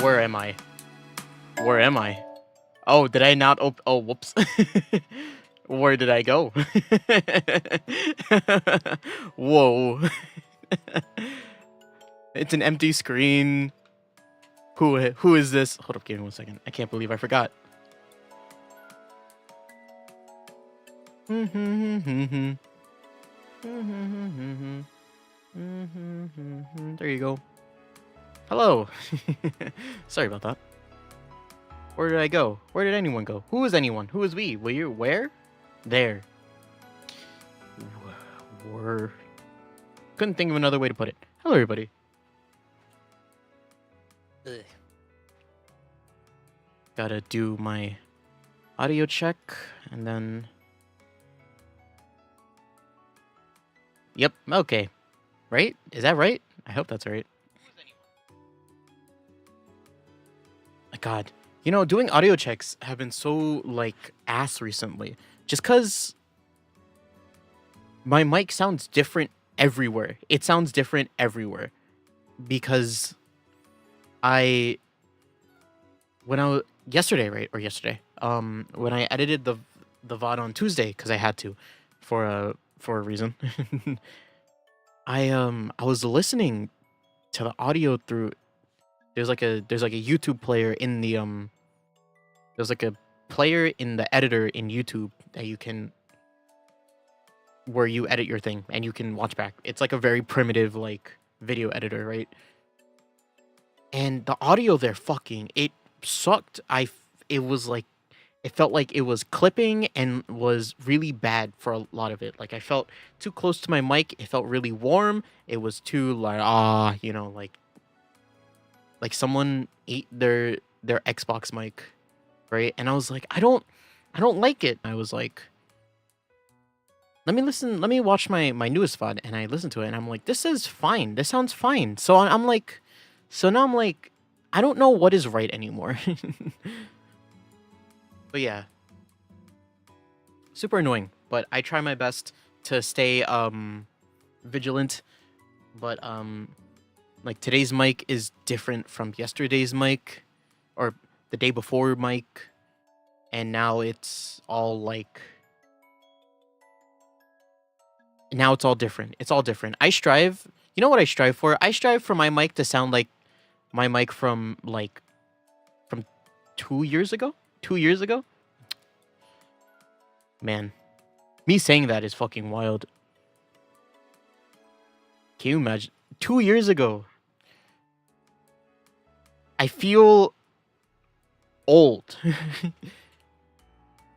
Where am I? Where am I? Oh, did I not op- Oh, whoops. Where did I go? Whoa. It's an empty screen. Who is this? Hold up, give me 1 second. I can't believe I forgot. There you go. Hello. Sorry about that. Where did I go? Where did anyone go? Who is anyone? Who is we? Were you where? There. Were. Couldn't think of another way to put it. Hello, everybody. Ugh. Gotta do my audio check and then. Yep. Okay. Right? Is that right? I hope that's right. God, you know, doing audio checks have been so like ass recently. Just cause my mic sounds different everywhere. It sounds different everywhere because when when I edited the VOD on Tuesday because I had to for a reason. I was listening to the audio through. There's like a YouTube player in the there's like a player in the editor in YouTube that you can where you edit your thing and you can watch back. It's like a very primitive like video editor, right? And the audio there it sucked. It was like it felt like it was clipping and was really bad for a lot of it. Like I felt too close to my mic. It felt really warm. It was too like you know, like someone ate their Xbox mic, right? And I was like, I don't like it. I was like, let me watch my newest VOD, and I listened to it and I'm like, this is fine. This sounds fine. So now I'm like, I don't know what is right anymore. But yeah. Super annoying, but I try my best to stay vigilant. But like today's mic is different from yesterday's mic or the day before mic, and now it's all like different. It's all different. You know what I strive for? I strive for my mic to sound like my mic from 2 years ago. 2 years ago? Man, me saying that is fucking wild. Can you imagine? 2 years ago. I feel old.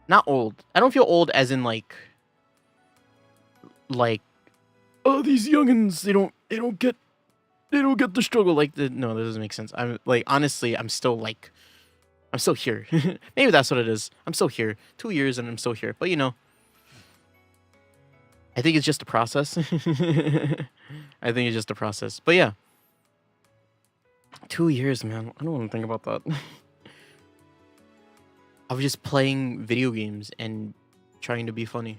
Not old. I don't feel old as in like oh, these youngins, they don't get the struggle. Like no, that doesn't make sense. I'm like, honestly, I'm still here. Maybe that's what it is. I'm still here. 2 years and I'm still here. But you know, I think it's just a process. I think it's just a process. But yeah. 2 years, man. I don't want to think about that. I was just playing video games and trying to be funny.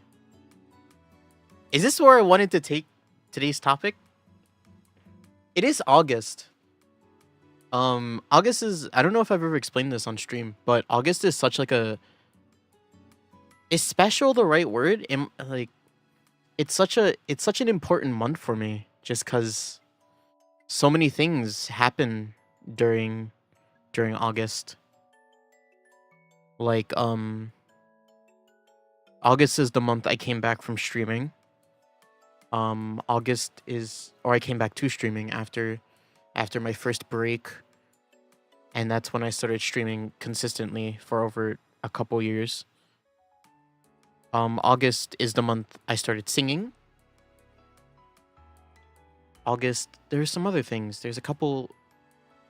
Is this where I wanted to take today's topic? It is August. August is, I don't know if I've ever explained this on stream, but August is such like is special the right word? Like it's such an important month for me just cuz so many things happen during August. Like August is the month I came back from streaming. I came back to streaming after my first break, and that's when I started streaming consistently for over a couple years. August is the month I started singing. August, there's some other things. There's a couple,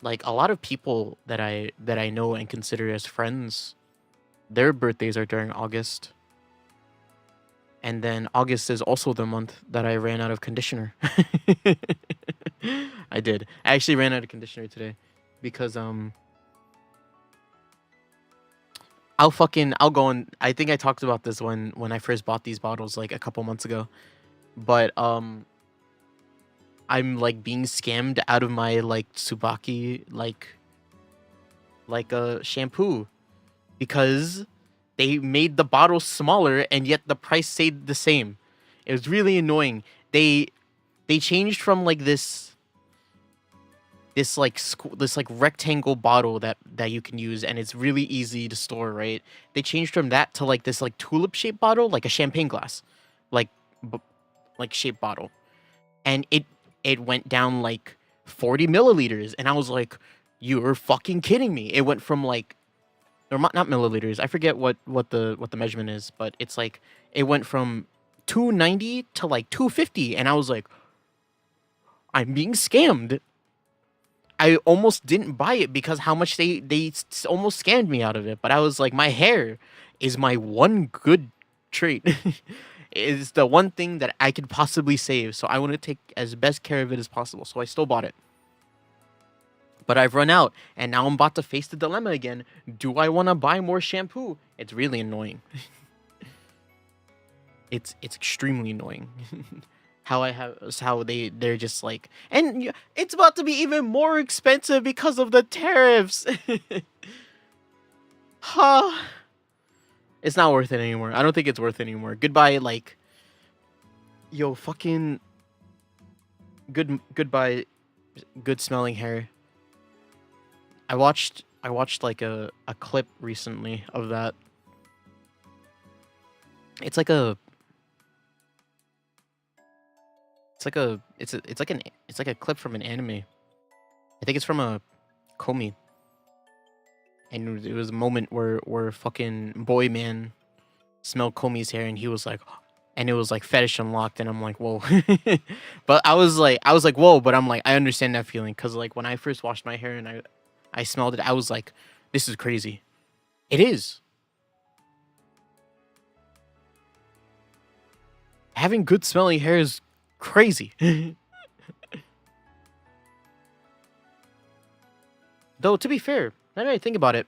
like a lot of people that I know and consider as friends. Their birthdays are during August. And then August is also the month that I ran out of conditioner. I did. I actually ran out of conditioner today because I'll go on. I think I talked about this when I first bought these bottles like a couple months ago. But I'm like being scammed out of my like Tsubaki like like a shampoo because they made the bottle smaller and yet the price stayed the same. It was really annoying. They changed from like this like rectangle bottle that you can use and it's really easy to store, right? They changed from that to like this like tulip shaped bottle, like a champagne glass, like b- like shaped bottle, and it went down like 40 milliliters, and I was like, you're fucking kidding me. It went from like, or not milliliters. I forget what the measurement is, but it's like it went from 290 to like 250, and I was like, I'm being scammed. I almost didn't buy it because how much they almost scammed me out of it. But I was like, my hair is my one good trait. Is the one thing that I could possibly save. So I want to take as best care of it as possible. So I still bought it. But I've run out, and now I'm about to face the dilemma again. Do I want to buy more shampoo? It's really annoying. It's extremely annoying. How they're just like, and it's about to be even more expensive because of the tariffs. Huh. It's not worth it anymore. I don't think it's worth it anymore. Goodbye, like, yo, fucking goodbye, good smelling hair. I watched like a clip recently of that. It's like a it's like a clip from an anime. I think it's from a Komi. And it was a moment where fucking boy man smelled Komi's hair and he was like, and it was like fetish unlocked, and I'm like, whoa. But I was like whoa, but I'm like, I understand that feeling, because like when I first washed my hair and I smelled it, I was like, this is crazy. It is. Having good smelling hair is crazy. Though, to be fair, now that I think about it,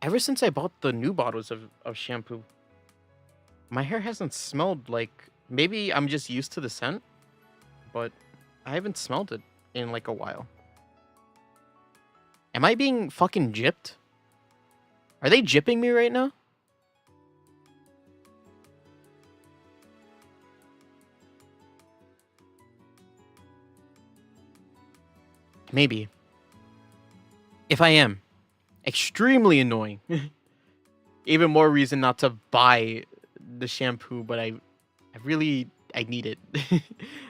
ever since I bought the new bottles of shampoo, my hair hasn't smelled like, maybe I'm just used to the scent, but I haven't smelled it in like a while. Am I being fucking gypped? Are they gypping me right now? Maybe. If I am, extremely annoying. Even more reason not to buy the shampoo, but I need it.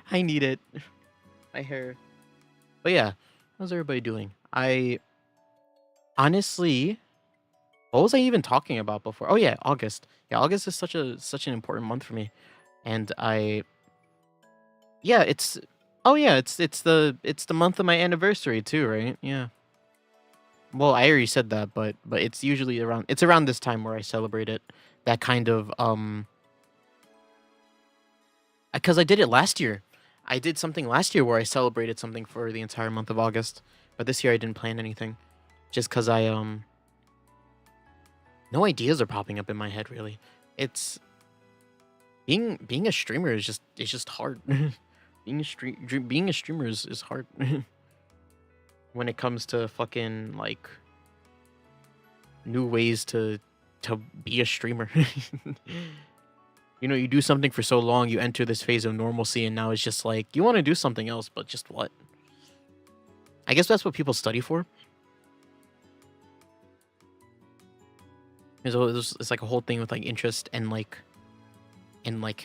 I need it. My hair. But yeah, how's everybody doing? I honestly, what was I even talking about before? Oh yeah, August. Yeah, August is such an important month for me, and yeah, it's the month of my anniversary too, right? Yeah. Well, I already said that, but it's usually around this time where I celebrate it. That kind of because I did it last year. I did something last year where I celebrated something for the entire month of August, but this year I didn't plan anything, just because I no ideas are popping up in my head really. It's being a streamer is just hard. Being a streamer is hard when it comes to fucking like new ways to be a streamer. You know, you do something for so long, you enter this phase of normalcy, and now it's just like you want to do something else, but just what? I guess that's what people study for. It's like a whole thing with like interest and like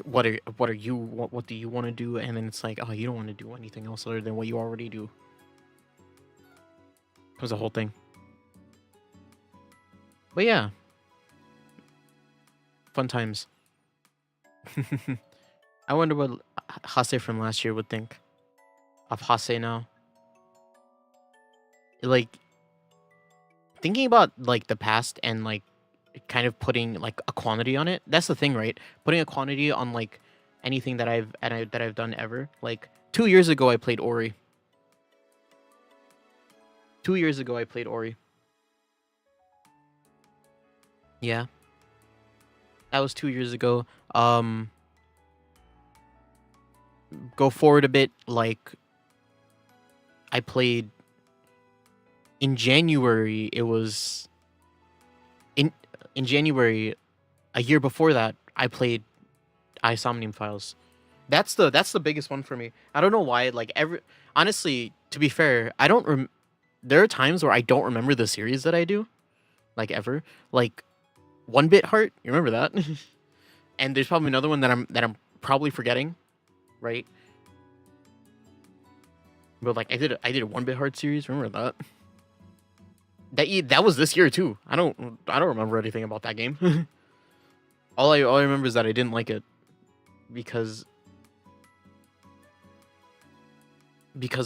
what do you want to do, and then it's like, oh, you don't want to do anything else other than what you already do. It was a whole thing. But yeah, fun times. I wonder what Hase from last year would think of Hase now. Like thinking about like the past and like kind of putting like a quantity on it. That's the thing, right? Putting a quantity on like anything that I've done ever. Like 2 years ago, I played Ori. 2 years ago, I played Ori. Yeah, that was 2 years ago. Go forward a bit. Like I played in January it was in in January a year before that I played Isomnium Files. That's the biggest one for me. I don't know why. Like every honestly, to be fair, I don't. There are times where I don't remember the series that I do, like ever. Like One Bit Heart, you remember that? And there's probably another one that I'm probably forgetting, right? But like I did a One Bit Heart series. Remember that? That was this year too. I don't remember anything about that game. All I remember is that I didn't like it because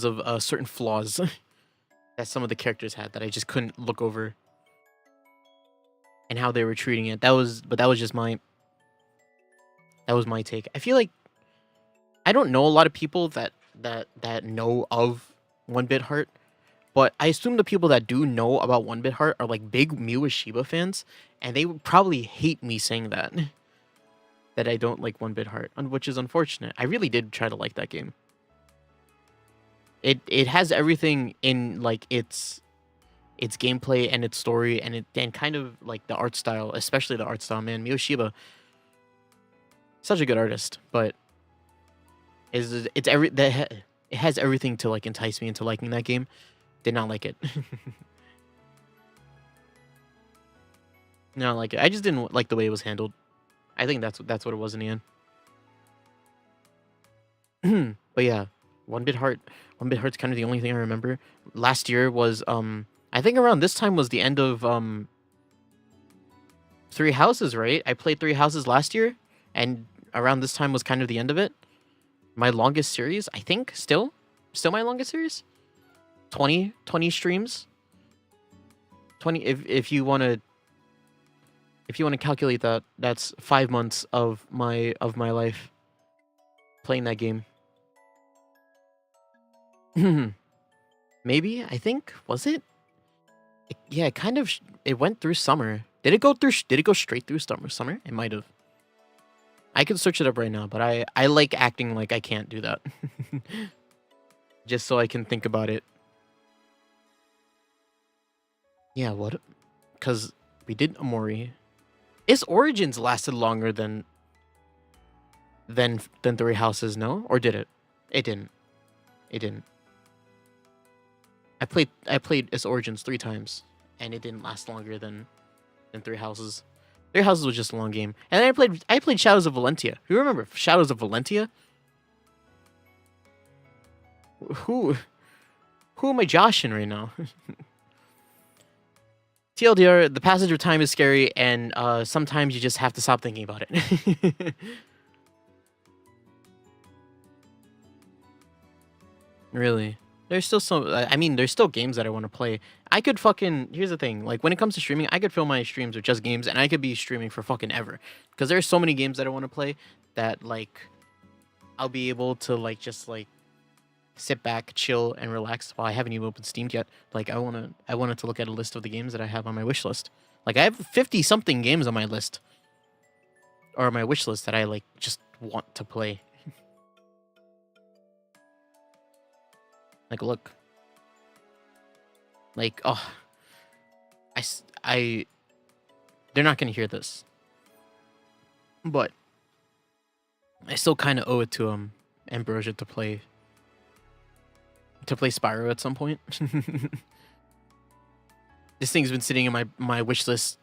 of certain flaws that some of the characters had that I just couldn't look over and how they were treating it. But that was just my take. I feel like I don't know a lot of people that know of One Bit Heart, but I assume the people that do know about One Bit Heart are like big Miwa Shiba fans, and they would probably hate me saying that that I don't like One Bit Heart, which is unfortunate. I really did try to like that game. It has everything in like its gameplay and its story and kind of like the art style, especially the art style. Man, Miyoshiba, such a good artist, but it has everything to like entice me into liking that game. Did not like it. No, like I just didn't like the way it was handled. I think that's what it was in the end. But yeah, One Bit Heart. One Bit Heart's kind of the only thing I remember. Last year was I think around this time was the end of Three Houses, right? I played Three Houses last year, and around this time was kind of the end of it. My longest series, I think, still my longest series. 20 streams. 20 if you want to calculate that, that's 5 months of my life playing that game. Maybe, I think, was it? Yeah, it kind of it went through summer. Did it go straight through summer? It might have. I could search it up right now, but I like acting like I can't do that. Just so I can think about it. Yeah, what? Cuz we did Amori. Its Origins lasted longer than Three Houses, no? Or did it? It didn't. It didn't. I played its Origins 3 times, and it didn't last longer than Three Houses. Three Houses was just a long game. And then I played Shadows of Valentia. Who remember Shadows of Valentia? Who am I joshing right now? TLDR, the passage of time is scary, and sometimes you just have to stop thinking about it. Really? There's still there's still games that I want to play. I could here's the thing, like when it comes to streaming, I could fill my streams with just games, and I could be streaming for fucking ever. Because there's so many games that I want to play that, like, I'll be able to, like, just, like, sit back, chill, and relax while I haven't even opened Steam yet. Like, I wanted to look at a list of the games that I have on my wish list. Like, I have 50-something games on my list. Or my wish list that I, like, just want to play. Like, look. Like, oh. They're not gonna hear this. But I still kind of owe it to, Ambrosia to play Spyro at some point. This thing's been sitting in my wish list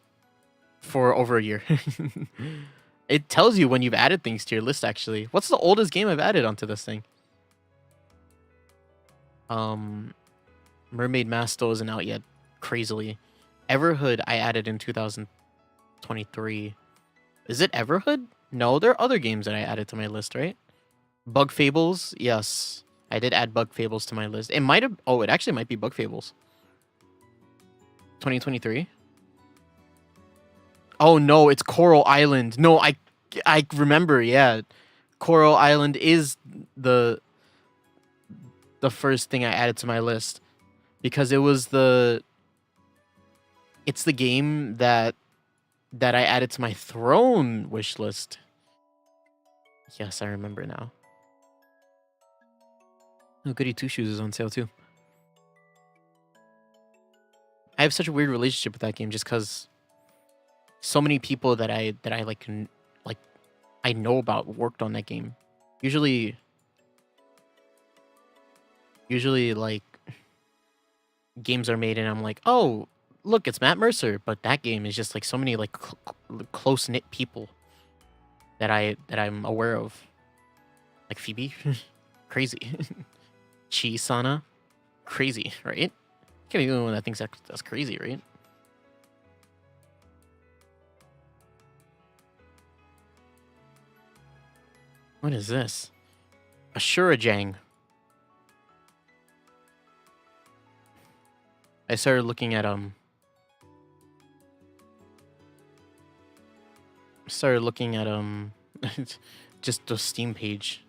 for over a year. It tells you when you've added things to your list, actually. What's the oldest game I've added onto this thing? Mermaid Mask still isn't out yet, crazily. Everhood I added in 2023. Is it Everhood? No, there are other games that I added to my list, right? Bug Fables, yes. I did add Bug Fables to my list. It might have... Oh, it actually might be Bug Fables. 2023? Oh, no, it's Coral Island. No, I remember, yeah. Coral Island is the first thing I added to my list. Because it was it's the game that I added to my Throne wish list. Yes, I remember now. Oh, Goody Two Shoes is on sale too. I have such a weird relationship with that game just because so many people that I like I know about worked on that game. Usually, like games are made and I'm like, oh, look, it's Matt Mercer, but that game is just like so many like close knit people that I'm aware of, like Phoebe, crazy, Chi Sana, crazy, right? Can't be the only one that thinks that's crazy, right? What is this? Ashurajang. I started looking at just the Steam page.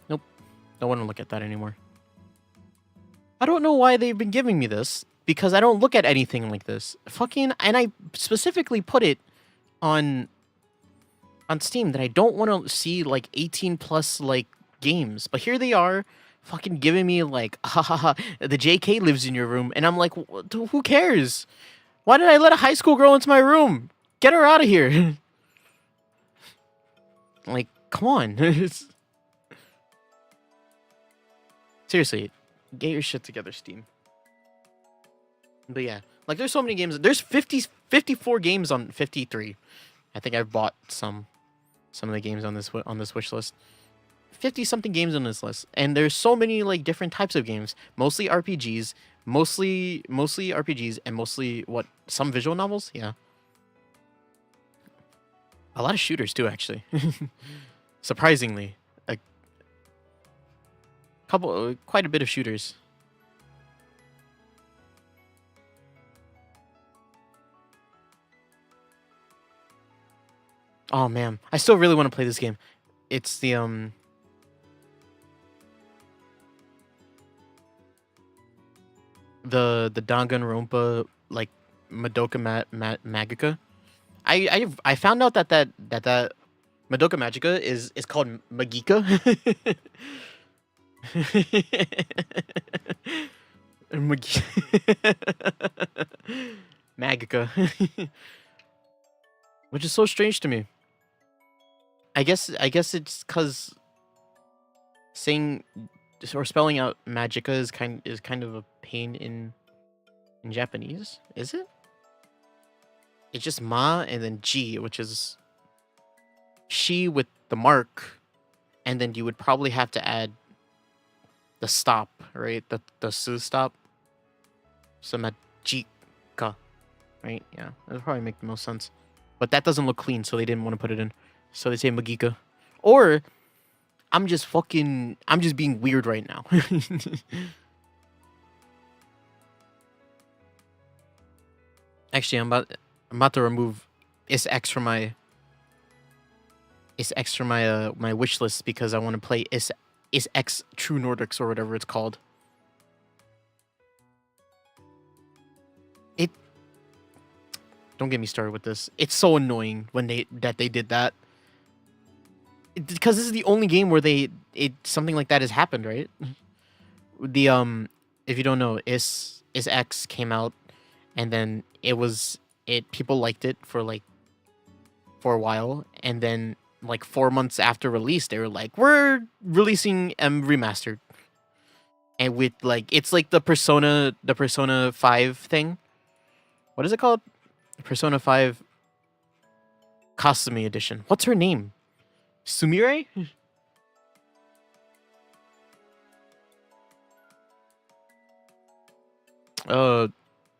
Nope. Don't want to look at that anymore. I don't know why they've been giving me this, because I don't look at anything like this. Fucking, and I specifically put it on Steam that I don't want to see like 18 plus like games, but here they are, fucking giving me like, hahaha, the JK lives in your room, and I'm like, who cares? Why did I let a high school girl into my room? Get her out of here. Like, come on. Seriously, get your shit together, Steam. But yeah, like there's so many games. There's 54 games on 53. I think I've bought some of the games on this wish list. 50 something games on this list, and there's so many like different types of games. Mostly RPGs, mostly RPGs, and mostly some visual novels. Yeah, a lot of shooters too, actually. Surprisingly, quite a bit of shooters. Oh man, I still really want to play this game. It's the Danganronpa, like Madoka Magica. I found out that Madoka Magica is called Magica. Magica. Which is so strange to me. I guess it's because saying or spelling out magica is kind of a pain in Japanese. Is it? It's just ma and then g, which is she with the mark, and then you would probably have to add the stop, right? The su stop. So magika, right? Yeah, that would probably make the most sense. But that doesn't look clean, so they didn't want to put it in. So they say Magika. Or I'm just being weird right now. Actually, I'm about to remove Is-X from my my wish list because I want to play Is-X True Nordics or whatever it's called. Don't get me started with this. It's so annoying when they did that. Because this is the only game where something like that has happened, right? The if you don't know, Is-X came out, and then people liked it for a while, and then like 4 months after release, they were like, we're releasing remastered, and with it's like the Persona 5 thing. What is it called? Persona 5 Kasumi edition. What's her name? Sumire?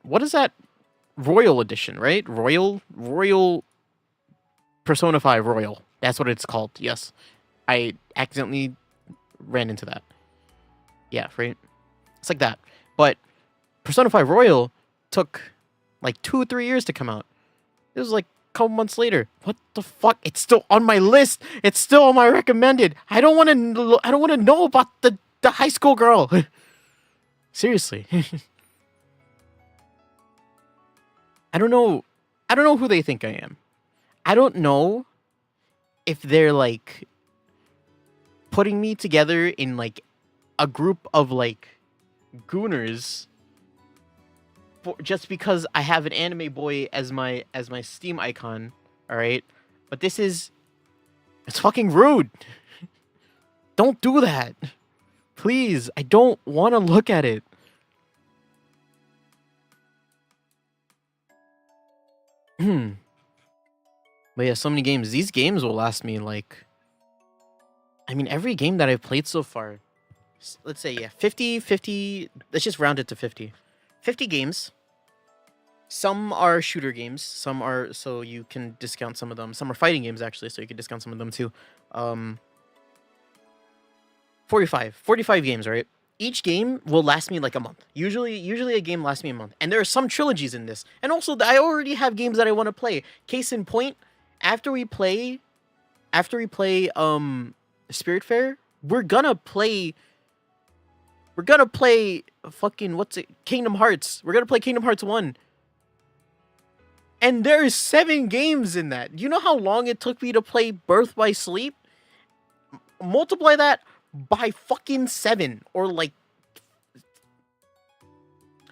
What is that? Royal edition, right? Royal Persona 5 Royal. That's what it's called. Yes. I accidentally ran into that. Yeah, right? It's like that. But Persona 5 Royal took like 2 or 3 years to come out. It was like a couple months later. What the fuck? It's still on my list. It's still on my recommended. I don't want to know about the high school girl. Seriously. I don't know who they think I am. I don't know if they're like putting me together in like a group of like gooners just because I have an anime boy as my Steam icon. All right, but it's fucking rude. Don't do that. Please, I don't want to look at it. But yeah, so many games. These games will last me like, I mean, every game that I've played so far. Let's say, yeah, 50. Let's just round it to 50. 50 games. Some are shooter games. Some are, so you can discount some of them. Some are fighting games, actually, so you can discount some of them too. 45 games, right? Each game will last me like a month. Usually a game lasts me a month. And there are some trilogies in this. And also, I already have games that I want to play. Case in point, after we play Spiritfarer, we're gonna play fucking, what's it? Kingdom Hearts. We're gonna play Kingdom Hearts 1. And there's 7 games in that. You know how long it took me to play Birth by Sleep? Multiply that by fucking 7, or like,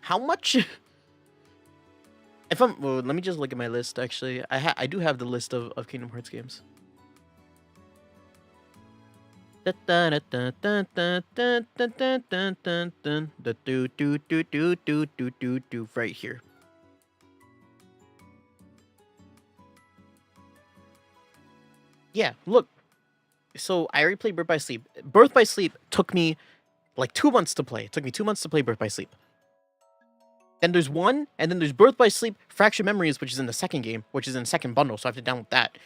how much? Well, let me just look at my list. Actually, I do have the list of Kingdom Hearts games. Right here. Yeah, look. So I already played Birth by Sleep. Birth by Sleep took me like 2 months to play. It took me 2 months to play Birth by Sleep. Then there's 1, and then there's Birth by Sleep Fractured Memories, which is in the second game, which is in the second bundle, so I have to download that.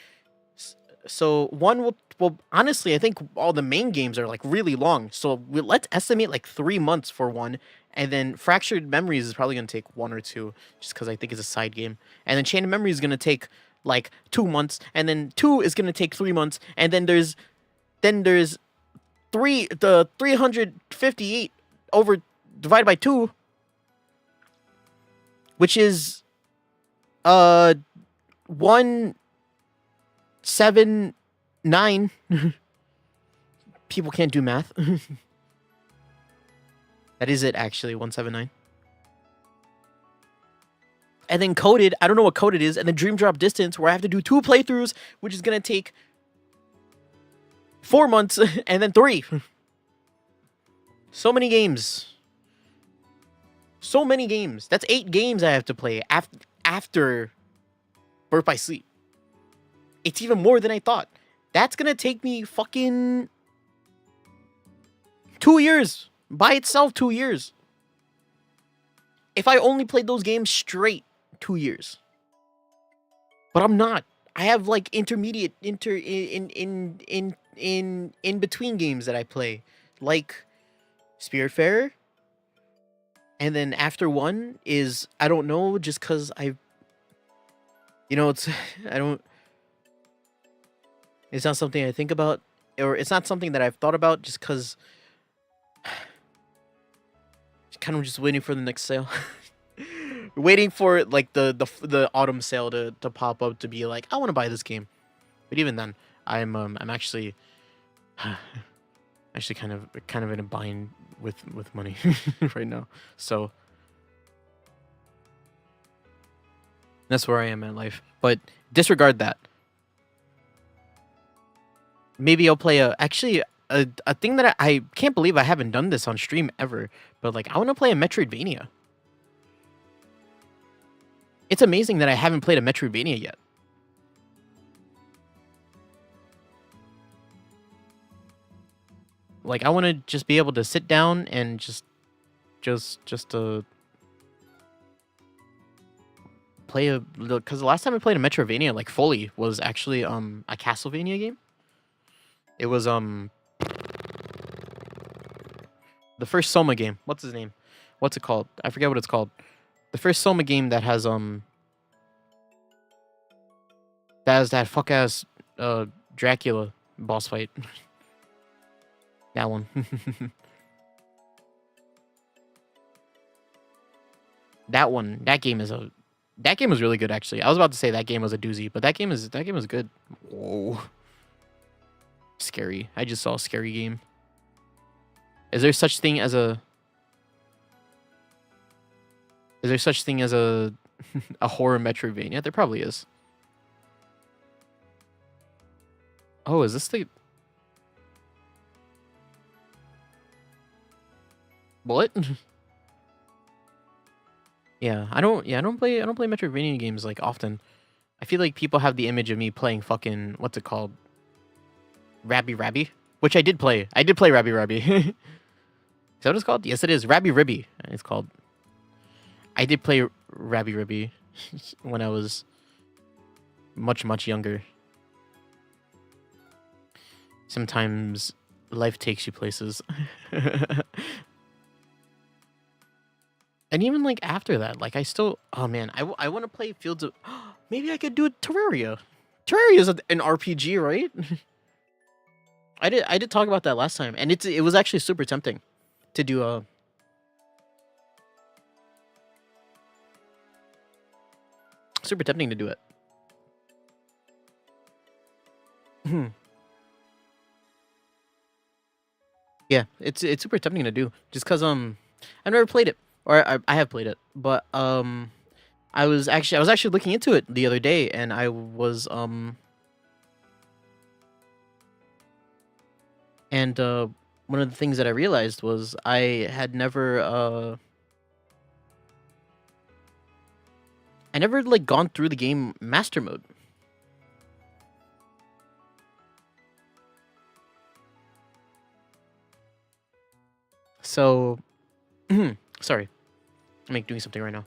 So 1 will honestly, I think all the main games are like really long. So let's estimate like 3 months for 1, and then Fractured Memories is probably gonna take 1 or 2, just because I think it's a side game. And then Chain of Memories is gonna take like 2 months, and then 2 is gonna take 3 months, and then there's 358 over divided by 2, which is 179. People can't do math. That is it, actually, 179. And then Coded, I don't know what Coded is, and then Dream Drop Distance, where I have to do 2 playthroughs, which is gonna take 4 months, and then 3. So many games. So many games. That's 8 games I have to play after Birth by Sleep. It's even more than I thought. That's gonna take me fucking 2 years. By itself, 2 years. If I only played those games straight, 2 years. But I'm not. I have like intermediate in between games that I play, like Spiritfarer, and then after 1 is, I don't know, just because it's it's not something I think about, or it's not something that I've thought about, just because kind of just waiting for the next sale. Waiting for like the autumn sale to pop up, to be like, I want to buy this game. But even then, I'm actually kind of in a bind with money right now. So that's where I am in life. But disregard that. Maybe I'll play a thing that I can't believe I haven't done this on stream ever. But like, I want to play a Metroidvania. It's amazing that I haven't played a Metroidvania yet. Like, I want to just be able to sit down and just play because the last time I played a Metroidvania like fully was actually a Castlevania game. It was the first Soma game. What's his name? What's it called? I forget what it's called. The first Soma game that has that fuck ass Dracula boss fight. That one. That one. That game was really good, actually. I was about to say that game was a doozy, but that game is good. Whoa. Scary. I just saw a scary game. Is there such thing as a Is there such thing as a a horror Metroidvania? There probably is. Oh, is this the what? Yeah, I don't play Metroidvania games like often. I feel like people have the image of me playing fucking what's it called? Rabby Rabby, which I did play. I did play Rabby Rabby. Is that what it's called? Yes, it is. Rabby Ribby. It's called. I did play Rabby Ribby when I was much younger. Sometimes life takes you places. And even like after that, like I still, oh man, I want to play Fields of. Maybe I could do Terraria. Terraria is an RPG, right? I did talk about that last time, and it was actually super tempting to do a. Super tempting to do it. Yeah, it's super tempting to do just cuz I've never played it, or I have played it, but I was actually looking into it the other day, and I was and one of the things that I realized was I never like gone through the game master mode. So sorry. I'm like doing something right now.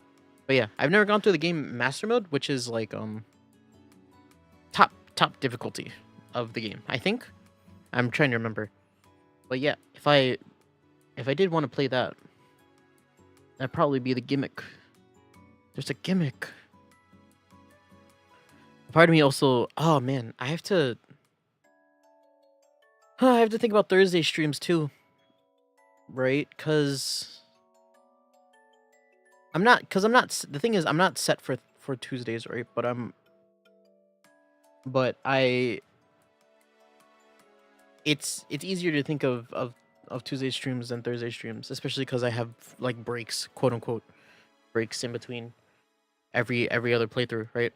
But yeah, I've never gone through the game master mode, which is like top difficulty of the game, I think. I'm trying to remember. But yeah, if I did want to play that, that'd probably be the gimmick. There's a gimmick. Part of me also, oh man, I have to think about Thursday streams too. Right? Cuz the thing is I'm not set for Tuesdays, right? But it's easier to think of Tuesday streams than Thursday streams, especially because I have like breaks, quote unquote, breaks in between every other playthrough, right?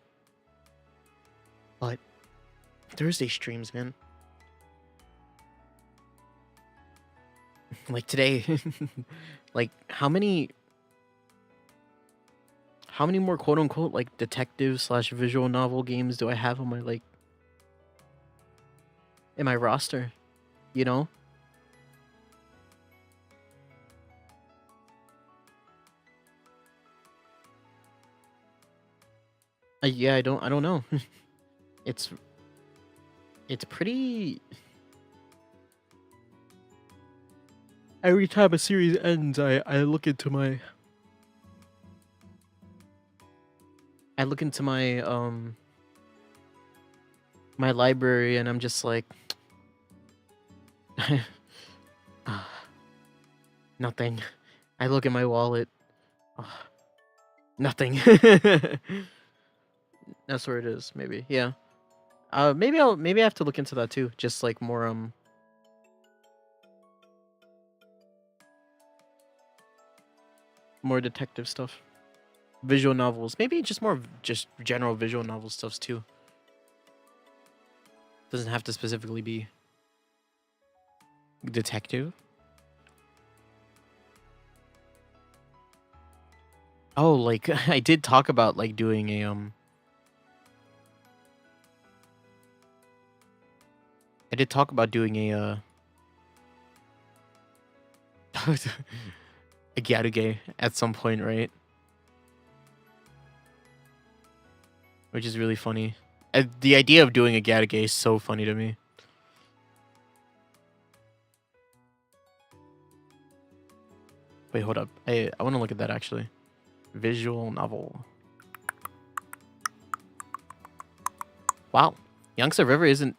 But Thursday streams, man, like today, like how many more quote unquote like detective slash visual novel games do I have on my like in my roster? You know? Yeah, I don't know. it's pretty. Every time a series ends, I look into my my library, and I'm just like nothing. I look at my wallet. Nothing. That's where it is, maybe. Yeah. Maybe I have to look into that too. Just like more more detective stuff. Visual novels. Maybe just more just general visual novel stuffs too. Doesn't have to specifically be detective. Oh, like I did talk about like doing a I did talk about doing a a Garuge at some point, right? Which is really funny. The idea of doing a Garuge is so funny to me. Wait, hold up. I want to look at that actually. Visual novel. Wow, Yangtze River isn't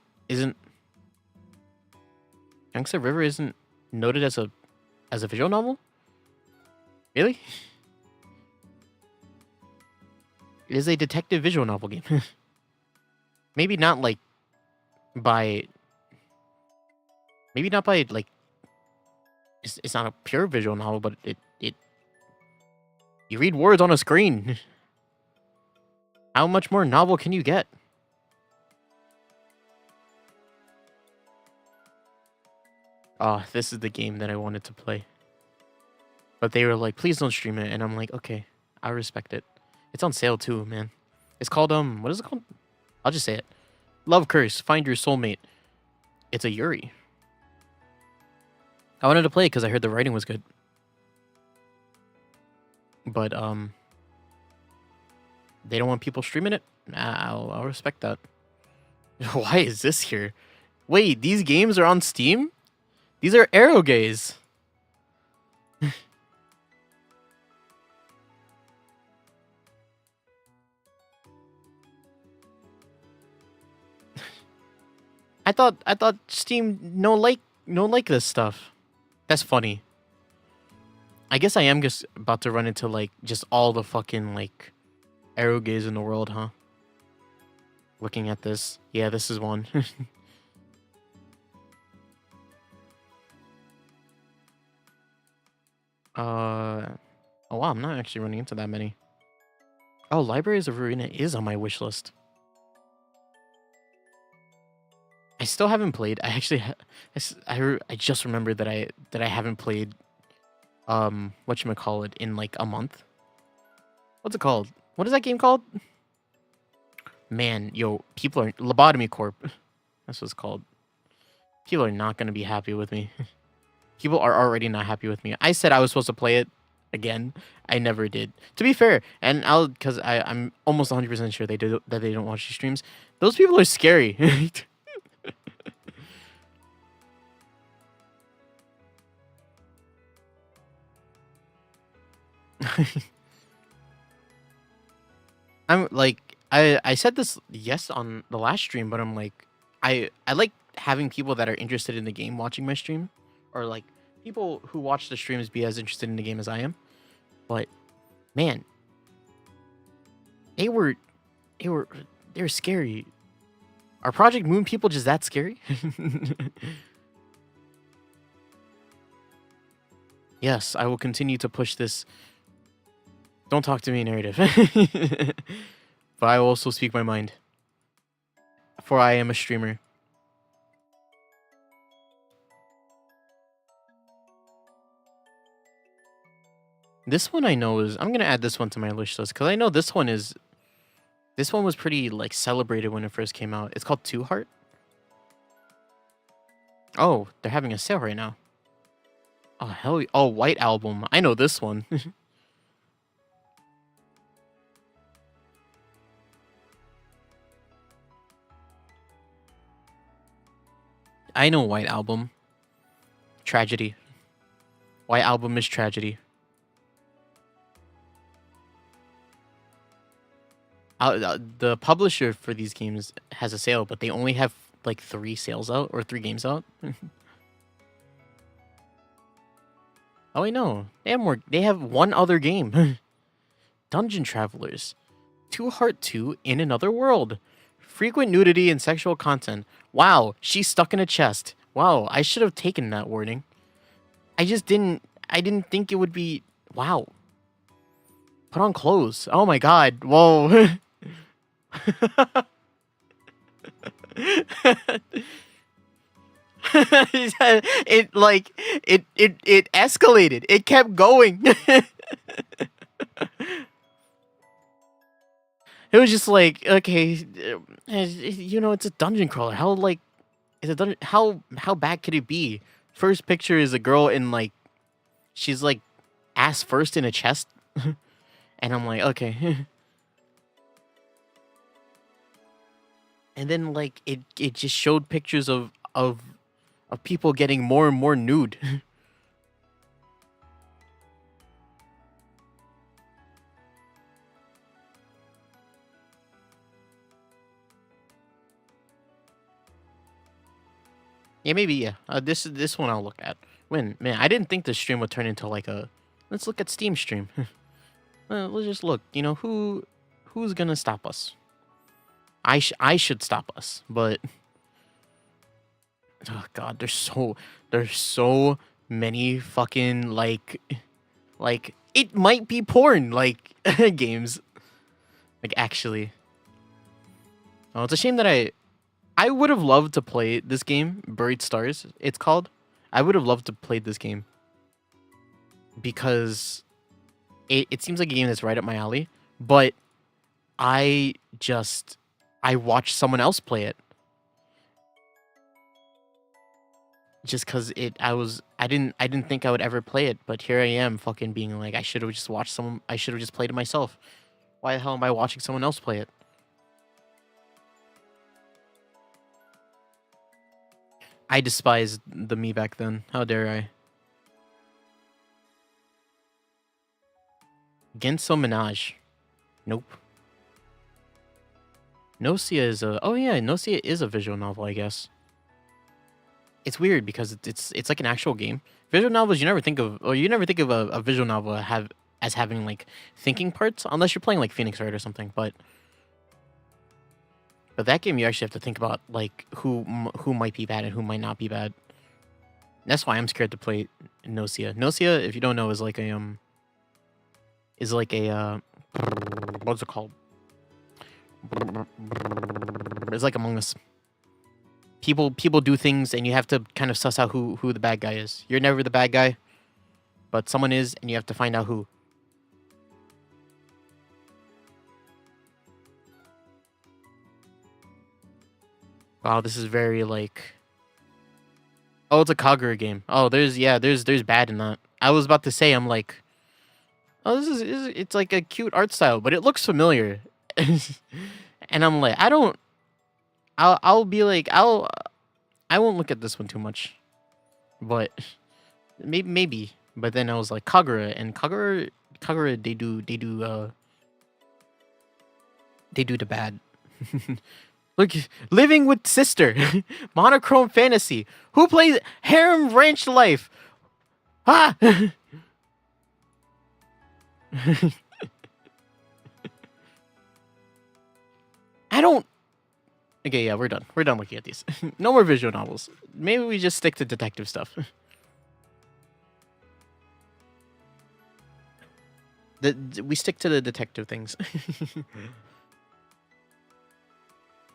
Yangtze River isn't noted as a visual novel? Really? It is a detective visual novel game. Maybe not like by like it's not a pure visual novel, but it You read words on a screen. How much more novel can you get? Oh, this is the game that I wanted to play. But they were like, please don't stream it. And I'm like, okay, I respect it. It's on sale too, man. It's called, what is it called? I'll just say it. Love Curse, Find Your Soulmate. It's a Yuri. I wanted to play it because I heard the writing was good. But, they don't want people streaming it? Nah, I'll respect that. Why is this here? Wait, these games are on Steam? These are arrow gays. I thought Steam no like this stuff. That's funny. I guess I am just about to run into like just all the fucking like arrow gays in the world, huh? Looking at this. Yeah, this is one. Oh wow, I'm not actually running into that many. Oh, Libraries of Arena is on my wish list. I still haven't played. I actually I just remembered that I haven't played whatchamacallit in like a month. What's it called? What is that game called? Man, yo, people are Lobotomy Corp. That's what it's called. People are not gonna be happy with me. People are already not happy with me. I said I was supposed to play it again. I never did. To be fair, and because I'm almost 100% sure they do that they don't watch these streams. Those people are scary. I'm like I said this yes on the last stream, but I'm like I like having people that are interested in the game watching my stream, or like people who watch the streams be as interested in the game as I am. But man, they were scary. Are Project Moon people just that scary? Yes, I will continue to push this don't talk to me narrative. But I will also speak my mind. For I am a streamer. This one I know is I'm gonna add this one to my wish list because I know this one was pretty like celebrated when it first came out. It's called Two Heart. Oh, they're having a sale right now. Oh hell! Oh, White Album. I know this one. I know White Album. Tragedy. White Album is tragedy. The publisher for these games has a sale, but they only have like 3 sales out or 3 games out. Oh, I know. They have more. They have one other game. Dungeon Travelers. Two Heart 2 in Another World. Frequent nudity and sexual content. Wow, she's stuck in a chest. Wow, I should have taken that warning. I didn't think it would be... Wow. Put on clothes. Oh my god. Whoa. it escalated. It kept going. It was just like, okay, you know, it's a dungeon crawler. How like is a dungeon? How bad could it be? First picture is a girl in like, she's like, ass first in a chest, and I'm like, okay. And then like it just showed pictures of people getting more and more nude. Yeah, maybe yeah. This one I'll look at. Man, I didn't think this stream would turn into like a let's look at Steam stream. Let's just look. You know who's gonna stop us? I should stop us, but oh god, there's so many fucking like it might be porn, like games. Like actually. Oh, it's a shame that I would have loved to play this game, Buried Stars, it's called. I would have loved to play this game because it seems like a game that's right up my alley, but I just I watched someone else play it just because I didn't think I would ever play it, but here I am fucking being like I should have just watched someone I should have just played it myself. Why the hell am I watching someone else play it? I despised the me back then. How dare I? Genso Menage. Nope. Nocia is a oh yeah, Nocia is a visual novel, I guess. It's weird because it's like an actual game. Visual novels you never think of or you never think of a visual novel as having like thinking parts unless you're playing like Phoenix Wright or something, but that game you actually have to think about like who might be bad and who might not be bad. That's why I'm scared to play Nocia. Nocia, if you don't know, is like a what's it called? It's like Among Us. People do things and you have to kind of suss out who the bad guy is. You're never the bad guy, but someone is, and you have to find out who. Wow, this is very like. Oh, it's a Kagura game. Oh, there's bad in that. I was about to say, I'm like, oh, it's like a cute art style, but it looks familiar, and I'm like, I'll be like, I won't look at this one too much, but maybe. But then I was like Kagura, and Kagura they do the bad. Look, living with sister, monochrome fantasy. Who plays harem ranch life? Ah. I don't. Okay, yeah, we're done. We're done looking at these. No more visual novels. Maybe we just stick to detective stuff. We stick to the detective things.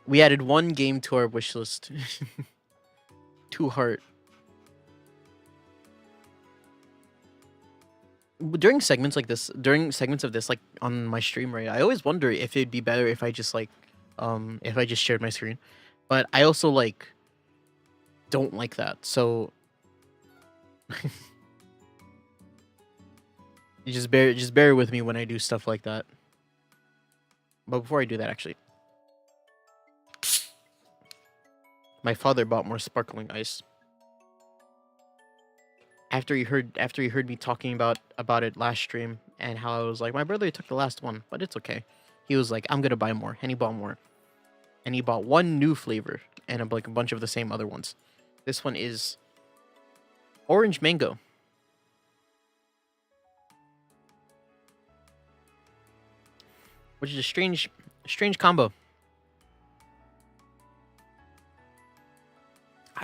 We added one game to our wish list. Two Heart. During segments of this, like on my stream, right? I always wonder if it'd be better if I just like, if I just shared my screen, but I also like don't like that. So you just bear with me when I do stuff like that. But before I do that, actually, my father bought more sparkling ice. After he heard me talking about it last stream and how I was like, my brother took the last one, but it's okay. He was like, I'm gonna buy more, and he bought more, and he bought one new flavor and like a bunch of the same other ones. This one is orange mango. Which is a strange combo.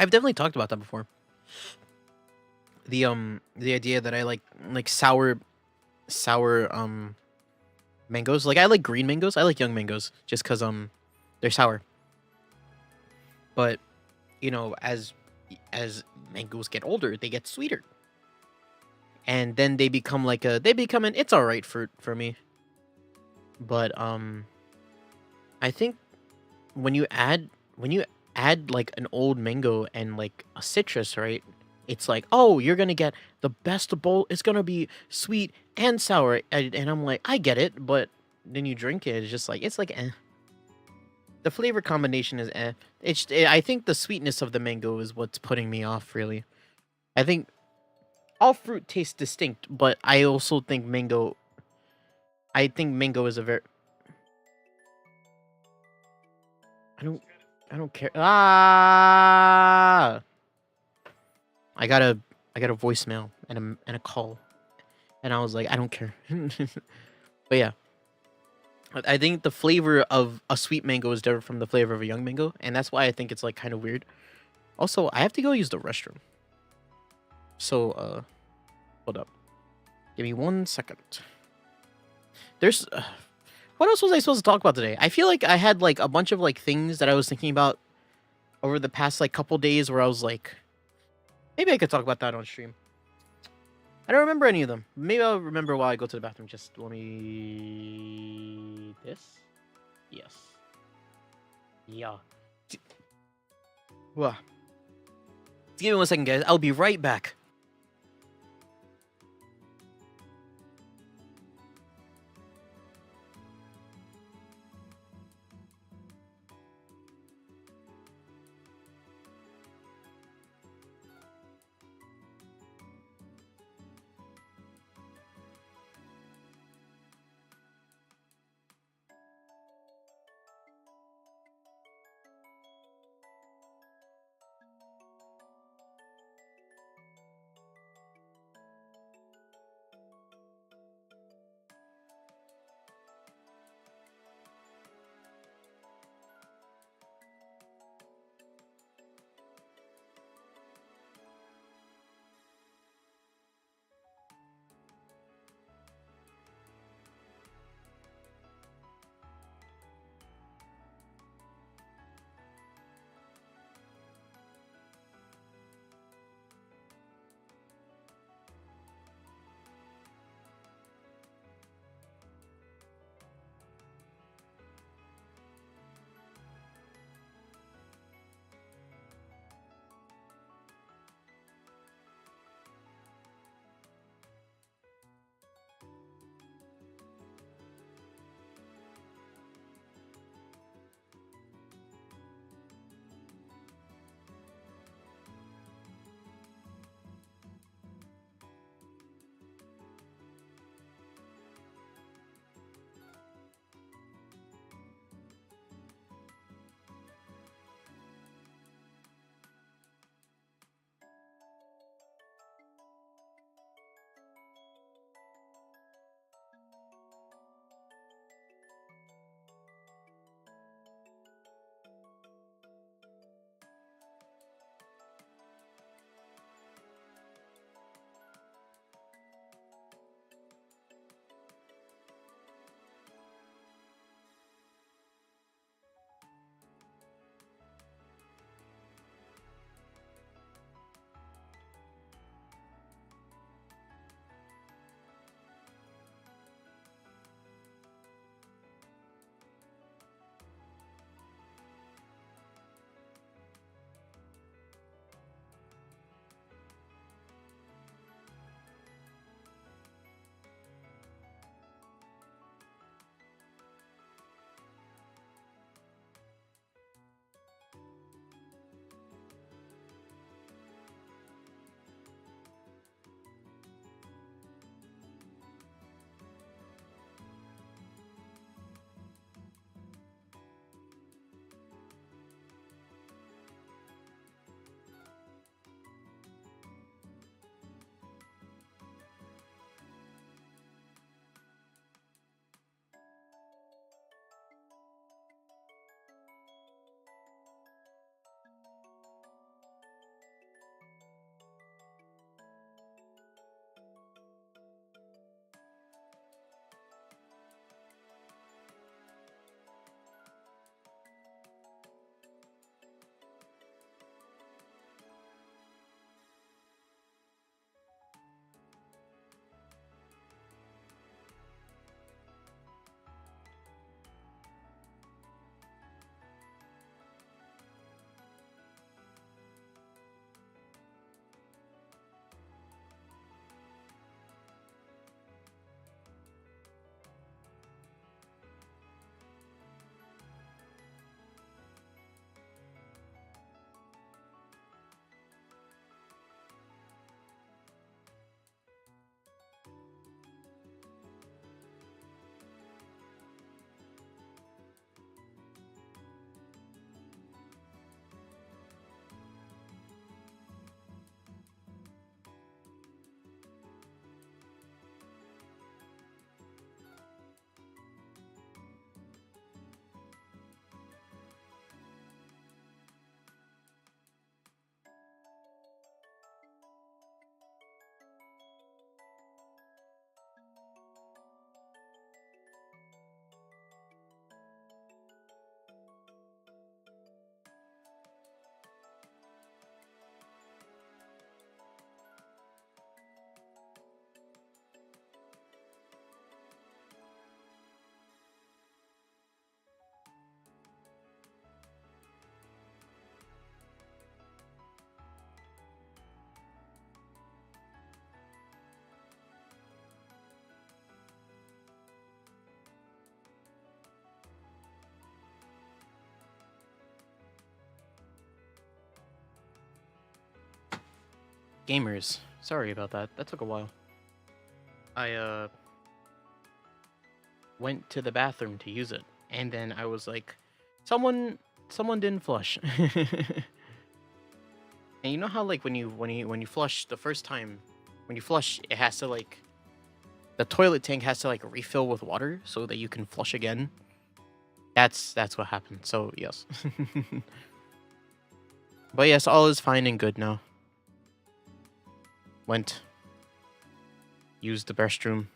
I've definitely talked about that before. The idea that I like sour mangoes. Like I like green mangoes. I like young mangoes just cuz they're sour. But you know, as mangoes get older, they get sweeter. And then they become an it's all right fruit for me. But I think when you add like an old mango and like a citrus, right? It's like, oh, you're gonna get the best of both. It's gonna be sweet and sour, and I'm like, I get it, but then you drink it, it's like, eh. The flavor combination is eh. I think the sweetness of the mango is what's putting me off. Really, I think all fruit tastes distinct, but I also think mango. I think mango is a very. I don't care. Ah! I got a voicemail and a call, and I was like, I don't care. But yeah, I think the flavor of a sweet mango is different from the flavor of a young mango, and that's why I think it's like kind of weird. Also, I have to go use the restroom. So, hold up. Give me 1 second. There's what else was I supposed to talk about today? I feel like I had like a bunch of like things that I was thinking about over the past like couple days where I was like, maybe I could talk about that on stream. I don't remember any of them. Maybe I'll remember while I go to the bathroom. Just let me this. Yes. Yeah. Well, give me 1 second, guys. I'll be right back. Gamers, sorry about that. That took a while. I went to the bathroom to use it, and then I was like, someone didn't flush. And you know how like when you flush the first time, when you flush, it has to like the toilet tank has to like refill with water so that you can flush again. That's what happened. So yes. But yes, all is fine and good now. Went, used the restroom,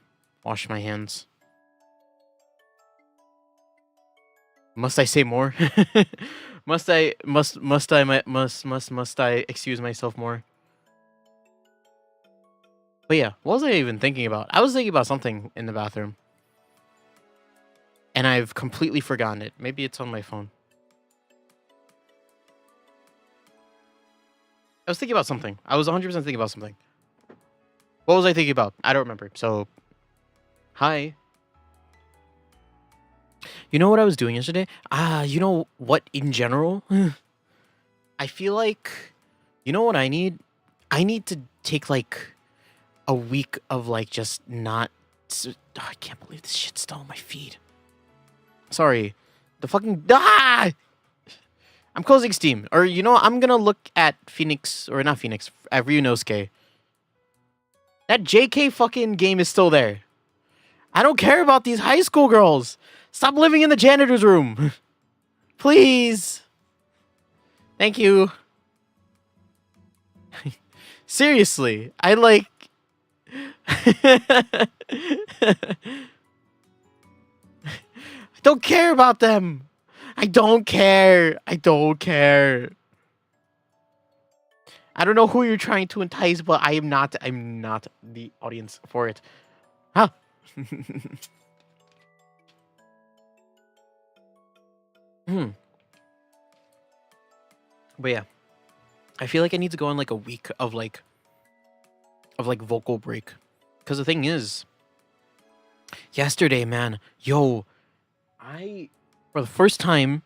washed my hands. Must I say more? must I excuse myself more? But yeah, what was I even thinking about? I was thinking about something in the bathroom. And I've completely forgotten it. Maybe it's on my phone. I was thinking about something. I was 100% thinking about something. What was I thinking about? I don't remember. So, hi. You know what I was doing yesterday? You know what in general? I feel like, you know what I need? I need to take like a week of like just not. I can't believe this shit's still on my feed. Sorry. The fucking. I'm closing Steam. Or, you know, I'm gonna look at Phoenix, or not Phoenix, at Ryunosuke. That JK fucking game is still there. I don't care about these high school girls. Stop living in the janitor's room. Please. Thank you. Seriously, I like... I don't care about them. I don't care. I don't care. I don't know who you're trying to entice, but I'm not the audience for it. Huh? But yeah. I feel like I need to go on like a week of like vocal break. Cause the thing is, yesterday, man, yo, for the first time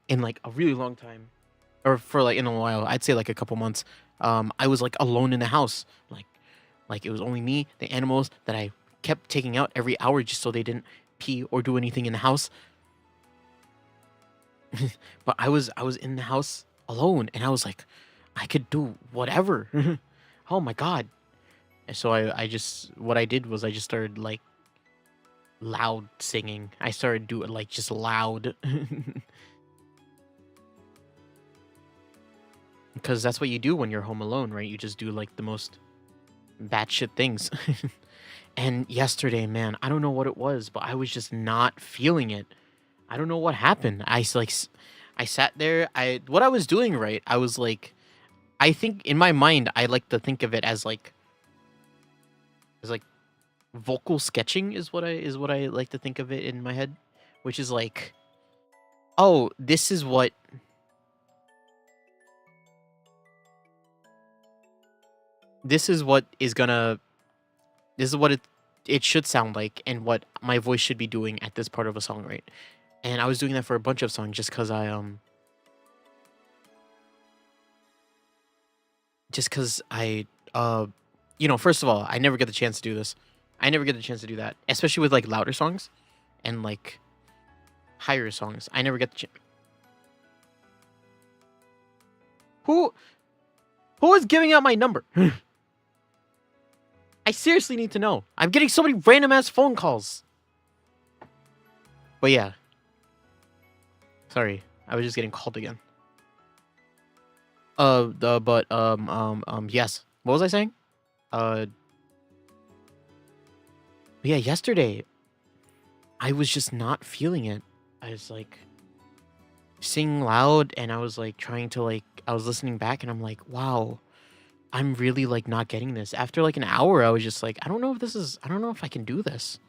in like a really long time, or for like in a while, I'd say like a couple months, I was like alone in the house. Like it was only me, the animals that I kept taking out every hour just so they didn't pee or do anything in the house. But I was in the house alone, and I was like, I could do whatever. Oh my god. And so I just, what I did was I just started like loud singing. I started doing like just loud. Because that's what you do when you're home alone, right? You just do like the most batshit things. And yesterday, man, I don't know what it was, but I was just not feeling it. I don't know what happened. I sat there. What I was doing, right? I was like, I think in my mind, I like to think of it as like vocal sketching is what I like to think of it in my head, which is like, oh, this is what it should sound like, and what my voice should be doing at this part of a song, right? And I was doing that for a bunch of songs just because you know, first of all, I never get the chance to do this. I never get the chance to do that, especially with like louder songs and like higher songs. I never get the chance. Who is giving out my number? I seriously need to know. I'm getting so many random ass phone calls. But yeah. Sorry, I was just getting called again. Yes. What was I saying? Yeah, yesterday, I was just not feeling it. I was like singing loud, and I was like trying to like, I was listening back, and I'm like, wow, I'm really like not getting this. After like an hour, I was just like, I don't know if I can do this.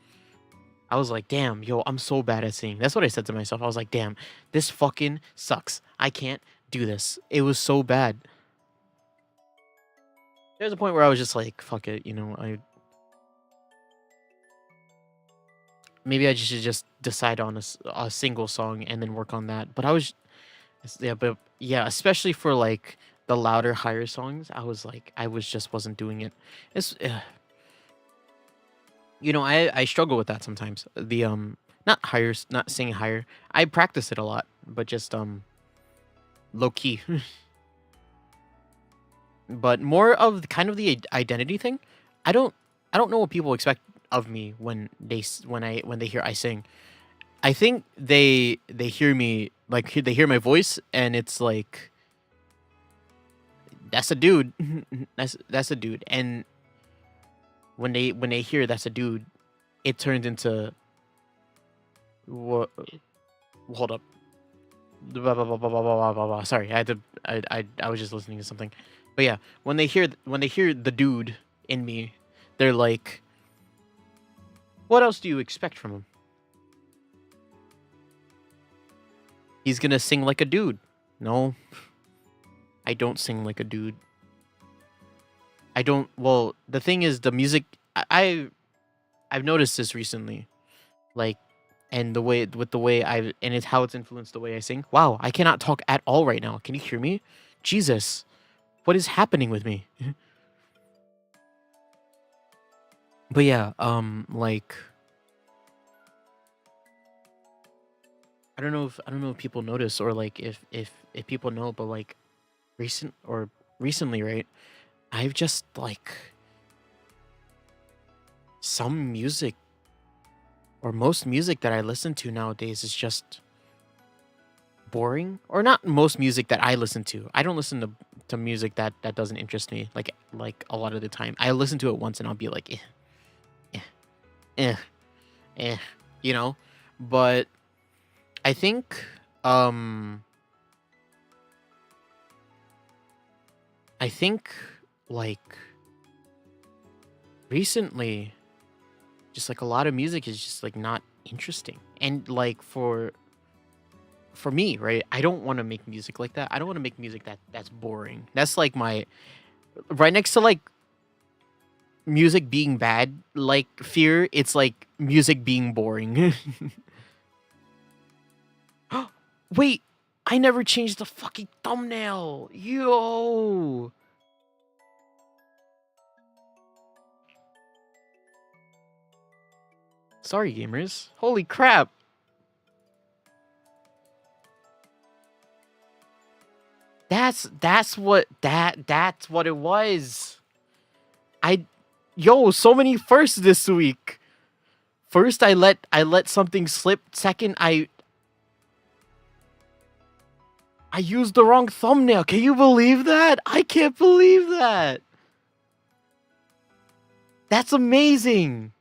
I was like, damn, yo, I'm so bad at singing. That's what I said to myself. I was like, damn, this fucking sucks. I can't do this. It was so bad. There's a point where I was just like, fuck it, you know, maybe I should just decide on a single song and then work on that. But I was, yeah, especially for like the louder, higher songs, I was like, I was just wasn't doing it. It's you know, I struggle with that sometimes. The not higher, not singing higher. I practice it a lot, but just low key. But more of kind of the identity thing. I don't I don't know what people expect of me when when they hear I sing. I think they hear me like they hear my voice and it's like that's a dude. That's a dude. And when they hear that's a dude, it turns into what? Hold up. Blah, blah, blah, blah, blah, blah, blah, blah. Sorry, I had to. I was just listening to something. But yeah, when they hear the dude in me, they're like, "What else do you expect from him? He's gonna sing like a dude." No, I don't sing like a dude. I don't. Well, the thing is, the music. I've noticed this recently, like, and the way with the way and it's how it's influenced the way I sing. Wow, I cannot talk at all right now. Can you hear me? Jesus, what is happening with me? But yeah, like I don't know if people notice or like if people know, but like recently, right? I've just like some music or most music that I listen to nowadays is just boring. Or not most music that I listen to. I don't listen to music that doesn't interest me like a lot of the time. I listen to it once and I'll be like eh, eh, eh, you know? But I think um I think like recently just like a lot of music is just like not interesting. And like for me, right? I don't want to make music like that. I don't want to make music that's boring. That's like my right next to like music being bad, like fear, it's like music being boring. Wait, I never changed the fucking thumbnail. Yo. Sorry, gamers. Holy crap. That's what it was. I yo, so many firsts this week. First I let something slip. Second I used the wrong thumbnail. Can you believe that? I can't believe that. That's amazing.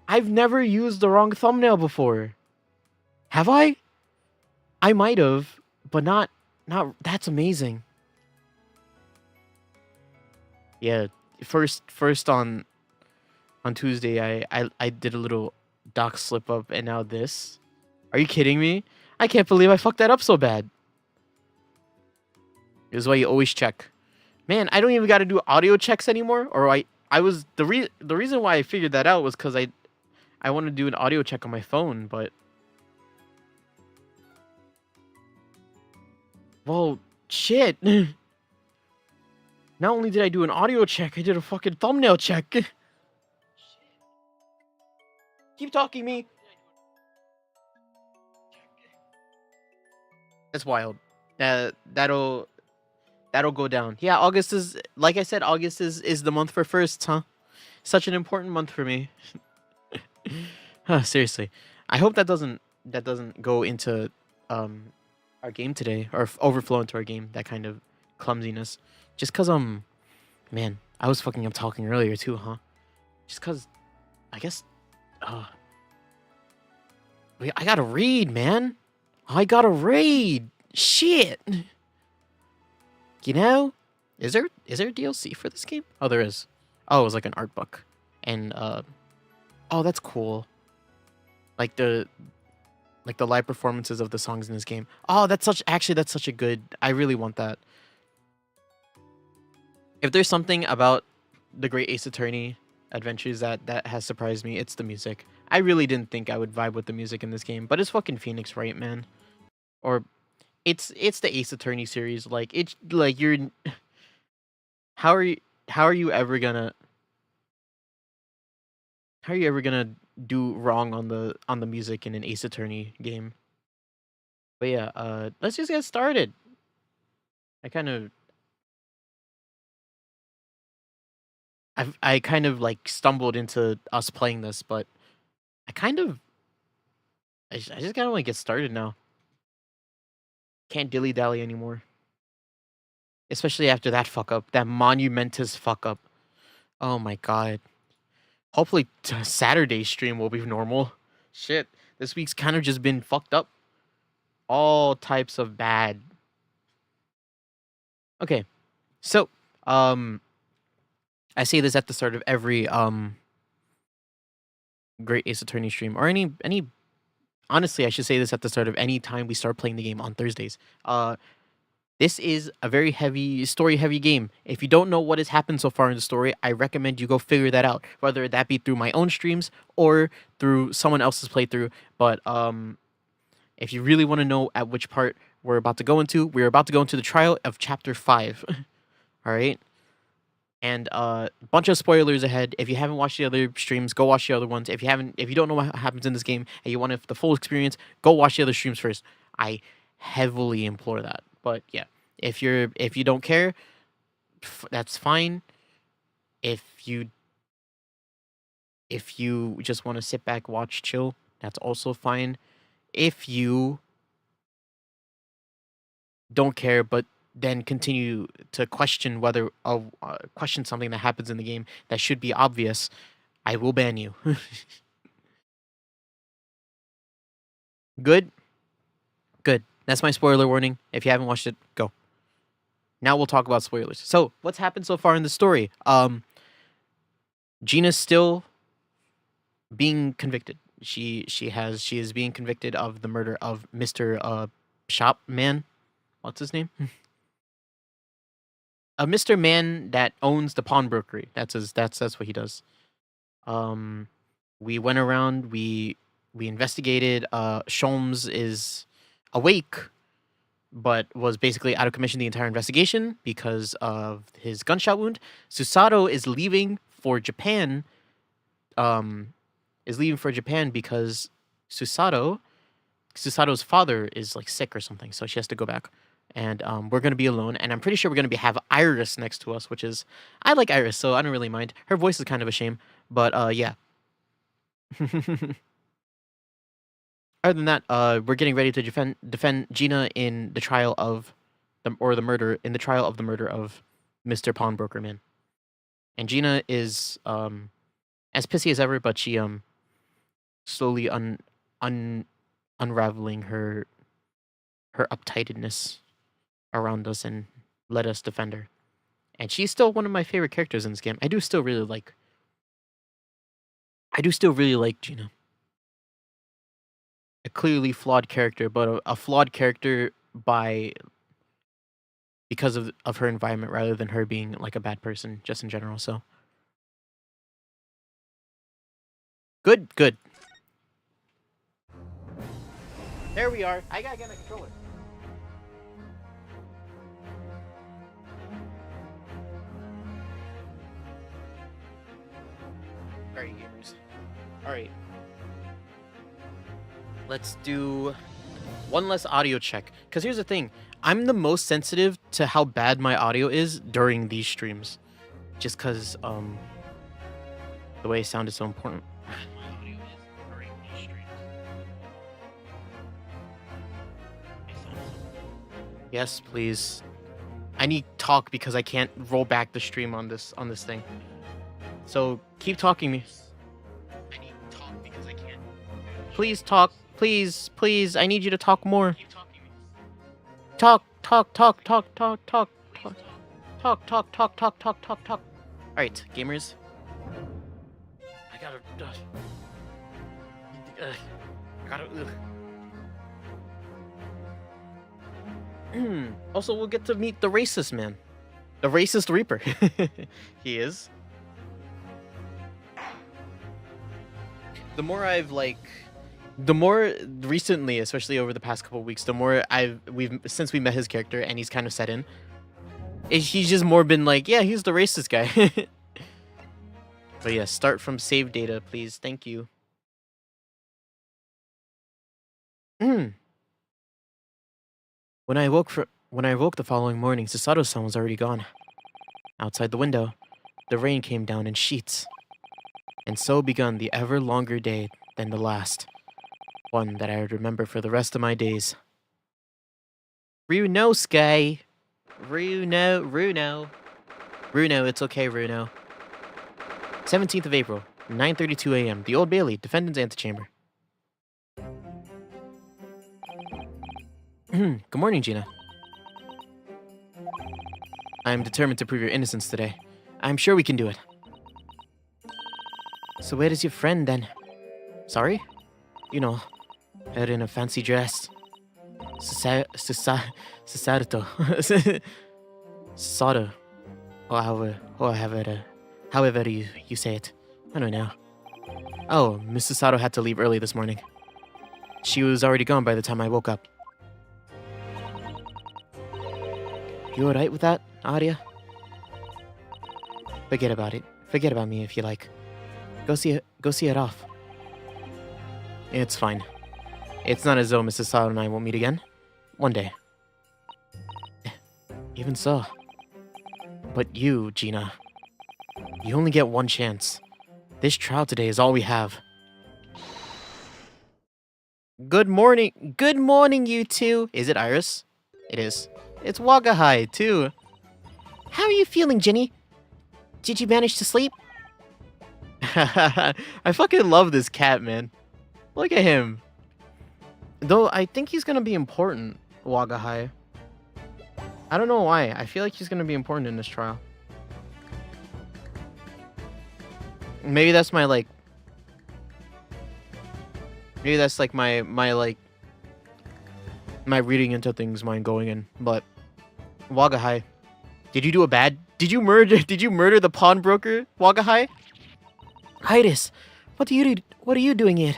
I've never used the wrong thumbnail before. Have I? I might have, but not that's amazing. Yeah, first on Tuesday I did a little doc slip up and now this. Are you kidding me? I can't believe I fucked that up so bad. This is why you always check. Man, I don't even got to do audio checks anymore. Or I was the reason why I figured that out was because I want to do an audio check on my phone, but well, shit. Not only did I do an audio check, I did a fucking thumbnail check. Keep talking me. That's wild. That'll go down. Yeah, August is like I said. August is the month for firsts, huh? Such an important month for me. Huh, seriously, I hope that doesn't go into um our game today or overflow into our game. That kind of clumsiness. Just cause man, I was fucking up talking earlier too, huh? Just cause I guess uh I gotta read, man. I gotta read. Shit. You know, is there DLC for this game? Oh, there is. Oh, it was like an art book, and oh, that's cool. Like the live performances of the songs in this game. Oh, that's such a good. I really want that. If there's something about the Great Ace Attorney adventures that has surprised me, it's the music. I really didn't think I would vibe with the music in this game, but it's fucking Phoenix Wright, man. Or It's the Ace Attorney series. Like it's like you're how are you how are you ever gonna how are you ever gonna do wrong on the music in an Ace Attorney game? But yeah, let's just get started. I kind of I kind of like stumbled into us playing this, but I kind of I just kind of want to get started now. Can't dilly dally anymore, especially after that fuck up, that monumentous fuck up. Oh my god. Hopefully Saturday stream will be normal. Shit, this week's kind of just been fucked up. All types of bad. Okay, so I say this at the start of every great Ace Attorney stream or any. Honestly, I should say this at the start of any time we start playing the game on Thursdays. This is a very heavy story heavy game. If you don't know what has happened so far in the story, I recommend you go figure that out, whether that be through my own streams or through someone else's playthrough. But if you really want to know at which part we're about to go into, we're about to go into the trial of chapter 5. All right? And a bunch of spoilers ahead. If you haven't watched the other streams, go watch the other ones. If you don't know what happens in this game and you want the full experience, go watch the other streams first. I heavily implore that. But yeah, if you don't care, that's fine. If you just want to sit back, watch, chill, that's also fine. If you don't care, but then continue to question whether question something that happens in the game that should be obvious, I will ban you. Good? Good. That's my spoiler warning. If you haven't watched it, go. Now we'll talk about spoilers. So, what's happened so far in the story? Gina's still being convicted. She is being convicted of the murder of Mr. Shopman. What's his name? A Mr. Man that owns the pawnbrokery. That's what he does. We went around, we investigated. Sholmes is awake, but was basically out of commission the entire investigation because of his gunshot wound. Susato is leaving for Japan. Because Susato's father is like sick or something, so she has to go back. And we're gonna be alone, and I'm pretty sure we're gonna have Iris next to us, which is I like Iris, so I don't really mind. Her voice is kind of a shame, but yeah. Other than that, we're getting ready to defend Gina in the trial of the murder of Mr. Pawnbroker Man. And Gina is as pissy as ever, but she slowly unraveling her uptightedness around us and let us defend her. And she's still one of my favorite characters in this game. I do still really like Gina. A clearly flawed character, but a flawed character because of her environment rather than her being like a bad person just in general. So good. There we are. I gotta get my controller. Alright, gamers. Alright. Let's do one less audio check. Because here's the thing. I'm the most sensitive to how bad my audio is during these streams. Just because, the way sound is so important. Yes, please. I need talk because I can't roll back the stream on this thing. So keep talking me. I need talk because I can't. Please talk. Please. I need you to talk more. Keep talking me. Talk. Alright, gamers. I gotta. Also, we'll get to meet the racist man. The racist Reaper. He is. The more I've, The more recently, especially over the past couple of weeks, the more since we met his character and he's kind of set in, he's just more been like, yeah, he's the racist guy. But yeah, start from save data, please. Thank you. Mm. When I awoke the following morning, Susato-san was already gone. Outside the window, the rain came down in sheets. And so begun the ever longer day than the last, one that I would remember for the rest of my days. Runosuke! Runo. Runo, it's okay, Runo. 17th of April, 9:32 a.m. The Old Bailey, defendant's antechamber. Good morning, Gina. I am determined to prove your innocence today. I'm sure we can do it. So where is your friend, then? Sorry? You know, her in a fancy dress. Sasato. Sasato. Or however you say it. I don't know. Oh, Miss Sasato had to leave early this morning. She was already gone by the time I woke up. You alright with that, Arya? Forget about it. Forget about me if you like. Go see it off. It's fine. It's not as though Mrs. Sato and I won't meet again. One day. Even so. But you, Gina. You only get one chance. This trial today is all we have. Good morning. Good morning, you two. Is it Iris? It is. It's Wagahai, too. How are you feeling, Ginny? Did you manage to sleep? I fucking love this cat, man. Look at him. Though, I think he's gonna be important, Wagahai. I don't know why. I feel like he's gonna be important in this trial. Maybe that's my, like... Maybe that's, like, my reading into things mind going in, but... Wagahai. Did you murder the pawnbroker, Wagahai? Iris, what are you doing here?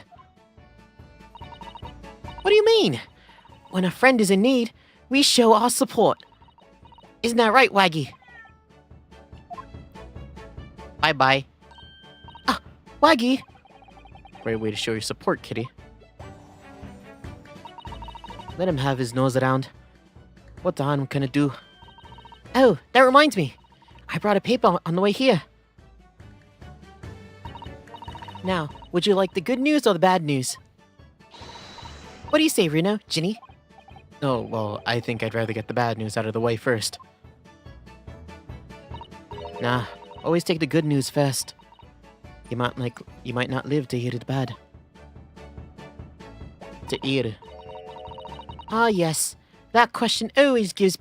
What do you mean? When a friend is in need, we show our support. Isn't that right, Waggy? Bye-bye. Ah, Waggy! Great way to show your support, kitty. Let him have his nose around. What the hell can it do? Oh, that reminds me. I brought a paper on the way here. Now, would you like the good news or the bad news? What do you say, Reno? Ginny? Oh, well, I think I'd rather get the bad news out of the way first. Nah, always take the good news first. You might not live to hear the bad. To hear. Ah, yes. That question always gives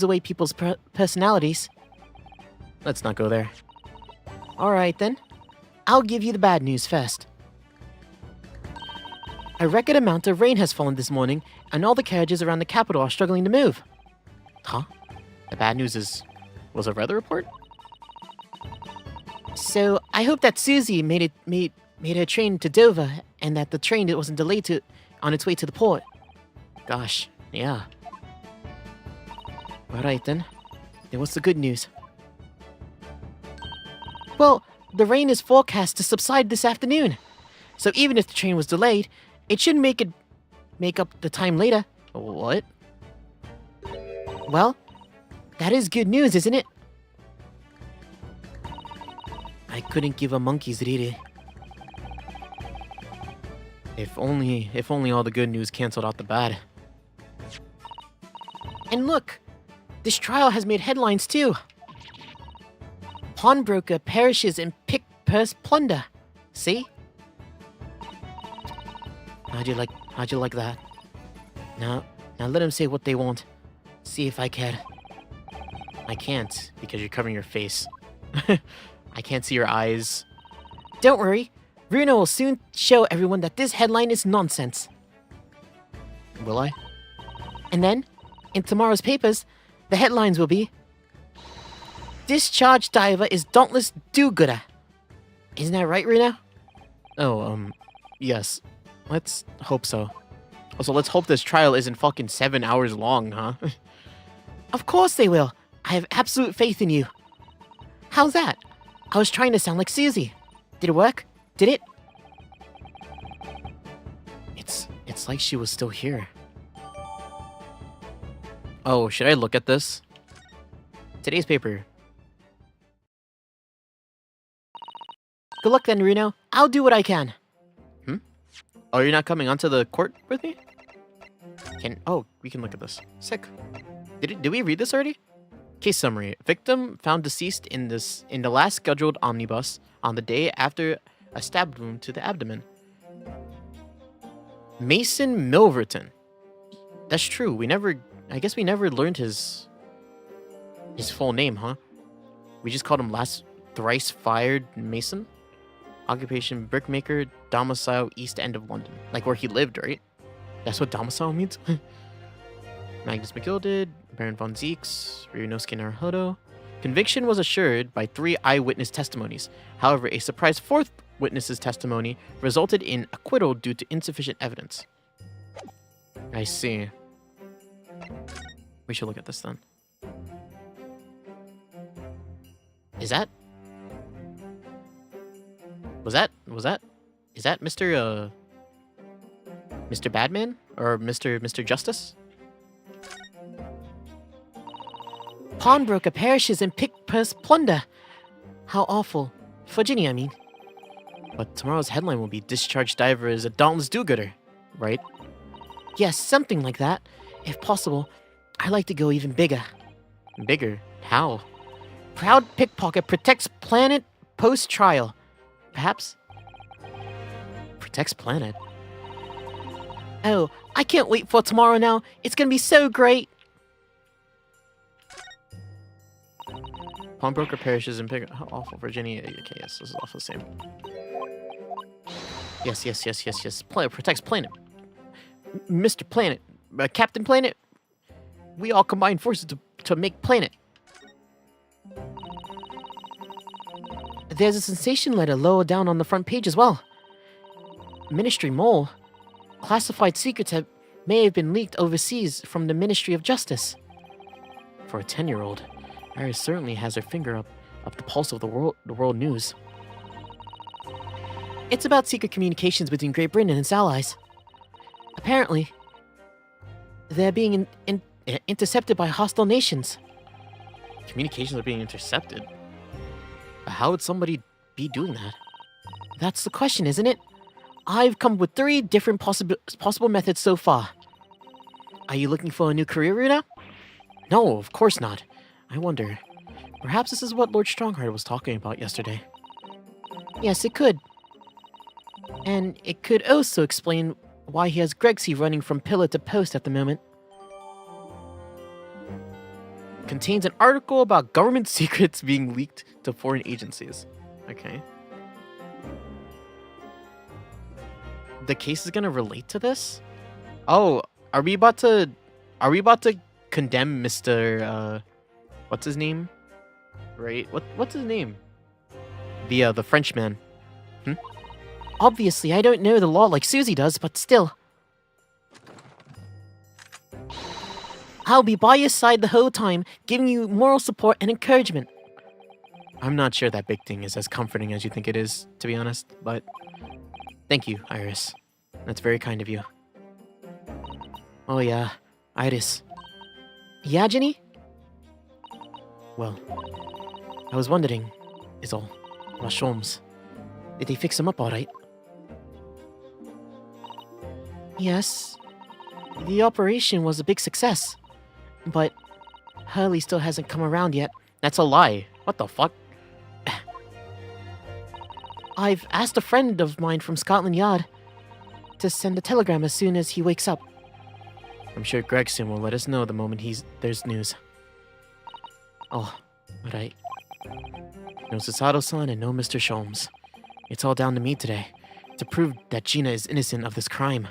away people's personalities. Let's not go there. Alright then. I'll give you the bad news first. A record amount of rain has fallen this morning, and all the carriages around the capital are struggling to move. Huh? The bad news was a weather report? So, I hope that Susie made her train to Dover, and that the train wasn't delayed on its way to the port. Gosh, yeah. Alright then. Then what's the good news? Well, the rain is forecast to subside this afternoon. So even if the train was delayed, it shouldn't make up the time later. What? Well, that is good news, isn't it? I couldn't give a monkey's really. If only all the good news canceled out the bad. And look, this trial has made headlines too. Pawnbroker perishes in pick purse plunder. See? How'd you like that? Now let them say what they want. See if I can. I can't, because you're covering your face. I can't see your eyes. Don't worry. Bruno will soon show everyone that this headline is nonsense. Will I? And then, in tomorrow's papers, the headlines will be... Discharged diver is dauntless do-gooder. Isn't that right, Rena? Oh, yes. Let's hope so. Also, let's hope this trial isn't fucking 7 hours long, huh? Of course they will. I have absolute faith in you. How's that? I was trying to sound like Susie. Did it work? Did it? It's like she was still here. Oh, should I look at this? Today's paper. Good luck then, Reno. I'll do what I can. Oh, you're not coming onto the court with me? Oh, we can look at this. Sick. Did we read this already? Case summary. Victim found deceased in the last scheduled omnibus on the day after a stab wound to the abdomen. Mason Milverton. That's true. I guess we never learned his full name, huh? We just called him last thrice fired Mason. Occupation brickmaker, domicile east end of London. Like where he lived, right? That's what domicile means? Magnus McGilded, Baron von Zeeks, Ryunosuke Naruhodo. Conviction was assured by 3 eyewitness testimonies. However, a surprise 4th witness's testimony resulted in acquittal due to insufficient evidence. I see. We should look at this then. Is that Mr. Mr. Badman or Mr. Justice? Pawnbroker perishes in pick-purse plunder. How awful. Virginia, I mean. But tomorrow's headline will be Discharged Diver is a dauntless do-gooder, right? Yes, something like that. If possible, I'd like to go even bigger. Bigger? How? Proud pickpocket protects planet post-trial. Perhaps? Protects planet? Oh, I can't wait for tomorrow now. It's gonna be so great. Pawnbroker perishes in pick. How awful, Virginia. Okay, yes, this is awful. Same. Yes. Planet protects planet. Mr. Planet, Captain Planet. We all combine forces to make planet. There's a sensation letter lower down on the front page as well. Ministry mole. Classified secrets may have been leaked overseas from the Ministry of Justice. For a 10-year-old, Iris certainly has her finger up the pulse of the world news. It's about secret communications between Great Britain and its allies. Apparently, they're being intercepted by hostile nations. Communications are being intercepted? How would somebody be doing that? That's the question, isn't it? I've come up with 3 different possible methods so far. Are you looking for a new career, Runa? No, of course not. I wonder, perhaps this is what Lord Strongheart was talking about yesterday. Yes, it could. And it could also explain why he has Gregsy running from pillar to post at the moment. Contains an article about government secrets being leaked to foreign agencies. Okay. The case is gonna relate to this? Oh, are we about to condemn Mr. What's his name? Right? What's his name? The Frenchman. Obviously, I don't know the law like Susie does, but still. I'll be by your side the whole time, giving you moral support and encouragement. I'm not sure that big thing is as comforting as you think it is, to be honest, but thank you, Iris. That's very kind of you. Oh yeah, Iris. Yeah, Jenny? Well, I was wondering, is all, about Sholmes. Did they fix him up alright? Yes. The operation was a big success. But Hurley still hasn't come around yet. That's a lie. What the fuck? I've asked a friend of mine from Scotland Yard to send a telegram as soon as he wakes up. I'm sure Gregson will let us know the moment there's news. Oh, right. No Susato-san and no Mr. Sholmes. It's all down to me today, to prove that Gina is innocent of this crime.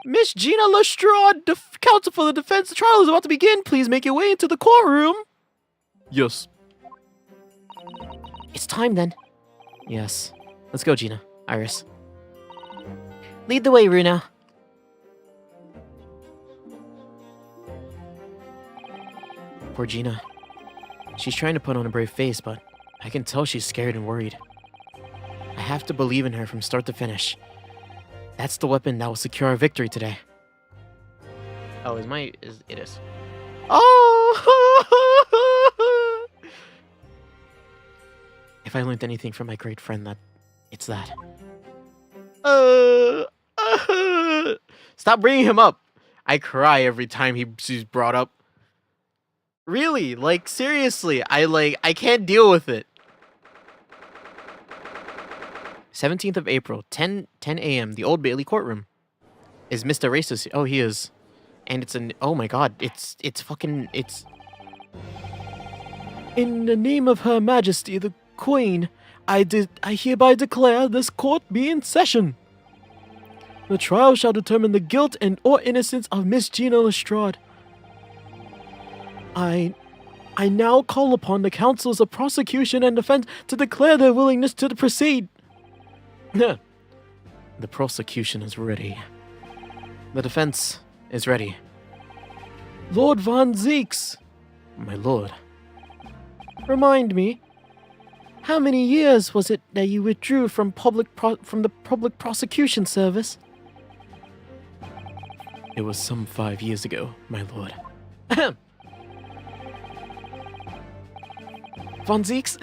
Miss Gina Lestrade, counsel for the defense. The trial is about to begin. Please make your way into the courtroom. Yes. It's time then. Yes. Let's go, Gina. Iris. Lead the way, Runa. Poor Gina. She's trying to put on a brave face, but I can tell she's scared and worried. I have to believe in her from start to finish. That's the weapon that will secure our victory today. Oh, it is. Oh! If I learned anything from my great friend, it's that. Stop bringing him up. I cry every time he's brought up. Really? Like, seriously, I can't deal with it. 17th of April, 10 a.m., the Old Bailey courtroom. Is Mr. Racist? Oh, he is. And it's oh my god, it's in the name of Her Majesty, the Queen, I hereby declare this court be in session. The trial shall determine the guilt and or innocence of Miss Gina Lestrade. I now call upon the counsels of prosecution and defense to declare their willingness to proceed. The prosecution is ready. The defense is ready. Lord Van Zeeks, my lord. Remind me, how many years was it that you withdrew from the public prosecution service? It was some 5 years ago, my lord. Von Zeeks?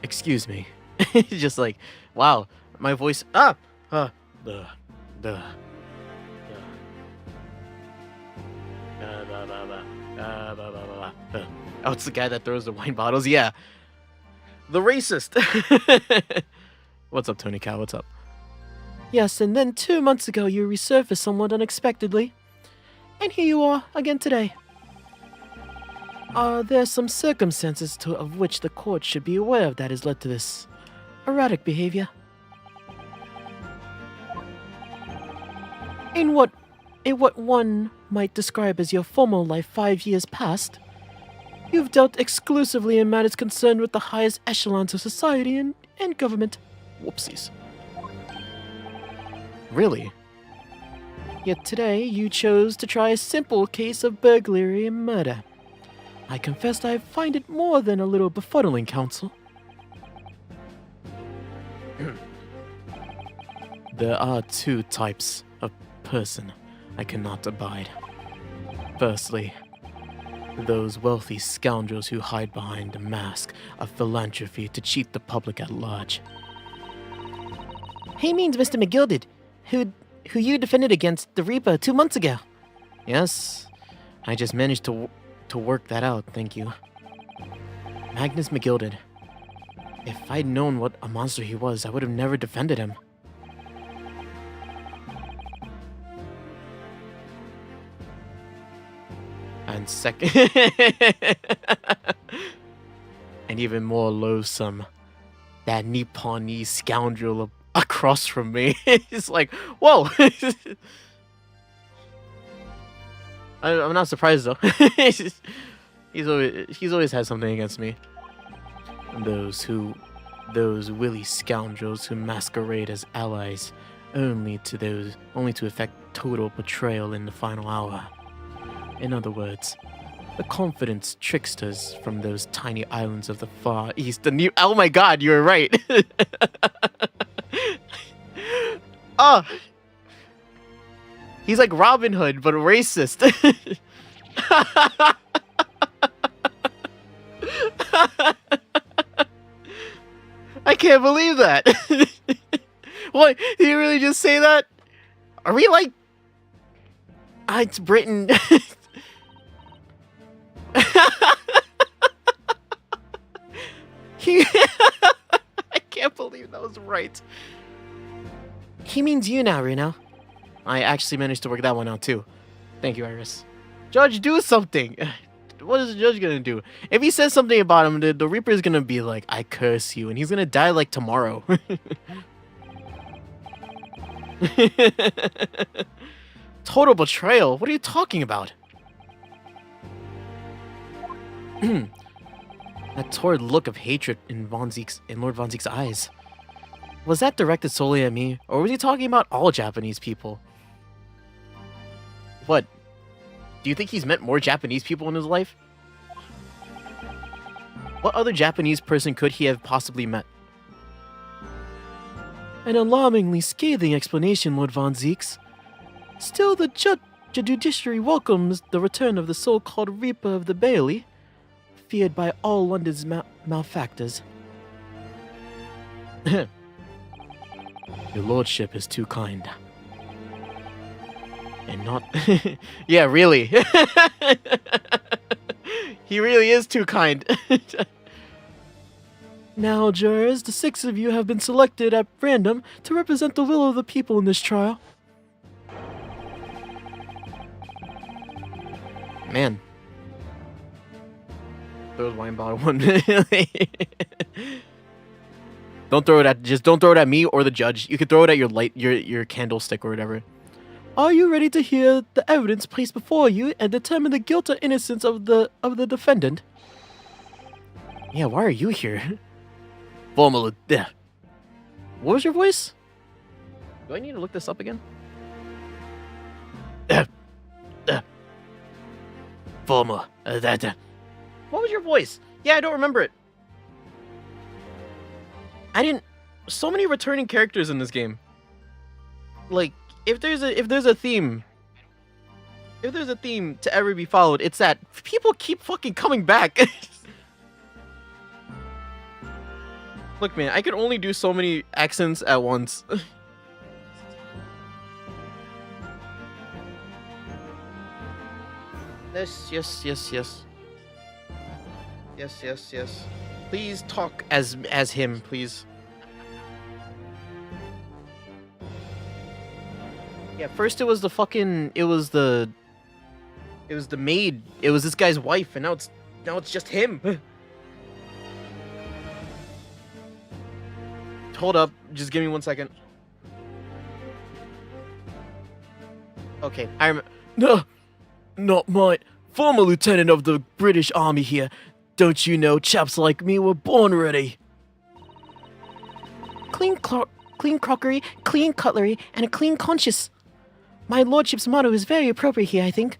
Excuse me. Just like, wow, my voice. Oh, it's the guy that throws the wine bottles. Yeah, the racist. What's up, Tony Cow? What's up? Yes, and then 2 months ago you resurfaced somewhat unexpectedly, and here you are again today. Are there some circumstances of which the court should be aware of that has led to this erratic behavior? In what one might describe as your formal life 5 years past, you've dealt exclusively in matters concerned with the highest echelons of society and government. Whoopsies. Really? Yet today you chose to try a simple case of burglary and murder. I confess I find it more than a little befuddling, counsel. There are two types of person I cannot abide. Firstly, those wealthy scoundrels who hide behind a mask of philanthropy to cheat the public at large. He means Mr. McGilded, who you defended against the Reaper 2 months ago. Yes, I just managed to work that out, thank you. Magnus McGilded. If I'd known what a monster he was, I would have never defended him. And second... and even more loathsome, that Nipponese scoundrel across from me. It's like, whoa! I'm not surprised though. he's always had something against me. Those willy scoundrels who masquerade as allies, only to effect total betrayal in the final hour. In other words, the confidence tricksters from those tiny islands of the far east. Oh my God, you were right. Oh. He's like Robin Hood, but racist. I can't believe that. What? Did you really just say that? Are we like... it's Britain. I can't believe that was right. He means you now, Reno. I actually managed to work that one out too. Thank you, Iris. Judge, do something. What is the judge gonna do? If he says something about him, the Reaper is gonna be like, I curse you, and he's gonna die like tomorrow. Total betrayal? What are you talking about? That torrid look of hatred in Lord Von Zeek's eyes. Was that directed solely at me, or was he talking about all Japanese people? What? Do you think he's met more Japanese people in his life? What other Japanese person could he have possibly met? An alarmingly scathing explanation, Lord Von Zeeks. Still, the judiciary welcomes the return of the so-called Reaper of the Bailey, feared by all London's malefactors. Your lordship is too kind. And not... yeah, really. He really is too kind. Now, jurors, the 6 of you have been selected at random to represent the will of the people in this trial. Man. Throw the wine bottle one. Don't throw it at me or the judge. You can throw it at your candlestick or whatever. Are you ready to hear the evidence placed before you and determine the guilt or innocence of the defendant? Yeah, why are you here? Formula. What was your voice? Do I need to look this up again? Formula. What was your voice? Yeah, I don't remember it. So many returning characters in this game. Like, if there's a theme to ever be followed, it's that people keep fucking coming back. Look, man, I can only do so many accents at once. Yes. Please talk as him, please. Yeah, first it was the maid. It was this guy's wife, and now it's just him. Hold up, just give me 1 second. Okay, No, not mine. Former lieutenant of the British Army here. Don't you know, chaps like me were born ready. Clean crockery, clean cutlery, and a clean conscience. My lordship's motto is very appropriate here, I think.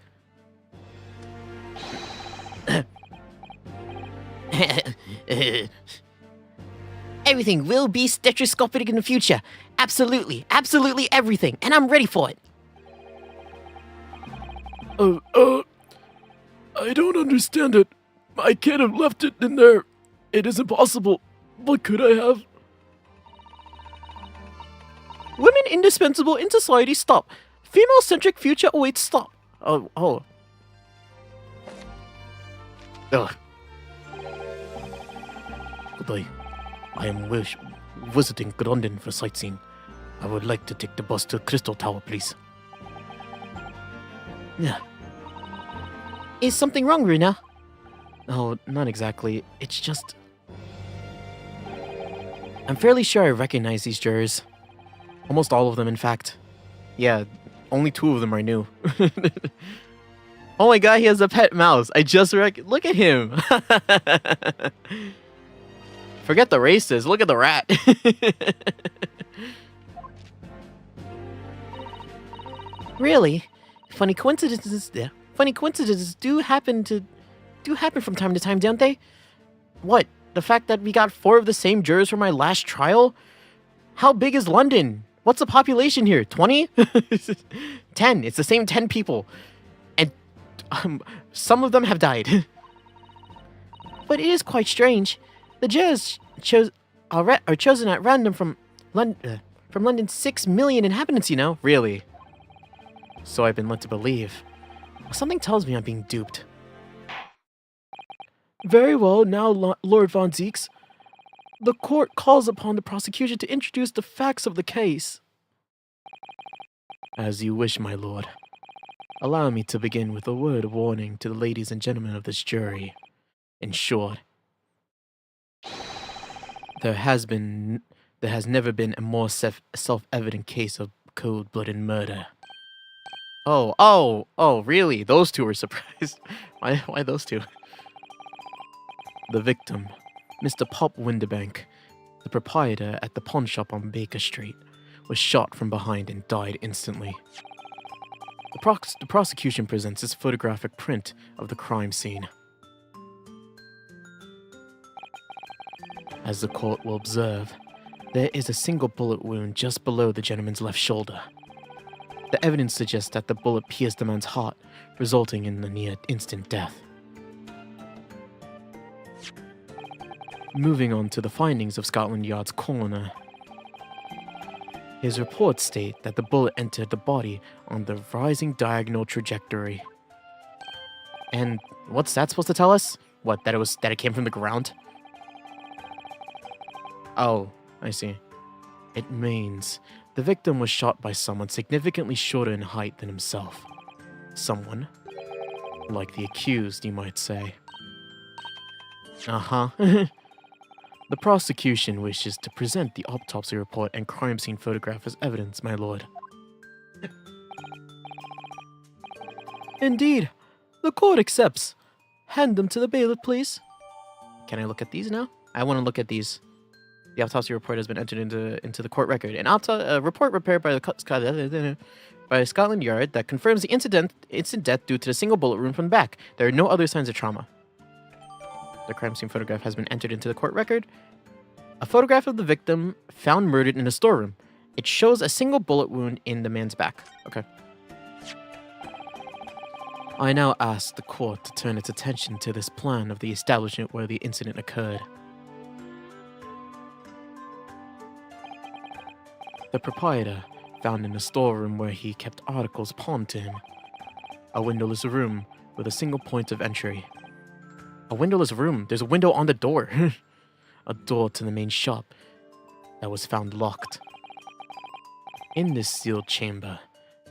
Everything will be stereoscopic in the future. Absolutely everything, and I'm ready for it. I don't understand it. I can't have left it in there. It is impossible. What could I have? Women indispensable in society, stop. Female-centric future awaits, stop. Oh. Ugh. Good day. I am visiting London for sightseeing. I would like to take the bus to Crystal Tower, please. Yeah. Is something wrong, Runa? Oh, not exactly. It's just... I'm fairly sure I recognize these jurors. Almost all of them, in fact. Yeah, only 2 of them are new. Oh my god, he has a pet mouse. I just look at him. Forget the races. Look at the rat. Really? Funny coincidences do happen from time to time, don't they? What? The fact that we got 4 of the same jurors from my last trial? How big is London? What's the population here? 20? 10. It's the same 10 people. And some of them have died. But it is quite strange. The jurors are chosen at random from London's 6 million inhabitants, you know? Really? So I've been led to believe. Something tells me I'm being duped. Very well, now, Lord Von Zeeks. The court calls upon the prosecution to introduce the facts of the case. As you wish, my lord. Allow me to begin with a word of warning to the ladies and gentlemen of this jury. In short, there has never been a more self-evident case of cold-blooded murder. Oh, really? Those 2 were surprised. Why those 2? The victim, Mr. Pop Winterbank, The proprietor at the pawn shop on Baker Street was shot from behind and died instantly. The prosecution presents its photographic print of the crime scene. As the court will observe, there is a single bullet wound just below the gentleman's left shoulder. The evidence suggests that the bullet pierced the man's heart, resulting in the near-instant death. Moving on to the findings of Scotland Yard's coroner. His reports state that the bullet entered the body on the rising diagonal trajectory. And what's that supposed to tell us? What, that it came from the ground? Oh, I see. It means the victim was shot by someone significantly shorter in height than himself. Someone like the accused, you might say. Uh-huh. The prosecution wishes to present the autopsy report and crime scene photograph as evidence, my lord. Indeed. The court accepts. Hand them to the bailiff, please. Can I look at these now? I want to look at these. The autopsy report has been entered into the court record. An report prepared by the Scotland Yard that confirms the instant death due to the single bullet wound from the back. There are no other signs of trauma. The crime scene photograph has been entered into the court record. A photograph of the victim found murdered in a storeroom. It shows a single bullet wound in the man's back. Okay. I now ask the court to turn its attention to this plan of the establishment where the incident occurred. The proprietor found in a storeroom where he kept articles pawned to him. A windowless room with a single point of entry. A windowless room. There's a window on the door. A door to the main shop that was found locked. In this sealed chamber,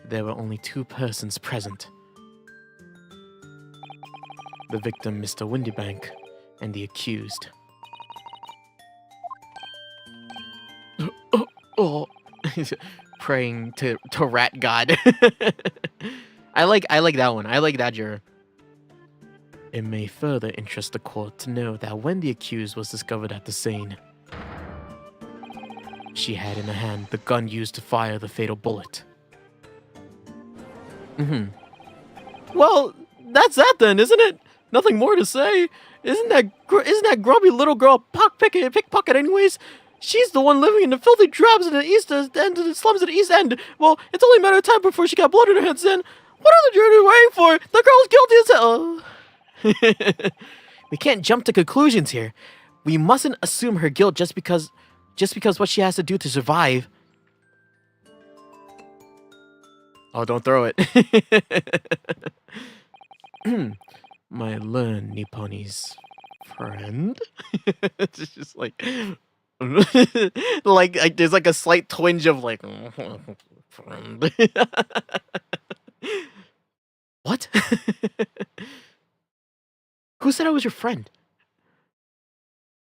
there were only two persons present. The victim, Mr. Windybank, and the accused. Praying to rat god. I like that one. I like that juror. It may further interest the court to know that when the accused was discovered at the scene, she had in her hand the gun used to fire the fatal bullet. Well, that's that then, isn't it? Nothing more to say. Isn't that grubby little girl pickpocket anyways? She's the one living in the filthy drabs in the east end of the slums of the east end. Well, it's only a matter of time before she got blood in her hands then. What are the jury waiting for? The girl's guilty as hell. We can't jump to conclusions here. We mustn't assume her guilt just because what she has to do to survive. Oh, don't throw it. My learned Nipponi's friend. It's just like like there's like a slight twinge of like friend. What? Who said I was your friend?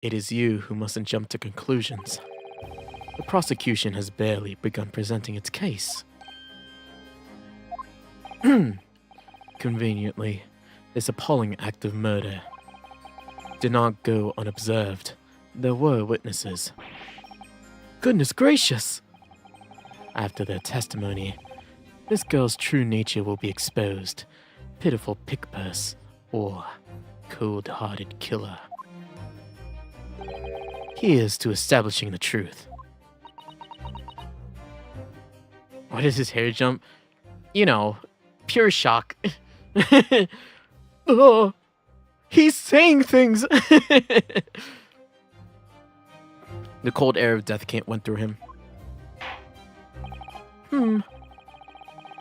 It is you who mustn't jump to conclusions. The prosecution has barely begun presenting its case. Conveniently, this appalling act of murder did not go unobserved. There were witnesses. Goodness gracious! After their testimony, this girl's true nature will be exposed. Pitiful pickpurse or cold-hearted killer. Here's to establishing the truth. Why does his hair jump? You know, pure shock. Oh, he's saying things. The cold air of death went through him.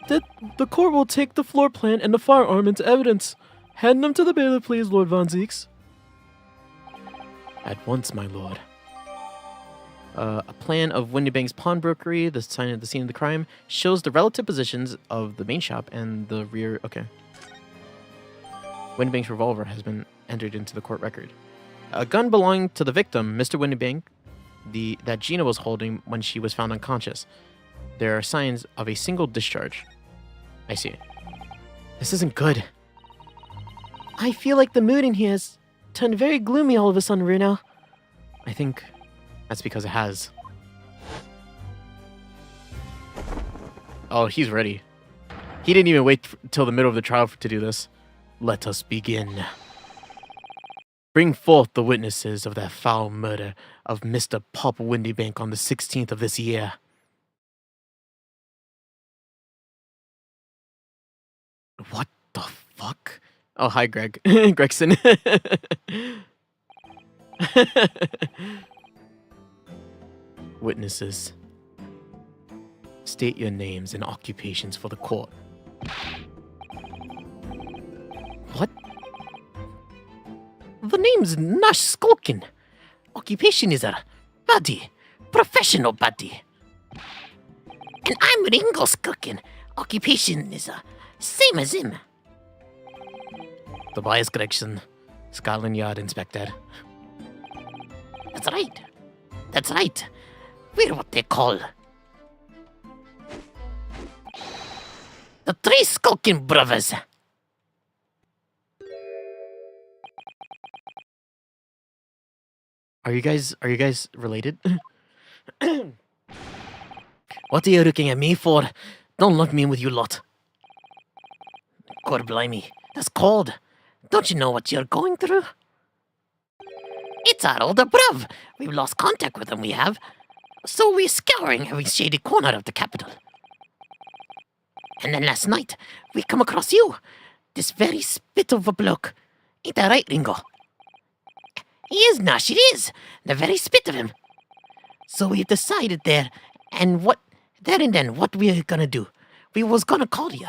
The court will take the floor plan and the firearm into evidence. Hand them to the bailiff, please, Lord Von Zeeks. At once, my lord. A plan of Windybank's pawnbrokery, the scene of the crime, shows the relative positions of the main shop and the rear. Okay. Windybank's revolver has been entered into the court record. A gun belonging to the victim, Mr. Windybank, that Gina was holding when she was found unconscious. There are signs of a single discharge. I see. This isn't good. I feel like the mood in here has turned very gloomy all of a sudden, Runo. I think That's because it has. Oh, he's ready. He didn't even wait till the middle of the trial to do this. Let us begin. Bring forth the witnesses of that foul murder of Mr. Pop Windybank on the 16th of this year. What the fuck? Oh, hi, Greg. Gregson. Witnesses, state your names and occupations for the court. What? The name's Nash Skulkin. Occupation is a buddy, professional buddy. And I'm Ringo Skulkin. Occupation is a same as him. Tobias Gregson, Scotland Yard Inspector. That's right. That's right. We're what they call the Three Skulkin Brothers. Are you guys related? What are you looking at me for? Don't look me in with you lot. God blimey, that's cold. Don't you know what you're going through? It's our older bruv. We've lost contact with him, we have. So we're scouring every shady corner of the capital. And then last night, we come across you. This very spit of a bloke. Ain't that right, Ringo? He is, Nash, it is. The very spit of him. So we decided there and then what we're gonna do. We was gonna call you.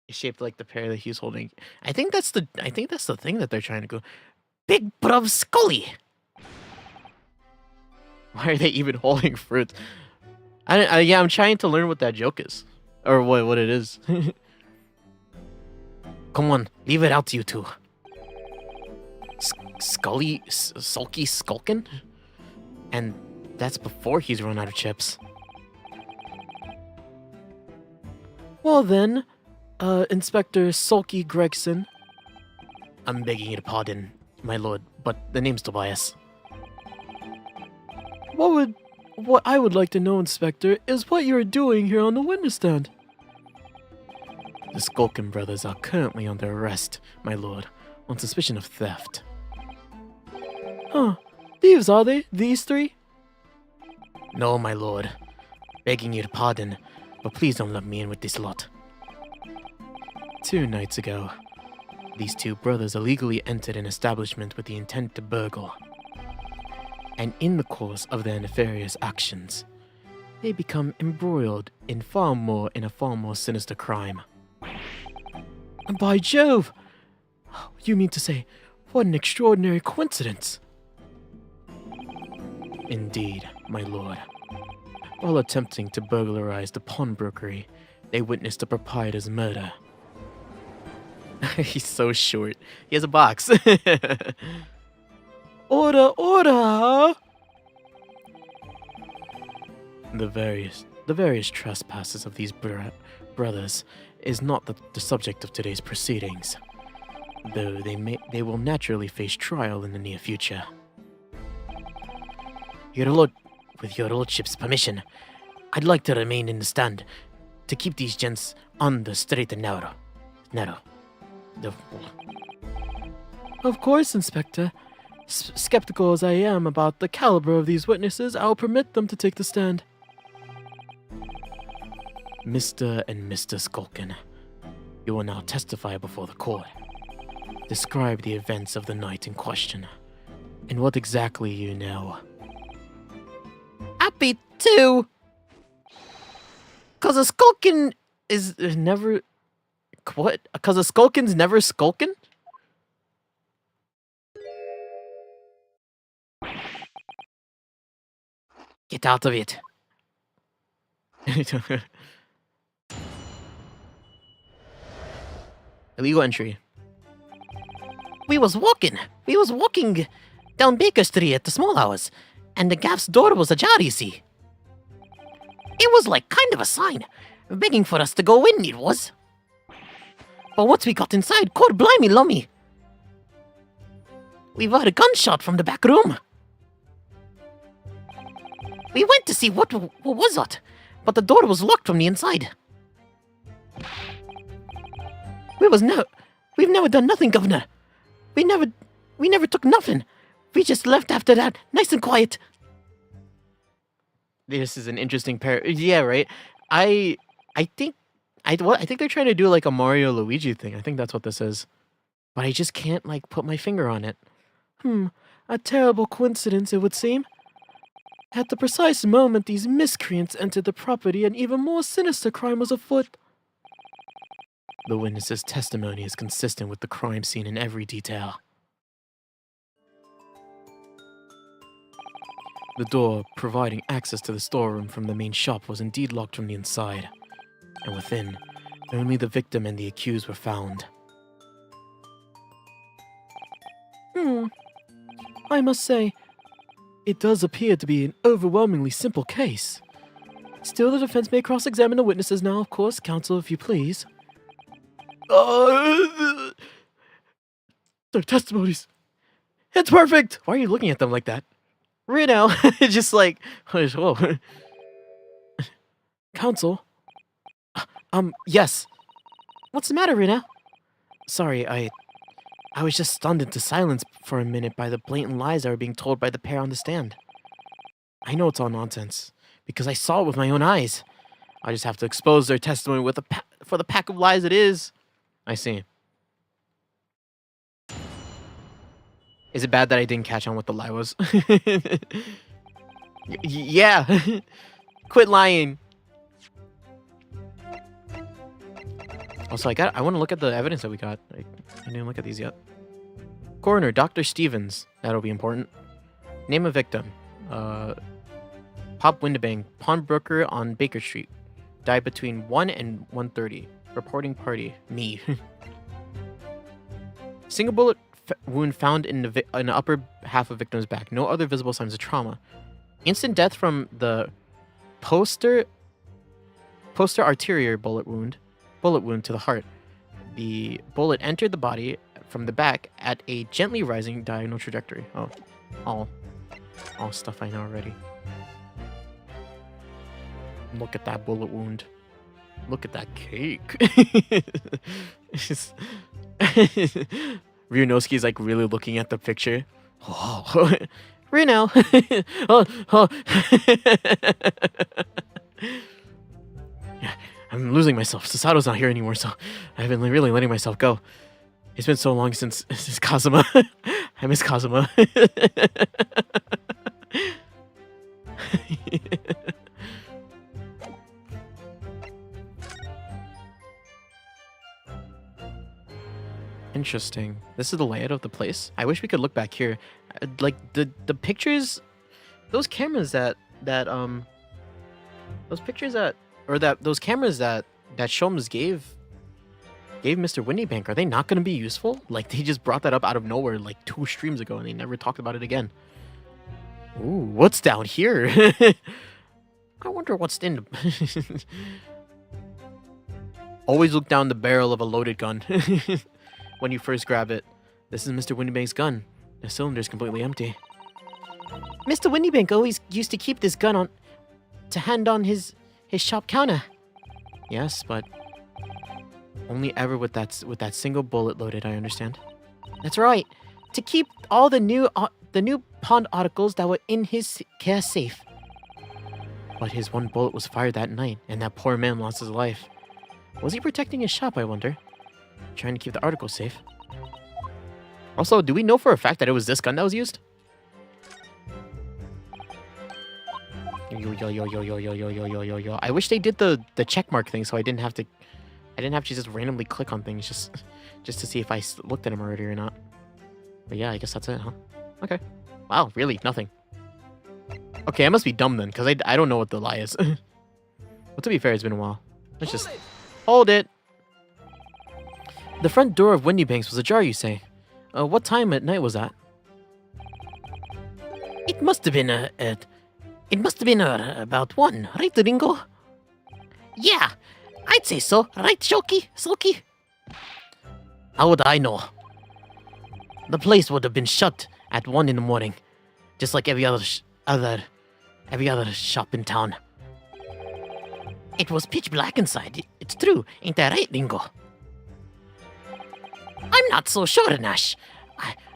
It's shaped like the pear that he's holding. I think that's the thing that they're trying to go. Big bruv Scully. Why are they even holding fruit? Yeah, I'm trying to learn what that joke is, or what it is. Come on, leave it out to you two. Sulky Skulkin? And that's before he's run out of chips. Well then, Inspector Sulky Gregson. I'm begging your pardon, my lord, but the name's Tobias. What I would like to know, Inspector, is what you're doing here on the witness stand. The Skulkin brothers are currently under arrest, my lord, on suspicion of theft. Huh. Thieves, are they? These three? No, my lord. Begging your pardon, but please don't let me in with this lot. 2 nights ago, these 2 brothers illegally entered an establishment with the intent to burgle. And in the course of their nefarious actions, they become embroiled in a far more sinister crime. By Jove! You mean to say, what an extraordinary coincidence! Indeed, my lord. While attempting to burglarize the pawnbrokery, they witnessed the proprietor's murder. He's so short. He has a box. Order, order! The various trespasses of these brothers is not the subject of today's proceedings, though they will naturally face trial in the near future. With your lordship's permission, I'd like to remain in the stand to keep these gents on the straight and narrow. Of course, Inspector. Skeptical as I am about the caliber of these witnesses, I'll permit them to take the stand. Mr. and Mr. Skulkin, you will now testify before the court. Describe the events of the night in question, and what exactly you know. Happy to! Cause a Skulkin is never... What? Cause a Skulkin's never Skulkin? Get out of it. Illegal entry. We was walking down Baker Street at the small hours, and the gaff's door was ajar, you see. It was like kind of a sign, begging for us to go in, it was. But once we got inside, God blimey lummy. We heard a gunshot from the back room. We went to see what was that, but the door was locked from the inside. We've never done nothing, Governor. We never took nothing. We just left after that, nice and quiet. This is an interesting pair. Yeah, right. I think they're trying to do like a Mario Luigi thing. I think that's what this is, but I just can't like put my finger on it. A terrible coincidence, it would seem. At the precise moment these miscreants entered the property, an even more sinister crime was afoot. The witness's testimony is consistent with the crime scene in every detail. The door providing access to the storeroom from the main shop was indeed locked from the inside, and within, only the victim and the accused were found. I must say, it does appear to be an overwhelmingly simple case. Still, the defense may cross-examine the witnesses now, of course, counsel, if you please. Their testimonies. It's perfect! Why are you looking at them like that? Right now, just like, whoa. Counsel? Yes. What's the matter, Rena? Sorry, I was just stunned into silence for a minute by the blatant lies that were being told by the pair on the stand. I know it's all nonsense, because I saw it with my own eyes. I just have to expose their testimony with for the pack of lies it is. I see. Is it bad that I didn't catch on what the lie was? Yeah. Quit lying. Also, I want to look at the evidence that we got. I didn't look at these yet. Coroner, Dr. Stevens. That'll be important. Name of victim. Pop Windabank, pawnbroker on Baker Street. Died between 1 and 1:30. Reporting party, me. Single bullet wound found in the upper half of victim's back. No other visible signs of trauma. Instant death from the posterior arterial bullet wound to the heart. The bullet entered the body from the back at a gently rising diagonal trajectory. Oh, all stuff I know already. Look at that bullet wound. Look at that cake. Ryunosuke's like really looking at the picture. Oh, Reno. oh. I'm losing myself. Sasato's not here anymore, so I've been really letting myself go. It's been so long since Kazuma. I miss Kazuma. Interesting. This is the layout of the place. I wish we could look back here. Like the pictures, those cameras those cameras that Sholmes gave Mr. Windybank, are they not going to be useful? Like they just brought that up out of nowhere like 2 streams ago and they never talked about it again. Ooh, what's down here? I wonder what's in the... Always look down the barrel of a loaded gun. When you first grab it. This is Mr. Windybank's gun. The cylinder's completely empty. Mr. Windybank always used to keep this gun on to hand on his shop counter. Yes, but only ever with that single bullet loaded, I understand. That's right. To keep all the new pawned articles that were in his care safe. But his one bullet was fired that night, and that poor man lost his life. Was he protecting his shop, I wonder? Trying to keep the articles safe. Also, do we know for a fact that it was this gun that was used? Yo. I wish they did the checkmark thing so I didn't have to just randomly click on things just to see if I looked at them already or not. But yeah, I guess that's it, huh? Okay. Wow, really? Nothing. Okay, I must be dumb then, because I don't know what the lie is. Well, to be fair, it's been a while. Let's just... Hold it! The front door of Windybanks was ajar, you say? What time at night was that? It must have been about 1, right, Ringo? Yeah, I'd say so, right, Sulky? How would I know? The place would have been shut at 1 in the morning, just like every other shop in town. It was pitch black inside. It's true, ain't that right, Ringo? I'm not so sure, Nash.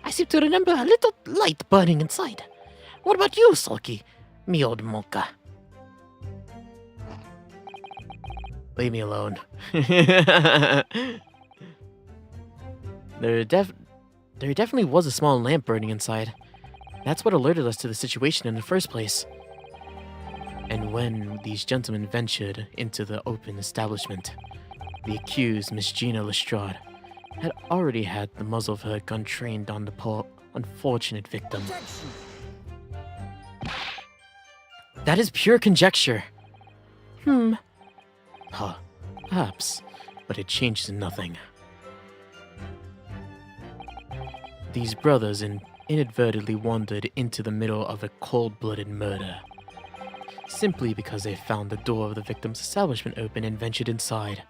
I seem to remember a little light burning inside. What about you, Sulky, me old mocha? Leave me alone. There definitely was a small lamp burning inside. That's what alerted us to the situation in the first place. And when these gentlemen ventured into the open establishment, the accused, Miss Gina Lestrade, had already had the muzzle of her gun trained on the poor, unfortunate victim. That is pure conjecture. Perhaps, but it changes nothing. These brothers inadvertently wandered into the middle of a cold-blooded murder, simply because they found the door of the victim's establishment open and ventured inside.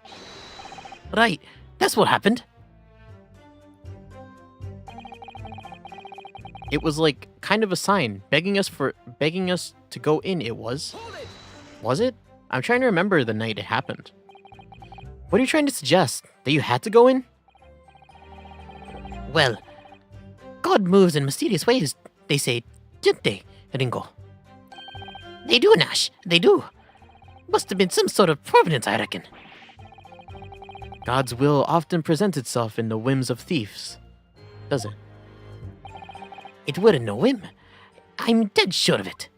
Right, that's what happened. It was like kind of a sign, begging us to go in. It was. Was it? I'm trying to remember the night it happened. What are you trying to suggest? That you had to go in? Well, God moves in mysterious ways, they say, don't they, Ringo? They do, Nash, they do. Must have been some sort of providence, I reckon. God's will often presents itself in the whims of thieves, does it? It weren't no whim. I'm dead sure of it.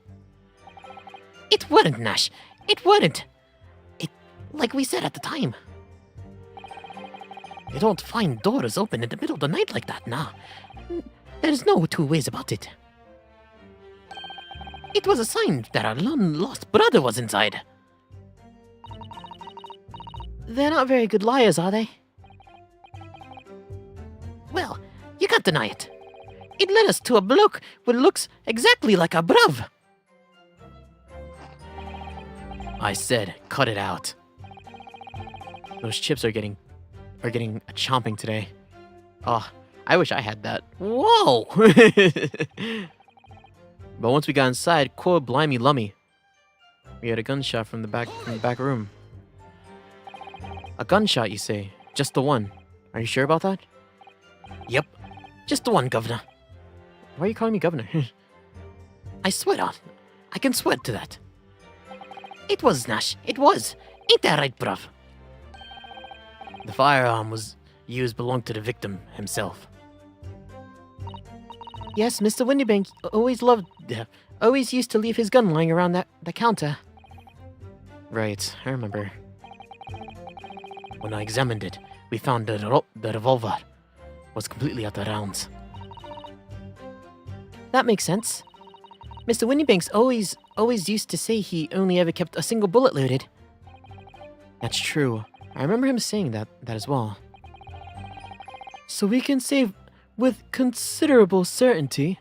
It weren't, Nash. It weren't. Like we said at the time. You don't find doors open in the middle of the night like that, nah. There's no two ways about it. It was a sign that our long-lost brother was inside. They're not very good liars, are they? Well, you can't deny it. It led us to a bloke who looks exactly like our bruv. I said, cut it out. Those chips are getting a chomping today. Oh, I wish I had that. Whoa! But once we got inside, core blimey lummy, we had a gunshot from the back room. A gunshot, you say? Just the one? Are you sure about that? Yep, just the one, Governor. Why are you calling me Governor? I swear on. I can swear to that. It was, Nash. It was. Ain't that right, bruv? The firearm was used belonged to the victim himself. Yes, Mr. Windybank always used to leave his gun lying around the counter. Right, I remember. When I examined it, we found the revolver was completely out of rounds. That makes sense. Mr. Windybanks always used to say he only ever kept a single bullet loaded. That's true. I remember him saying that as well. So we can say with considerable certainty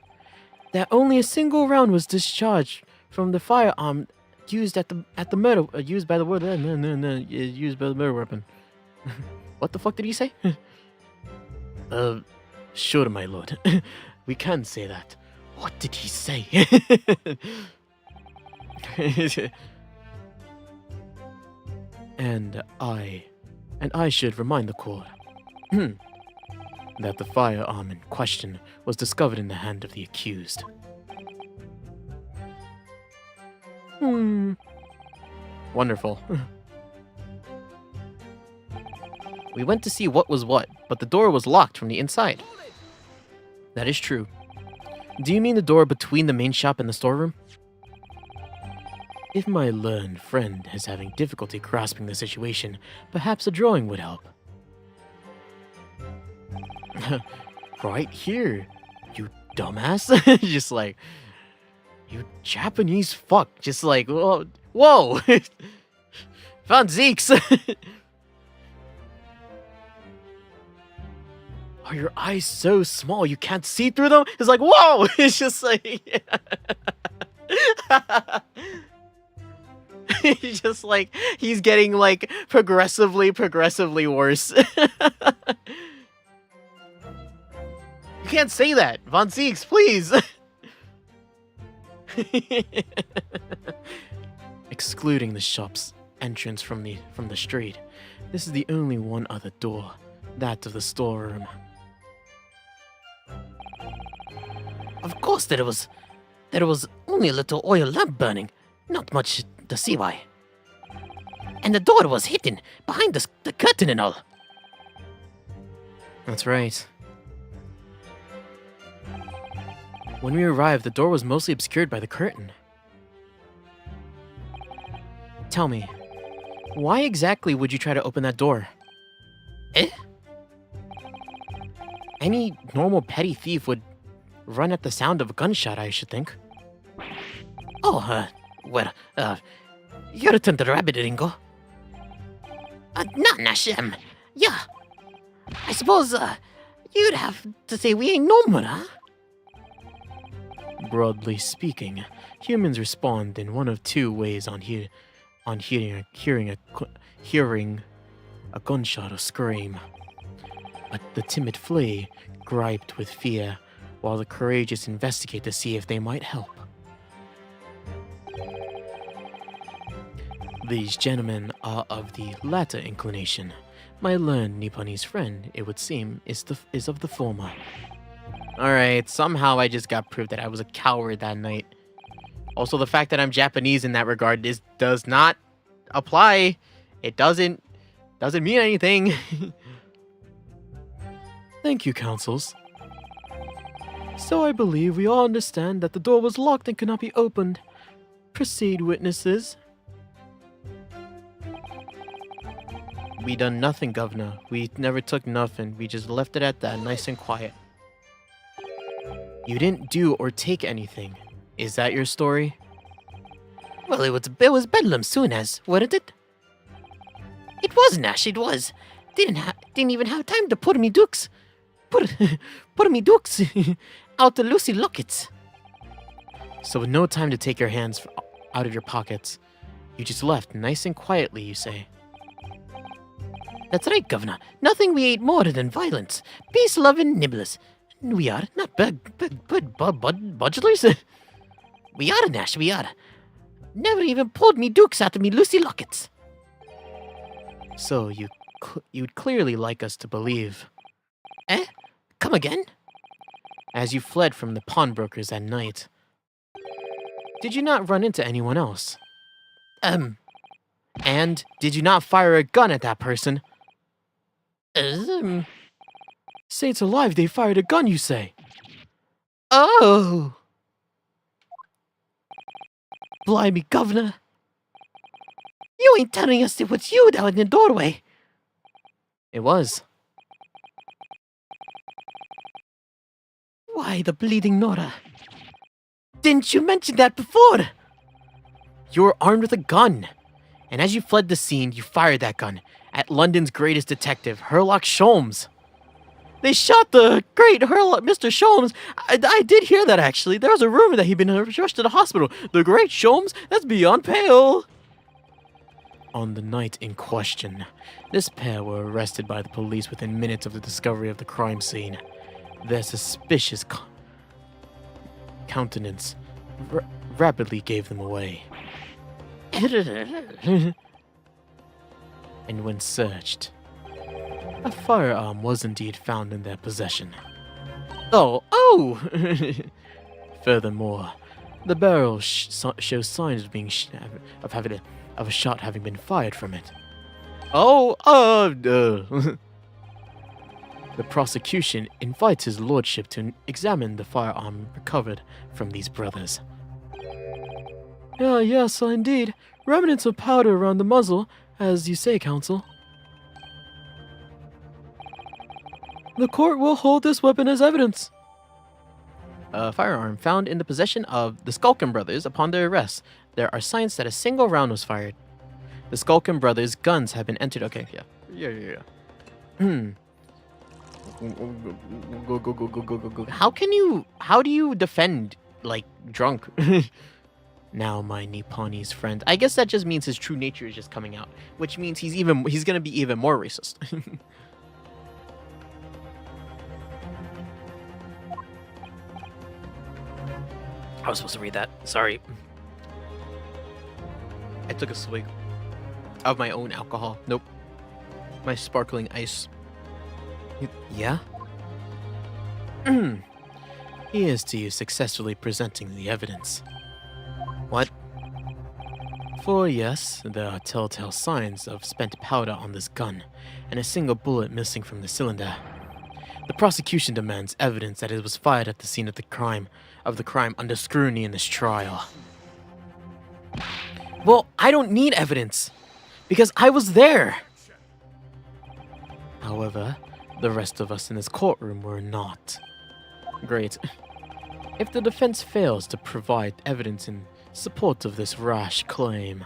that only a single round was discharged from the firearm used at the murder used by the murder weapon. What the fuck did he say? Sure, my lord. We can say that. What did he say? And I should remind the court that the firearm in question was discovered in the hand of the accused. Wonderful. We went to see what was what, but the door was locked from the inside. That is true. Do you mean the door between the main shop and the storeroom? If my learned friend is having difficulty grasping the situation, perhaps a drawing would help. Right here, you dumbass. Just like, you Japanese fuck. Just like, whoa. Found Zeke's. Are your eyes so small you can't see through them? It's like, whoa! It's just like... He's just like, he's getting like progressively worse. You can't say that. Von Zieks, please. Excluding the shop's entrance from the street, this is the only one other door, that of the storeroom. Of course there was only a little oil lamp burning, not much to see why. And the door was hidden behind the curtain and all. That's right. When we arrived, the door was mostly obscured by the curtain. Tell me, why exactly would you try to open that door? Eh? Any normal petty thief would run at the sound of a gunshot, I should think. Oh, you're turned the rabbit, Ringo. Nash, yeah. I suppose, you'd have to say we ain't normal, huh? Broadly speaking, humans respond in one of two ways on hearing a gunshot or scream. But the timid flee griped with fear, while the courageous investigate to see if they might help. These gentlemen are of the latter inclination. My learned Nipponese friend, it would seem, is of the former. Alright, somehow I just got proof that I was a coward that night. Also, the fact that I'm Japanese in that regard does not apply. It doesn't mean anything. Thank you, counsels. So I believe we all understand that the door was locked and could not be opened. Proceed, witnesses. We done nothing, Governor. We never took nothing. We just left it at that, nice and quiet. You didn't do or take anything. Is that your story? Well, it was bedlam soon as, wasn't it? It was, Nash, it was. Didn't even have time to put me dukes. Put me dukes out to Lucy Lockets. So with no time to take your hands out of your pockets, you just left nice and quietly, you say? That's right, Governor. Nothing we ate more than violence. Peace-loving nibblers. We are, not budgelers. We are, Nash, we are. Never even pulled me dukes out of me Lucy Lockets. So you'd clearly like us to believe. Eh? Come again? As you fled from the pawnbrokers that night, did you not run into anyone else? And did you not fire a gun at that person? Saints alive, they fired a gun, you say? Oh! Blimey, Governor. You ain't telling us it was you down in the doorway. It was. Why, the bleeding Nora. Didn't you mention that before? You were armed with a gun. And as you fled the scene, you fired that gun at London's greatest detective, Herlock Sholmes. They shot the great Mr. Sholmes. I did hear that, actually. There was a rumor that he'd been rushed to the hospital. The great Sholmes? That's beyond pale. On the night in question, this pair were arrested by the police within minutes of the discovery of the crime scene. Their suspicious countenance rapidly gave them away. And when searched, a firearm was indeed found in their possession. Oh! Furthermore, the barrel shows signs of being of a shot having been fired from it. The prosecution invites his lordship to examine the firearm recovered from these brothers. Yes, indeed. Remnants of powder around the muzzle, as you say, counsel. The court will hold this weapon as evidence. A firearm found in the possession of the Skulkin brothers upon their arrest. There are signs that a single round was fired. The Skulkin brothers' guns have been entered. Okay, yeah. Go. How do you defend, like, drunk? Now, my Nipponese friend, I guess that just means his true nature is just coming out, which means he's gonna be even more racist. I was supposed to read that. Sorry. I took a swig of my own alcohol. Nope. My sparkling ice. Yeah? Here's to you successfully presenting the evidence. What? For yes, there are telltale signs of spent powder on this gun, and a single bullet missing from the cylinder. The prosecution demands evidence that it was fired at the scene of the crime under scrutiny in this trial. Well, I don't need evidence, because I was there. However, the rest of us in this courtroom were not. Great. If the defense fails to provide evidence in support of this rash claim,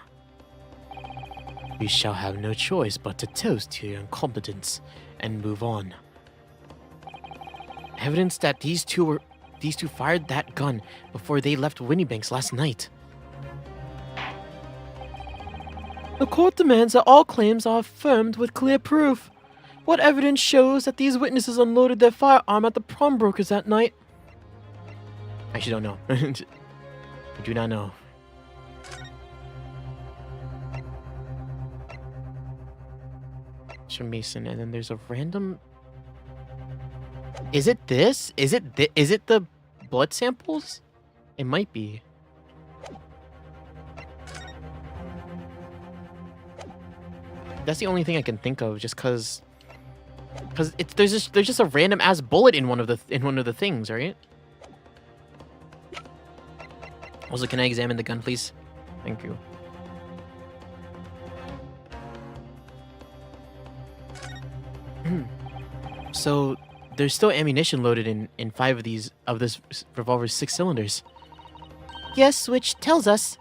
we shall have no choice but to toast to your incompetence and move on. Evidence that these two fired that gun before they left Winniebanks last night. The court demands that all claims are affirmed with clear proof. What evidence shows that these witnesses unloaded their firearm at the pawnbrokers that night? I actually don't know. I do not know. Mr. Mason, and then there's a random... Is it this? Is it the blood samples? It might be. That's the only thing I can think of, just cause there's just a random ass bullet in one of the things, right? Also, can I examine the gun, please? Thank you. So there's still ammunition loaded in 5 of this revolver's 6 cylinders. Yes, which tells us.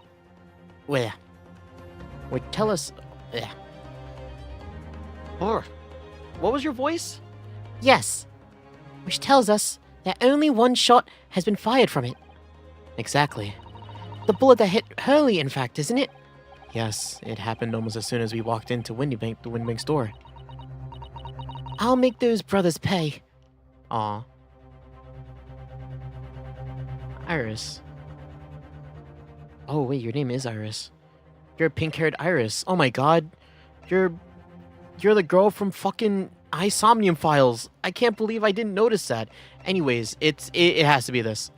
Where? Wait, tell us. Or, what was your voice? Yes, which tells us that only one shot has been fired from it. Exactly. The bullet that hit Hurley, in fact, isn't it? Yes, it happened almost as soon as we walked into the Winniebank store. I'll make those brothers pay. Aw. Iris. Oh wait, your name is Iris. You're a pink-haired Iris. Oh my god. You're the girl from fucking Somnium Files. I can't believe I didn't notice that. Anyways, it has to be this.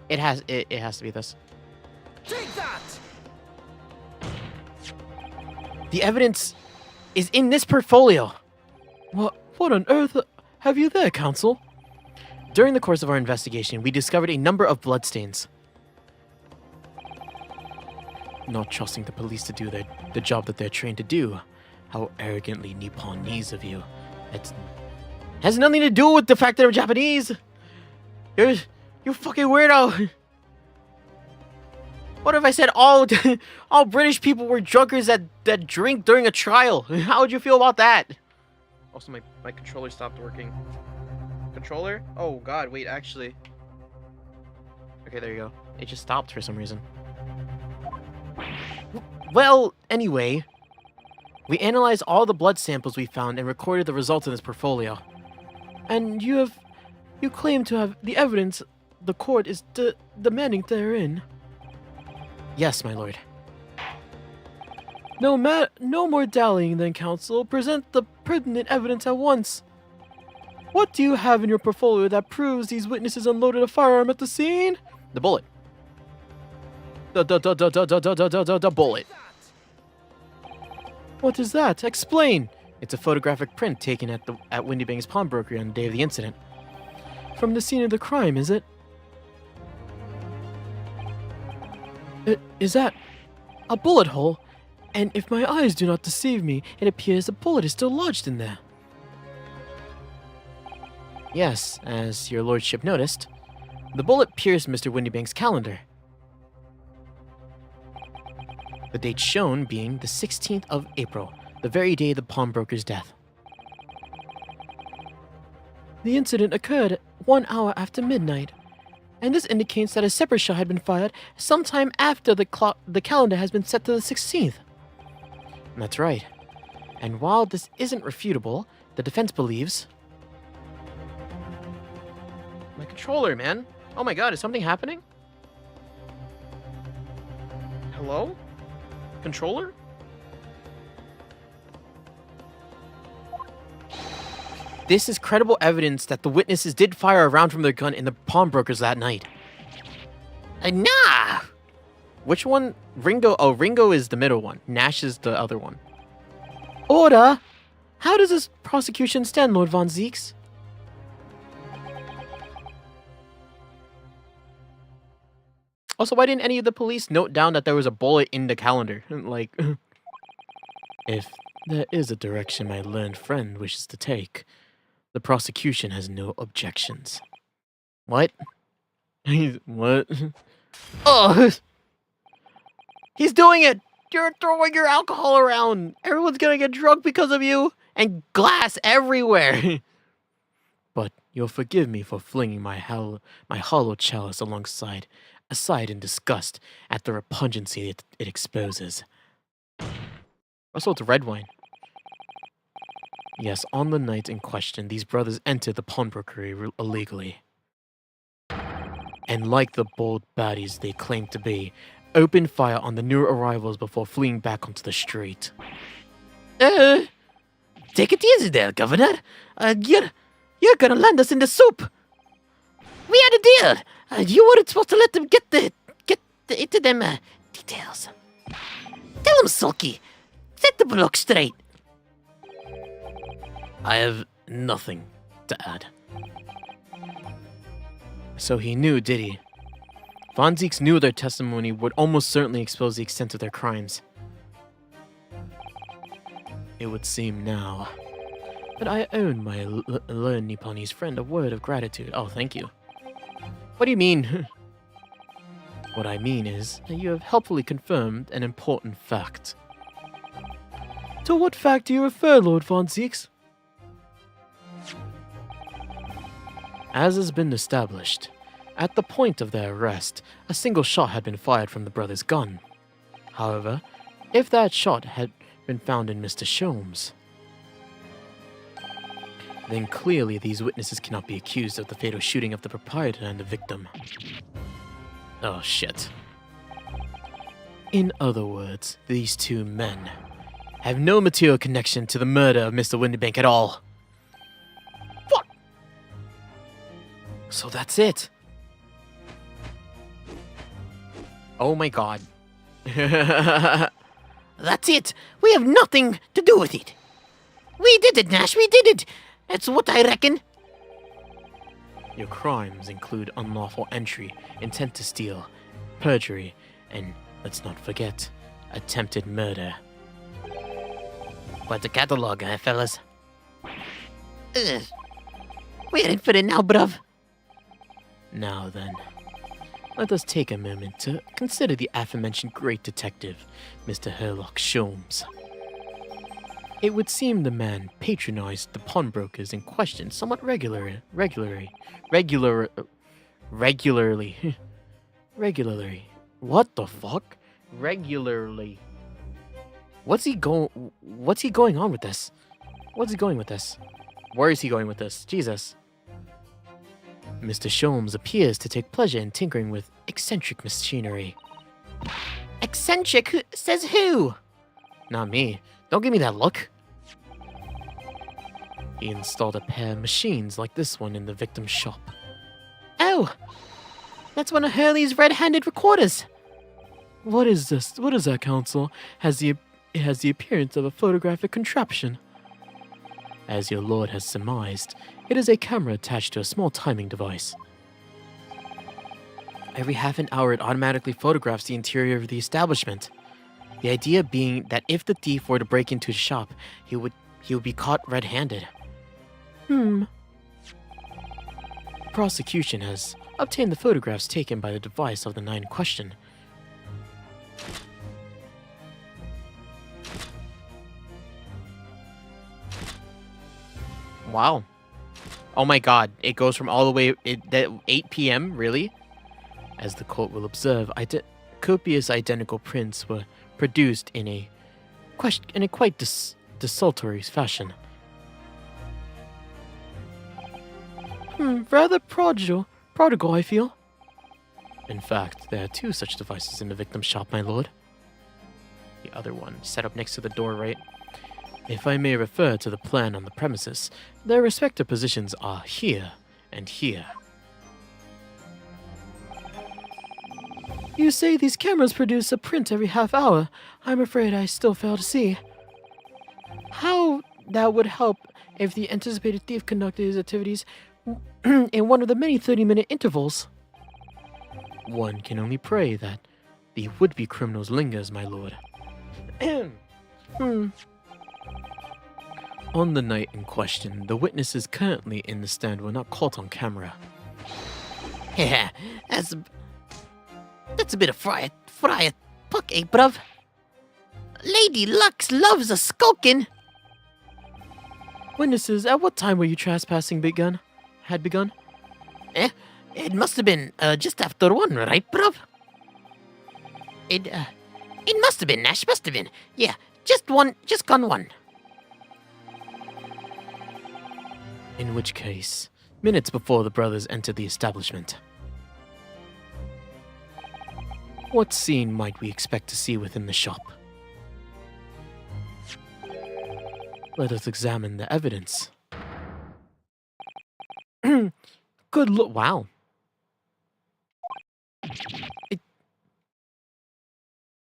It has to be this. Take that! The evidence is in this portfolio. What on earth have you there, counsel? During the course of our investigation, we discovered a number of bloodstains. Not trusting the police to do the job that they're trained to do. How arrogantly Nipponese of you. It has nothing to do with the fact that I'm Japanese. You fucking weirdo. What if I said all British people were drunkards that drink during a trial? How would you feel about that? Also, my controller stopped working. Controller? Oh god, wait, actually. Okay, there you go. It just stopped for some reason. Well, anyway, we analyzed all the blood samples we found and recorded the results in this portfolio. And you claim to have the evidence the court is demanding therein. Yes, my lord. No more dallying then, counsel. Present the pertinent evidence at once. What do you have in your portfolio that proves these witnesses unloaded a firearm at the scene? The bullet. The bullet. What is that? Explain. It's a photographic print taken at Winniebank's pawnbrokery on the day of the incident. From the scene of the crime, is it? Is that a bullet hole? And if my eyes do not deceive me, it appears the bullet is still lodged in there. Yes, as your lordship noticed, the bullet pierced Mr. Winniebank's calendar. The date shown being the 16th of April, the very day of the pawnbroker's death. The incident occurred 1 hour after midnight, and this indicates that a separate shot had been fired sometime after the calendar has been set to the 16th. That's right. And while this isn't refutable, the defense believes... My controller, man. Oh my god, is something happening? Hello? Controller? This is credible evidence that the witnesses did fire a round from their gun in the pawnbrokers that night. Nah! Which one? Ringo? Oh, Ringo is the middle one. Nash is the other one. Order! How does this prosecution stand, Lord Von Zeeks? Also, why didn't any of the police note down that there was a bullet in the calendar? Like, If there is a direction my learned friend wishes to take, the prosecution has no objections. what? What? Oh! He's doing it! You're throwing your alcohol around! Everyone's gonna get drunk because of you! And glass everywhere! But you'll forgive me for flinging my hollow chalice aside in disgust at the repugnancy it exposes. Also, it's red wine. Yes, on the night in question, these brothers entered the pawnbrokery illegally. And like the bold baddies they claimed to be, opened fire on the new arrivals before fleeing back onto the street. Take it easy there, Governor. You're gonna land us in the soup. We had a deal. You weren't supposed to let them get into them details. Tell him, Sulky. Set the block straight. I have nothing to add. So he knew, did he? Von Zeeks knew their testimony would almost certainly expose the extent of their crimes. It would seem now that I owe my learned Nipponese friend a word of gratitude. Oh, thank you. What do you mean? What I mean is that you have helpfully confirmed an important fact. To what fact do you refer, Lord Von Zeeks? As has been established, at the point of their arrest, a single shot had been fired from the brother's gun. However, if that shot had been found in Mr. Sholmes, then clearly these witnesses cannot be accused of the fatal shooting of the proprietor and the victim. Oh shit. In other words, these two men have no material connection to the murder of Mr. Windybank at all. Fuck! So that's it. Oh my god. That's it. We have nothing to do with it. We did it, Nash. We did it. That's what I reckon. Your crimes include unlawful entry, intent to steal, perjury, and, let's not forget, attempted murder. Quite a catalog, fellas? We're in for it now, bruv. Now then, let us take a moment to consider the aforementioned great detective, Mr. Herlock Sholmes. It would seem the man patronized the pawnbrokers in question somewhat regularly. What the fuck? Regularly. What's he going on with this? What's he going with this? Where is he going with this? Jesus. Mr. Sholmes appears to take pleasure in tinkering with eccentric machinery. Eccentric? Says who? Not me. Don't give me that look. He installed a pair of machines like this one in the victim's shop. Oh, that's one of Hurley's red-handed recorders. What is this? What is that, Counsel? It has the appearance of a photographic contraption. As your lord has surmised, it is a camera attached to a small timing device. Every half an hour, it automatically photographs the interior of the establishment. The idea being that if the thief were to break into the shop, he would be caught red-handed. The prosecution has obtained the photographs taken by the device of the night in question. Wow. Oh my god. It goes from all the way 8 p.m. Really? As the court will observe, copious identical prints were produced in a quite desultory fashion. Rather prodigal, I feel. In fact, there are two such devices in the victim's shop, my lord. other one set up next to the door, right? If I may refer to the plan on the premises, their respective positions are here and here. You say these cameras produce a print every half hour. I'm afraid I still fail to see how that would help if the anticipated thief conducted his activities in one of the many 30-minute intervals. One can only pray that the would-be criminals lingers, my lord. On the night in question, the witnesses currently in the stand were not caught on camera. Yeah, that's a bit of fried puck, eh, bruv? Lady Lux loves a skulking. Witnesses, at what time were you trespassing had begun? It must have been just after 1, right, bruv? It must have been, Nash, must have been. Yeah, just gone 1. In which case, minutes before the brothers entered the establishment. What scene might we expect to see within the shop? Let us examine the evidence. Good look. Wow.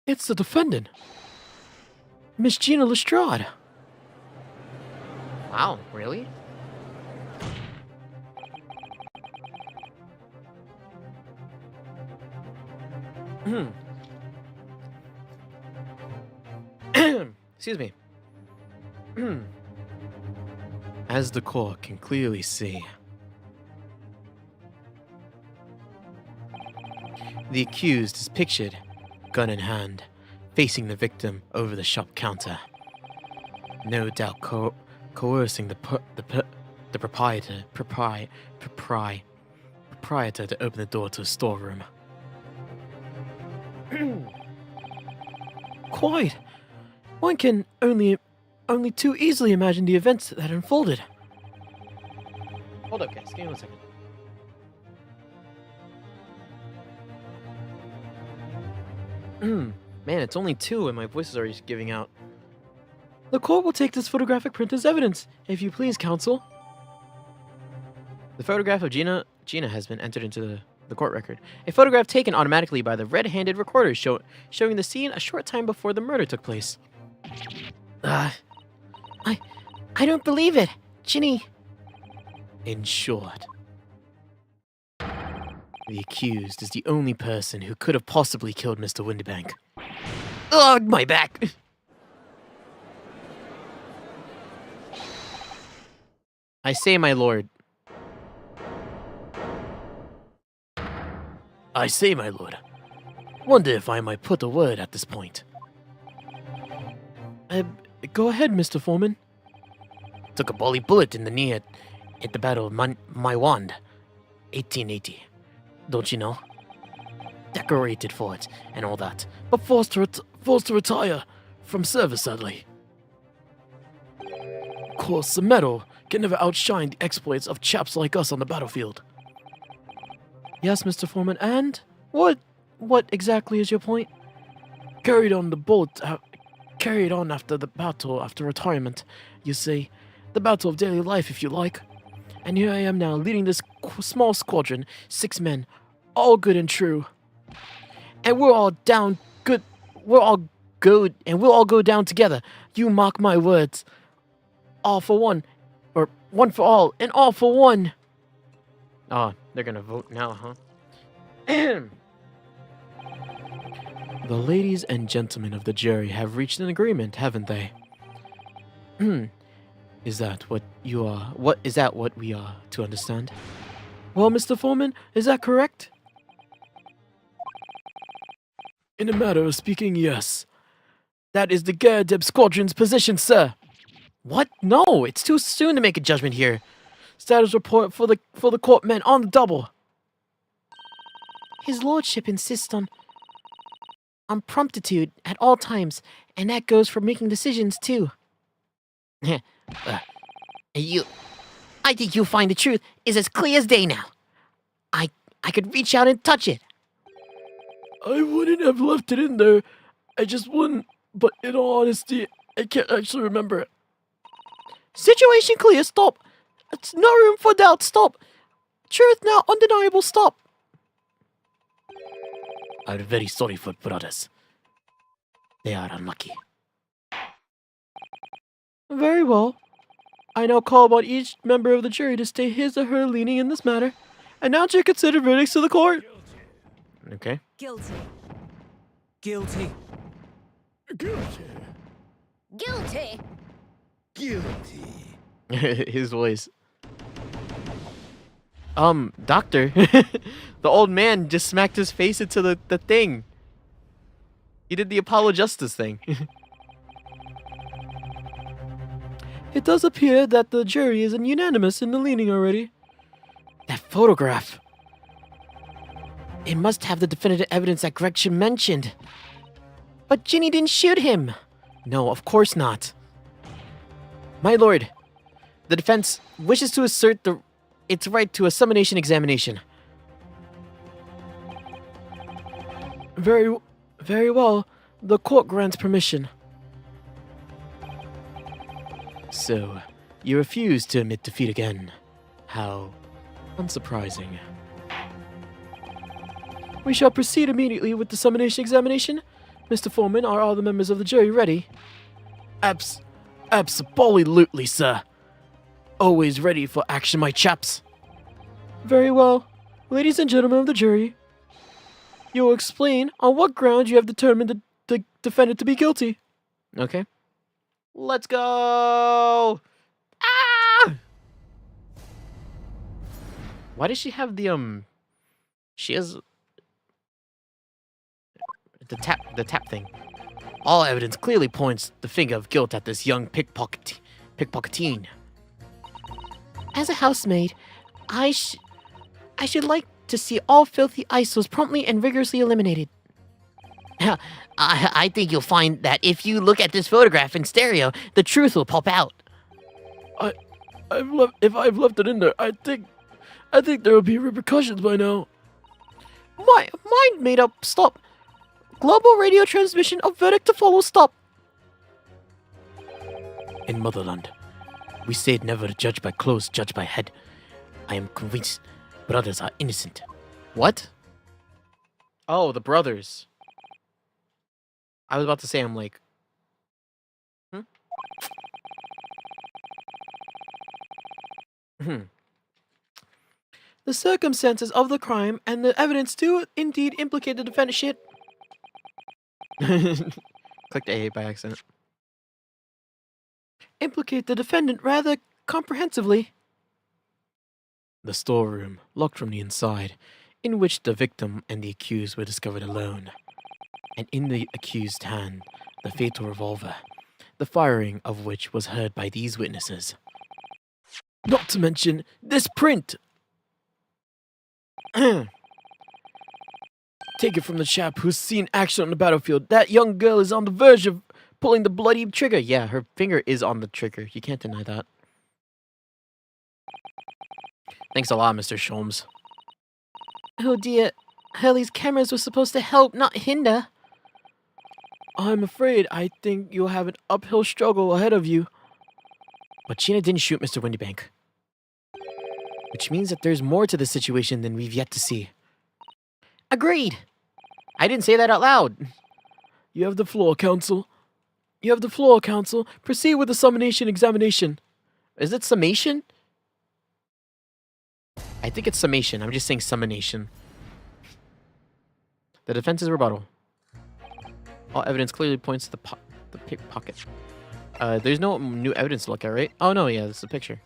It's the defendant, Miss Gina Lestrade. Wow, really? Excuse me. As the court can clearly see, the accused is pictured, gun in hand, facing the victim over the shop counter. No doubt coercing the proprietor to open the door to a storeroom. Quite. One can only too easily imagine the events that unfolded. Hold up, guys. Give me 1 second. Man, it's only 2 and my voice is already giving out. The court will take this photographic print as evidence, if you please, counsel. The photograph of Gina has been entered into the court record. A photograph taken automatically by the red-handed recorder showing the scene a short time before the murder took place. I don't believe it. Ginny. In short, the accused is the only person who could have possibly killed Mr. Windybank. Oh, my back. I say, my lord. I say, my lord. Wonder if I might put a word at this point. Go ahead, Mr. Foreman. Took a bully bullet in the knee at the Battle of Maiwand, 1880. Don't you know? Decorated for it and all that, but forced to retire from service, sadly. Of course, the medal can never outshine the exploits of chaps like us on the battlefield. Yes, Mr. Foreman, and what exactly is your point? Carried on after the battle, after retirement, you see. The battle of daily life, if you like. And here I am now, leading this small squadron, 6 men, all good and true. And we're all good, and we'll all go down together. You mark my words. All for one, or one for all, and all for one. Oh, they're gonna vote now, huh? The ladies and gentlemen of the jury have reached an agreement, haven't they? Is that what we are to understand? Well, Mr. Foreman, is that correct? In a matter of speaking, yes. That is the Garadeb Squadron's position, sir. What? No, it's too soon to make a judgment here. Status report for the court men on the double. His lordship insists on promptitude at all times, and that goes for making decisions too. I think you'll find the truth is as clear as day now. I could reach out and touch it. I wouldn't have left it in there. I just wouldn't but in all honesty, I can't actually remember. Situation clear, stop. It's no room for doubt, stop. Truth now undeniable, stop. I'm very sorry for brothers. They are unlucky. Very well. I now call upon each member of the jury to state his or her leaning in this matter. And now to consider verdicts to the court. Okay. Guilty. Guilty. Guilty. Guilty. Guilty. His voice. Doctor. The old man just smacked his face into the thing. He did the Apollo Justice thing. It does appear that the jury is unanimous in the leaning already. That photograph. It must have the definitive evidence that Gretchen mentioned. But Ginny didn't shoot him. No, of course not. My lord, the defense wishes to assert its right to a summonation examination. Very well. The court grants permission. So, you refuse to admit defeat again. How unsurprising. We shall proceed immediately with the summonation examination. Mr. Foreman, are all the members of the jury ready? Absolutely, sir. Always ready for action, my chaps. Very well. Ladies and gentlemen of the jury, you will explain on what grounds you have determined the defendant to be guilty. Okay. Let's go! Ah! Why does she have the, she has... the tap thing. All evidence clearly points the finger of guilt at this young pickpocketeen. As a housemaid, I should like to see all filthy ISOs promptly and rigorously eliminated. I think you'll find that if you look at this photograph in stereo, the truth will pop out. If I've left it in there, I think there will be repercussions by now. Mind made up, stop. Global radio transmission of verdict to follow, stop. In Motherland, we said never judge by clothes, judge by head. I am convinced brothers are innocent. What? Oh, the brothers. I was about to say, I'm like... The circumstances of the crime and the evidence do indeed implicate the defendant. Shit. Clicked A by accident. Implicate the defendant rather comprehensively. The storeroom, locked from the inside, in which the victim and the accused were discovered alone. And in the accused's hand, the fatal revolver, the firing of which was heard by these witnesses. Not to mention this print. Take it from the chap who's seen action on the battlefield. That young girl is on the verge of pulling the bloody trigger. Yeah, her finger is on the trigger. You can't deny that. Thanks a lot, Mr. Sholmes. Oh dear, Hurley's cameras were supposed to help, not hinder. I'm afraid I think you'll have an uphill struggle ahead of you. But Sheena didn't shoot Mr. Windybank. Which means that there's more to the situation than we've yet to see. Agreed. I didn't say that out loud. You have the floor, counsel. You have the floor, counsel. Proceed with the summonation examination. Is it summation? I think it's summation. I'm just saying summonation. The defense's rebuttal. All evidence clearly points to the pickpocket. There's no new evidence to look at, right? Oh no, yeah, this is a picture.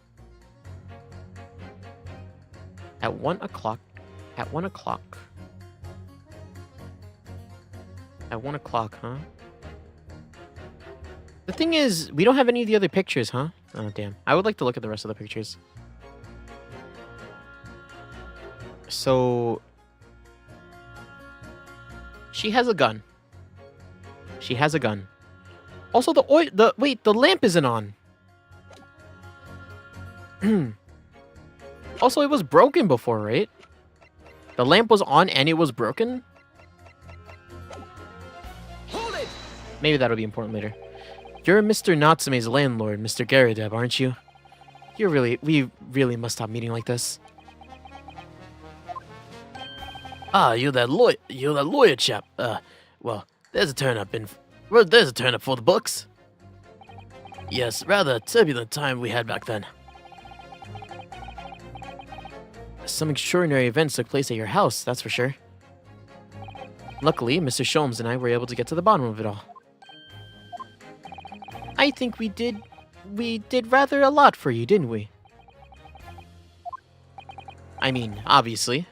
At 1 o'clock. At 1 o'clock. At 1 o'clock, huh? The thing is, we don't have any of the other pictures, huh? Oh, damn. I would like to look at the rest of the pictures. So... she has a gun. She has a gun. Also, the lamp isn't on. Also, it was broken before, right? The lamp was on and it was broken? Hold it! Maybe that'll be important later. You're Mr. Natsume's landlord, Mr. Garadeb, aren't you? We really must stop meeting like this. Ah, you're that lawyer chap. Well, there's a turn up for the books. Yes, rather turbulent time we had back then. Some extraordinary events took place at your house, that's for sure. Luckily, Mr. Sholmes and I were able to get to the bottom of it all. I think we did rather a lot for you, didn't we? I mean, obviously.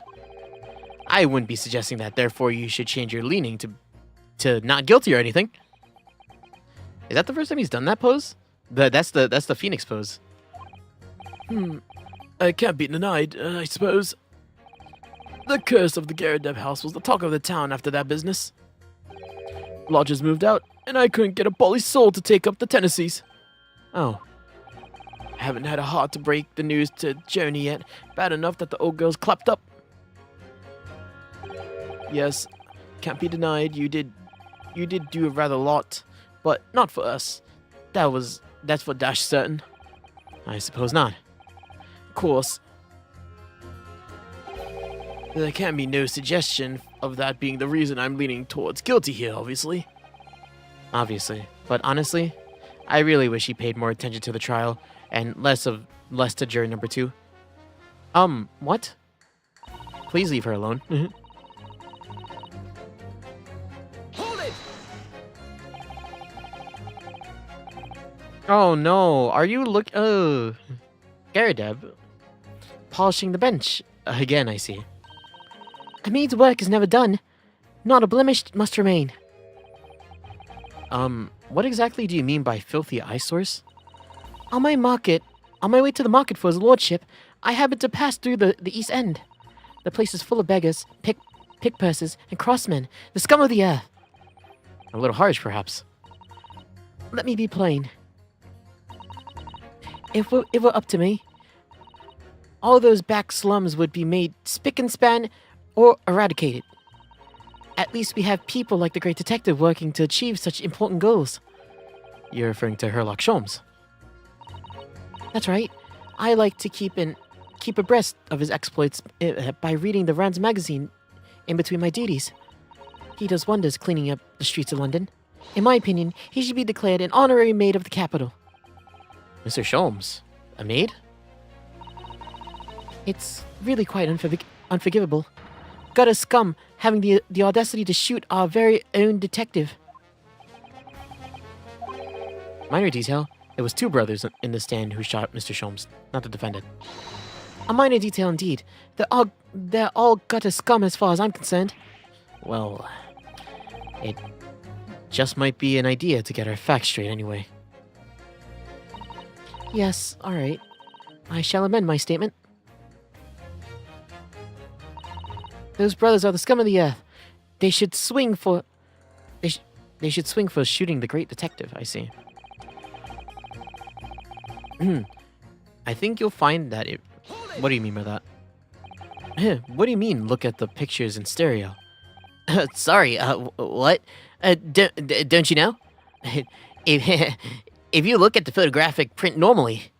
I wouldn't be suggesting that, therefore you should change your leaning to not guilty or anything. Is that the first time he's done that pose? That's the Phoenix pose. It can't be denied, I suppose. The curse of the Garadeb house was the talk of the town after that business. Lodgers moved out, and I couldn't get a poly soul to take up the tenancies. Oh. I haven't had a heart to break the news to Journey yet. Bad enough that the old girl's clapped up. Yes, can't be denied, you did do a rather lot, but not for us. That's for dash certain. I suppose not. Of course. There can be no suggestion of that being the reason I'm leaning towards guilty here, obviously. Obviously. But honestly, I really wish he paid more attention to the trial and less to jury number 2. What? Please leave her alone. Hold it! Oh no, are you Garadeb. Polishing the bench. Again, I see. A maid's work is never done. Not a blemish must remain. What exactly do you mean by filthy eyesores? On my way to the market for his lordship, I happened to pass through the East End. The place is full of beggars, pick purses, and crossmen, the scum of the earth. A little harsh, perhaps. Let me be plain. If it were up to me, all those back slums would be made spick and span or eradicated. At least we have people like the great detective working to achieve such important goals. You're referring to Herlock Sholmes. That's right. I like to keep abreast of his exploits by reading the Rand's magazine in between my duties. He does wonders cleaning up the streets of London. In my opinion, he should be declared an honorary maid of the capital. Mr. Sholmes? A maid? It's really quite unforgivable. Gutter scum having the audacity to shoot our very own detective. Minor detail, it was 2 brothers in the stand who shot Mr. Sholmes, not the defendant. A minor detail indeed. They're all gutter scum as far as I'm concerned. Well, it just might be an idea to get our facts straight anyway. Yes, alright. I shall amend my statement. Those brothers are the scum of the earth. They should swing for... They should swing for shooting the great detective, I see. I think you'll find that it... What do you mean by that? What do you mean, look at the pictures in stereo? Sorry, what? Don't you know? If you look at the photographic print normally...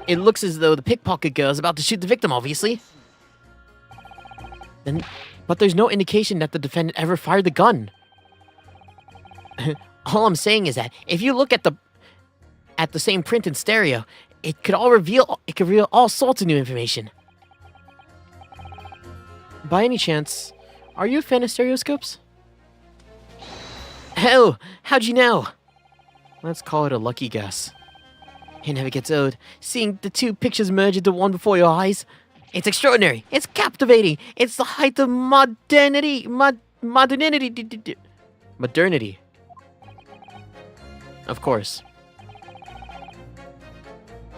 It looks as though the pickpocket girl is about to shoot the victim, obviously. But there's no indication that the defendant ever fired the gun. All I'm saying is that if you look at the same print in stereo, it could reveal all sorts of new information. By any chance, are you a fan of stereoscopes? Oh, how'd you know? Let's call it a lucky guess. It never gets old, seeing the 2 pictures merge into one before your eyes. It's extraordinary. It's captivating. It's the height of modernity. Modernity. Modernity. Of course.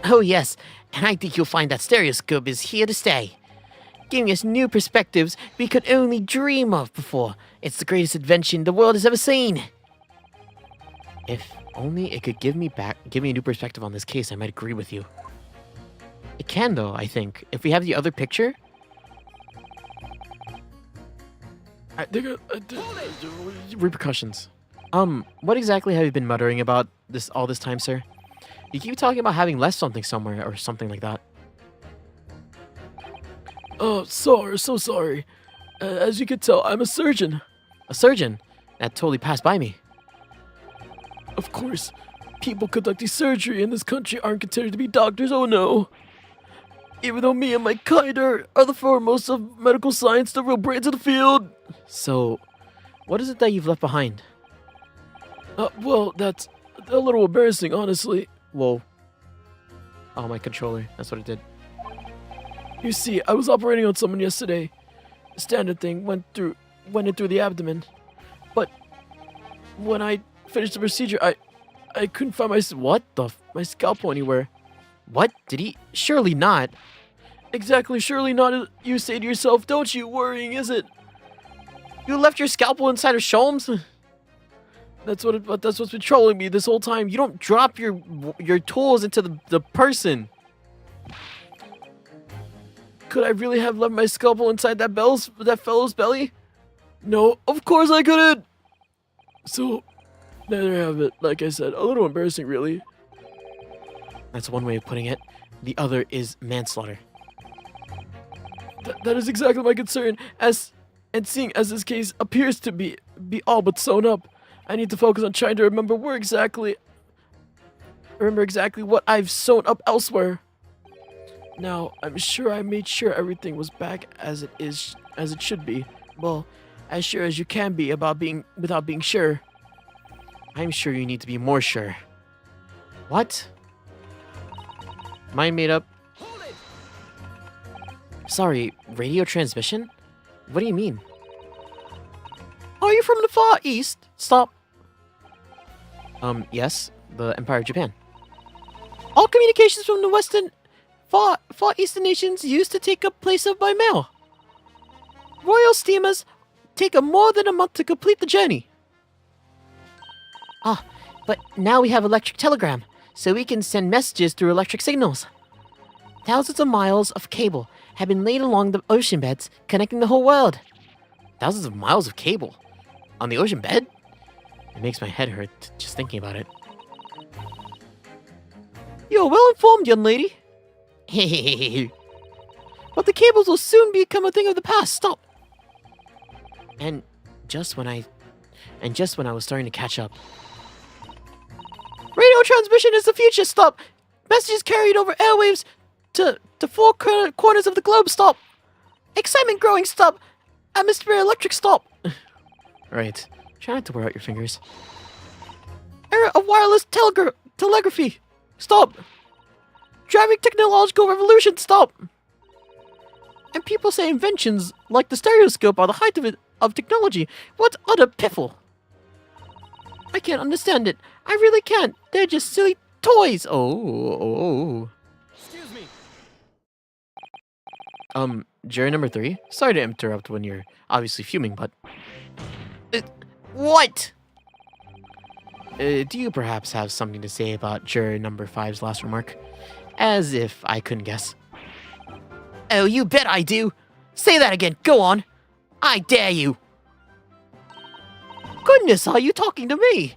Oh yes, and I think you'll find that stereoscope is here to stay, giving us new perspectives we could only dream of before. It's the greatest invention the world has ever seen. If only it could give me a new perspective on this case, I might agree with you. It can, though, I think. If we have the other picture... Repercussions. What exactly have you been muttering about all this time, sir? You keep talking about having left something somewhere or something like that. Oh, sorry, so sorry. As you can tell, I'm a surgeon. A surgeon? That totally passed by me. Of course, people conducting surgery in this country aren't considered to be doctors, oh no. Even though me and my kind are the foremost of medical science, the real brains of the field. So, what is it that you've left behind? Well, that's a little embarrassing, honestly. Whoa. Oh, my controller. That's what it did. You see, I was operating on someone yesterday. Standard thing went in through the abdomen. But when I finished the procedure, I couldn't find my scalpel anywhere. What? Did he? Surely not. Exactly, surely not. You say to yourself, don't you? Worrying, is it? You left your scalpel inside of Sholmes? That's what's been trolling me this whole time. You don't drop your tools into the person. Could I really have left my scalpel inside that fellow's belly? No, of course I couldn't. So, there you have it. Like I said, a little embarrassing, really. That's one way of putting it. The other is manslaughter. That is exactly my concern. Seeing as this case appears to be all but sewn up, I need to focus on trying to remember exactly what I've sewn up elsewhere. Now, I'm sure I made sure everything was back as it should be. Well, as sure as you can be without being sure. I'm sure you need to be more sure. What? Mind made up. Sorry, radio transmission? What do you mean? Are you from the Far East? Stop. Yes, the Empire of Japan. All communications from the Western Far Eastern nations used to take up place of by mail. Royal steamers take more than a month to complete the journey. Ah, but now we have electric telegram, so we can send messages through electric signals. Thousands of miles of cable have been laid along the ocean beds, connecting the whole world. Thousands of miles of cable? On the ocean bed? It makes my head hurt just thinking about it. You're well informed, young lady. But the cables will soon become a thing of the past. Stop. And just when I was starting to catch up. Radio transmission is the future. Stop. Messages carried over airwaves to four corners of the globe. Stop. Excitement growing. Stop. Atmosphere electric. Stop. Right. Try not to wear out your fingers. Era of wireless telegraphy. Stop. Driving technological revolution. Stop. And people say inventions like the stereoscope are the height of technology. What utter piffle. I can't understand it. I really can't. They're just silly toys. Oh. Excuse me. Jury number 3. Sorry to interrupt when you're obviously fuming, but... What? Do you perhaps have something to say about juror number 5's last remark? As if I couldn't guess. Oh, you bet I do. Say that again. Go on. I dare you. Goodness, are you talking to me?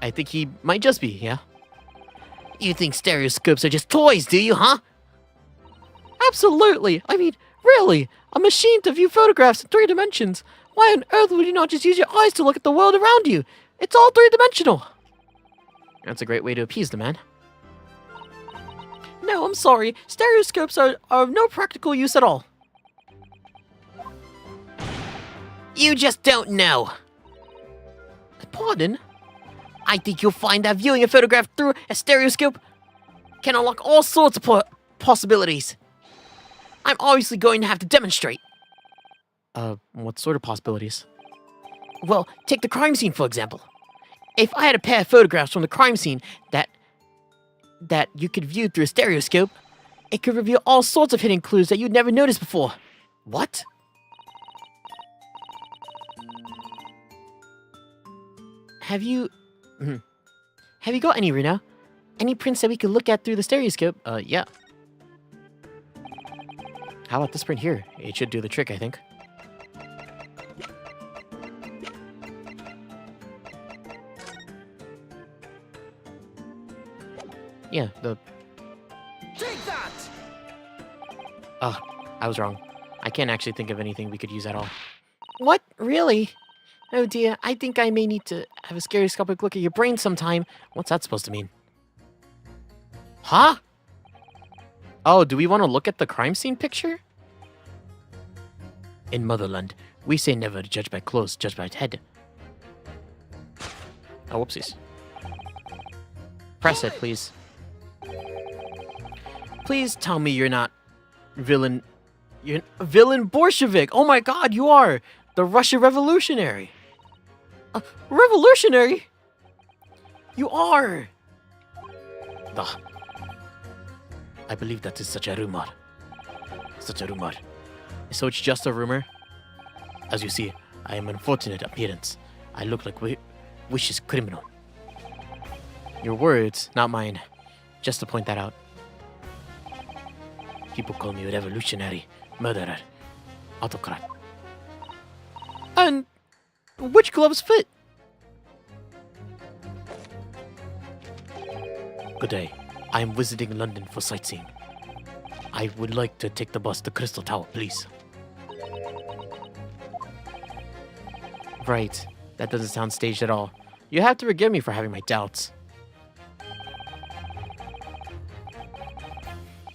I think he might just be, yeah? You think stereoscopes are just toys, do you, huh? Absolutely. I mean, really, a machine to view photographs in 3 dimensions. Why on earth would you not just use your eyes to look at the world around you? It's all 3-dimensional. That's a great way to appease the man. No, I'm sorry. Stereoscopes are of no practical use at all. You just don't know. Pardon? I think you'll find that viewing a photograph through a stereoscope can unlock all sorts of possibilities. I'm obviously going to have to demonstrate. What sort of possibilities? Well, take the crime scene, for example. If I had a pair of photographs from the crime scene that you could view through a stereoscope, it could reveal all sorts of hidden clues that you'd never noticed before. What? Have you got any, Runa? Any prints that we could look at through the stereoscope? Yeah. How about this print here? It should do the trick, I think. Yeah, the... Take that! Oh, I was wrong. I can't actually think of anything we could use at all. What? Really? Oh dear, I think I may need to have a stereoscopic look at your brain sometime. What's that supposed to mean? Huh? Oh, do we want to look at the crime scene picture? In Motherland, we say never to judge by clothes, judge by head. Oh, whoopsies. Press it, please. Please tell me you're not villain... You're villain Bolshevik! Oh my god, you are! The Russian revolutionary! Revolutionary? You are! Ugh. I believe that is such a rumor. Such a rumor. So it's just a rumor? As you see, I am unfortunate appearance. I look like vicious criminal. Your words, not mine. Just to point that out. People call me a revolutionary, murderer, autocrat. And which gloves fit? Good day. I am visiting London for sightseeing. I would like to take the bus to Crystal Tower, please. Right. That doesn't sound staged at all. You have to forgive me for having my doubts.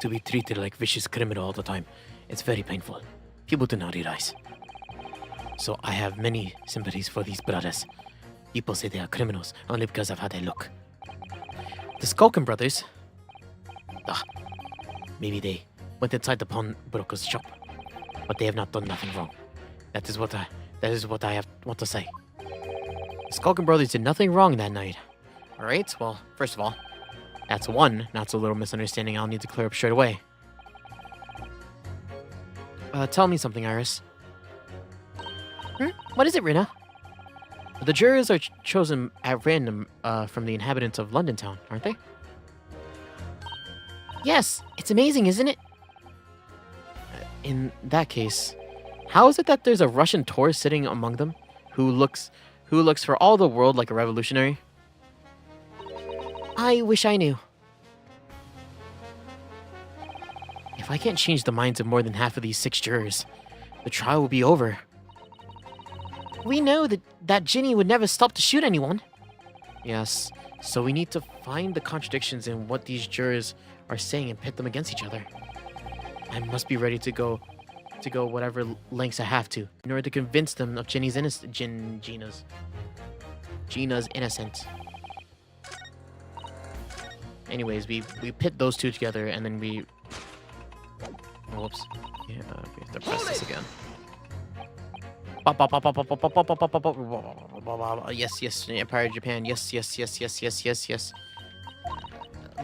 To be treated like vicious criminal all the time, it's very painful. People do not realize. So I have many sympathies for these brothers. People say they are criminals only because of how they look. The Skulkin brothers? Maybe they went inside the pawnbroker's shop, but they have not done nothing wrong. That is what I want to say. The Skulkin brothers did nothing wrong that night. Alright, well, first of all, that's one not so little misunderstanding I'll need to clear up straight away. Tell me something, Iris. What is it, Rina? The jurors are chosen at random from the inhabitants of London town, aren't they? Yes, it's amazing, isn't it? In that case, how is it that there's a Russian tourist sitting among them who looks for all the world like a revolutionary? I wish I knew. If I can't change the minds of more than half of these 6 jurors, the trial will be over. We know that Ginny would never stop to shoot anyone. Yes, so we need to find the contradictions in what these jurors are saying and pit them against each other. I must be ready to go whatever lengths I have to in order to convince them of Gina's innocent. Anyways, we pit those two together and then we... Oh, whoops. Yeah, we have to press this again. Yes, Empire of Japan. Yes.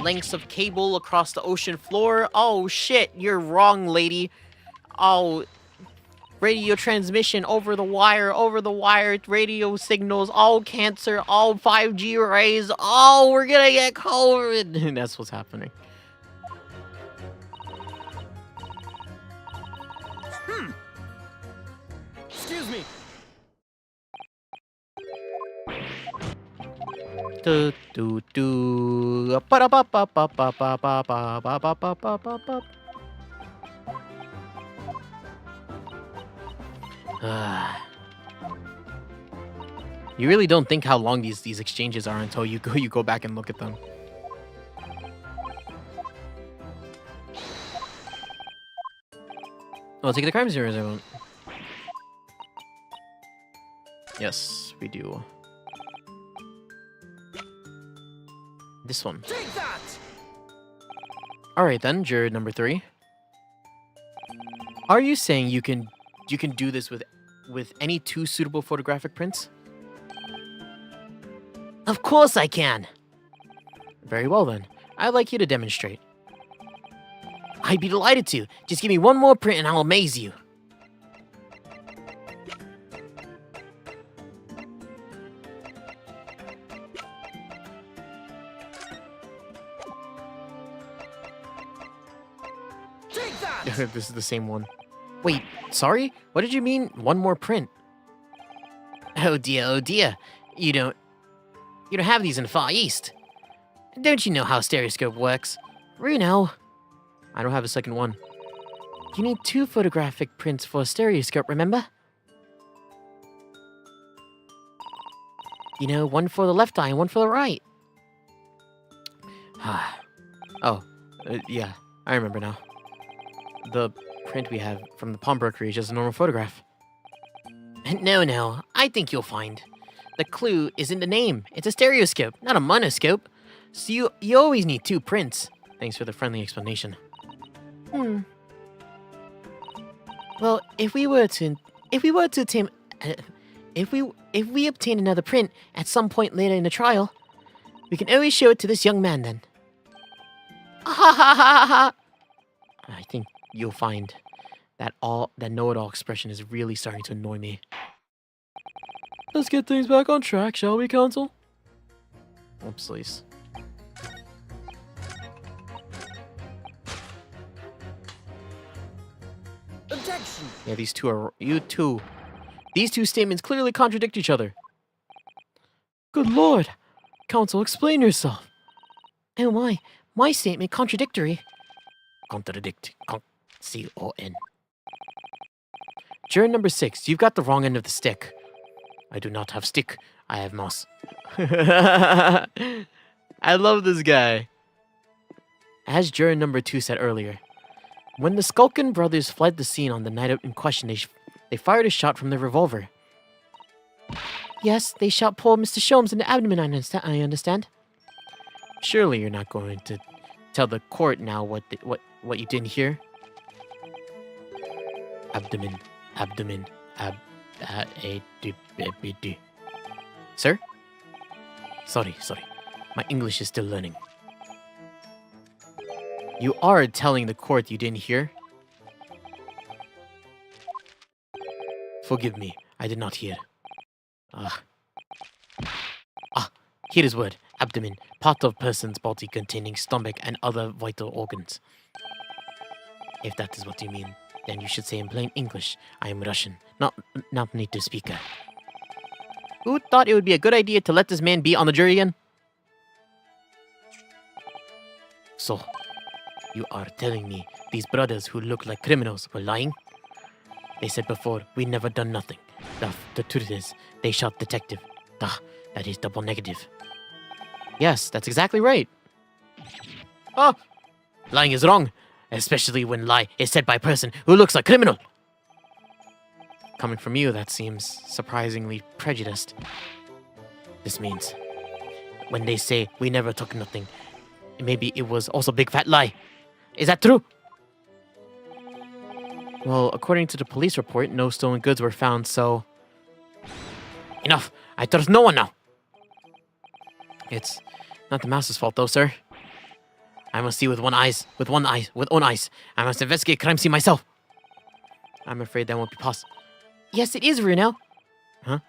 Lengths of cable across the ocean floor. Oh shit, you're wrong, lady. Oh, radio transmission over the wire, radio signals, all cancer, all 5G rays. Oh, we're gonna get COVID. That's what's happening. Excuse me. Do do do. Ba ba ba ba ba ba ba ba ba ba ba ba ba. You really don't think how long these exchanges are until you go back and look at them. Oh, take the crime scene reserve. Yes, we do. This one. Take that! All right then, juror number 3. Are you saying you can do this with any 2 suitable photographic prints? Of course I can. Very well then. I'd like you to demonstrate. I'd be delighted to. Just give me one more print and I'll amaze you. Take that! This is the same one. Wait, sorry? What did you mean, one more print? Oh dear. You don't have these in the Far East. Don't you know how stereoscope works? Bruno. I don't have a second one. You need 2 photographic prints for a stereoscope, remember? You know, one for the left eye and one for the right. Yeah, I remember now. The print we have from the pawnbroker is just a normal photograph. No, I think you'll find. The clue is in the name. It's a stereoscope, not a monoscope. So you always need 2 prints. Thanks for the friendly explanation. Well, if we obtain another print at some point later in the trial, we can always show it to this young man then. I think you'll find that know-it-all expression is really starting to annoy me. Let's get things back on track, shall we, Counsel? Oh, please. Objection! Yeah, these two statements clearly contradict each other. Good lord! Counsel, explain yourself. Oh why? My statement contradictory. Contradict. C-O-N. Juror number 6, you've got the wrong end of the stick. I do not have stick. I have moss. I love this guy. As juror number 2 said earlier, when the Skulkin brothers fled the scene on the night in question, they fired a shot from their revolver. Yes, they shot poor Mr. Sholmes in the abdomen, I understand. Surely you're not going to tell the court now what you didn't hear? Abdomen. Sir? Sorry. My English is still learning. You are telling the court you didn't hear? Forgive me, I did not hear. Here is word. Abdomen, part of person's body containing stomach and other vital organs. If that is what you mean, then you should say in plain English, I am Russian, not native speaker. Who thought it would be a good idea to let this man be on the jury again? So, you are telling me these brothers who look like criminals were lying? They said before, we never done nothing. The truth is, they shot detective. That is double negative. Yes, that's exactly right. Lying is wrong, especially when lie is said by a person who looks like criminal. Coming from you, that seems surprisingly prejudiced. This means, when they say we never took nothing, maybe it was also a big fat lie. Is that true? Well, according to the police report, no stolen goods were found, so... Enough! I trust no one now! It's not the master's fault, though, sir. I must see with own eyes. I must investigate crime scene myself. I'm afraid that won't be possible. Yes, it is, Bruno. Huh?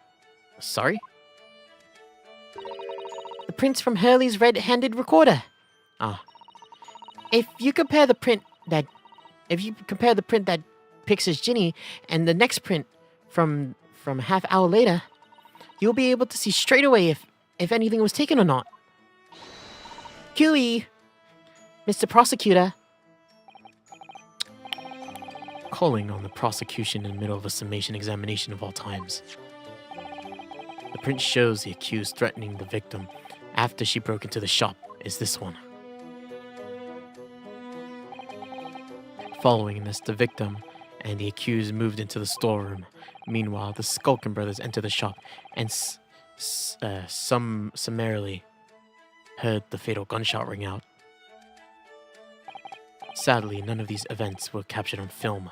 Sorry? The prints from Hurley's red-handed recorder. If you compare the print that picks as Ginny and the next print from half hour later, you'll be able to see straight away if anything was taken or not. QE, Mr. Prosecutor. Calling on the prosecution in the middle of a summation examination of all times. The print shows the accused threatening the victim after she broke into the shop is this one. Following this, the victim and the accused moved into the storeroom. Meanwhile, the Skulkin brothers entered the shop and summarily heard the fatal gunshot ring out. Sadly, none of these events were captured on film.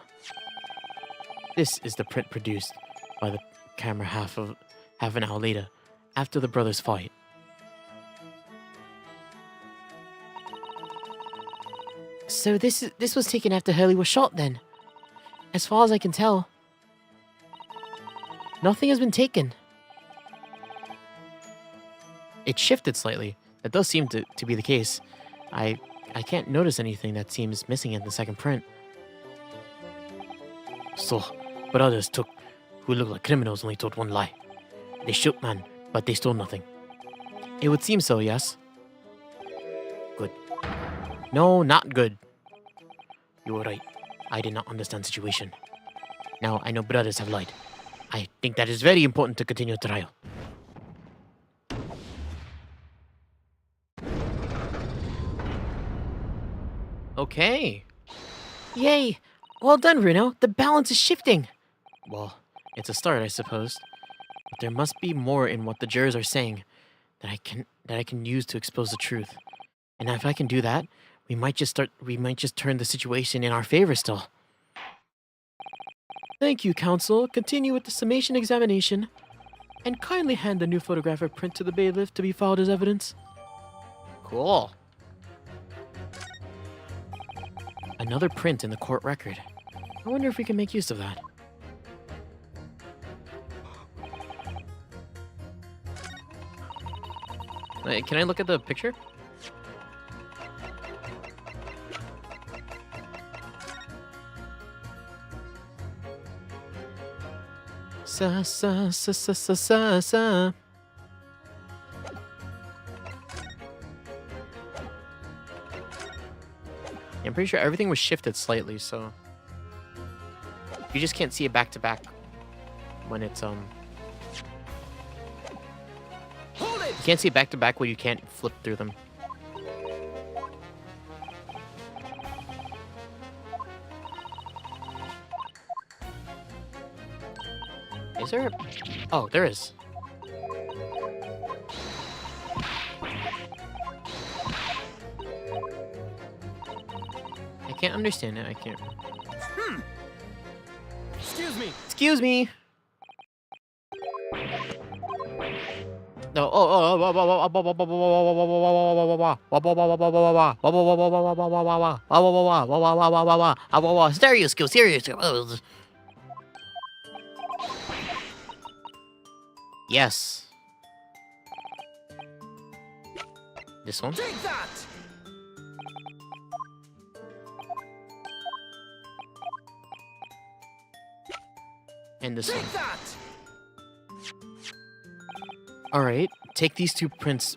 This is the print produced by the camera half an hour later, after the brothers' fight. So this was taken after Hurley was shot, then? As far as I can tell, nothing has been taken. It shifted slightly. That does seem to be the case. I can't notice anything that seems missing in the second print. So, brothers who look like criminals only told one lie. They shoot man, but they stole nothing. It would seem so, yes. Good. No, not good. You were right. I did not understand the situation. Now I know brothers have lied. I think that is very important to continue the trial. Okay. Yay! Well done, Runo. The balance is shifting. Well, it's a start, I suppose. But there must be more in what the jurors are saying that I can use to expose the truth. And if I can do that, we might just turn the situation in our favor still. Thank you, counsel. Continue with the summation examination. And kindly hand the new photographic print to the bailiff to be filed as evidence. Cool. Another print in the court record. I wonder if we can make use of that. Can I look at the picture? Sa sa sa sa sa sa sa. I'm pretty sure everything was shifted slightly, so you just can't see it back to back when it's Hold it! you can't see it back to back when you can't flip through them. Is there? Oh, there is. I can't understand it. I can't. Excuse me. Excuse me. No. Stereo skills, stereo skills. Yes. This one. Take that! And this one. Take that! All right. Take these two prints.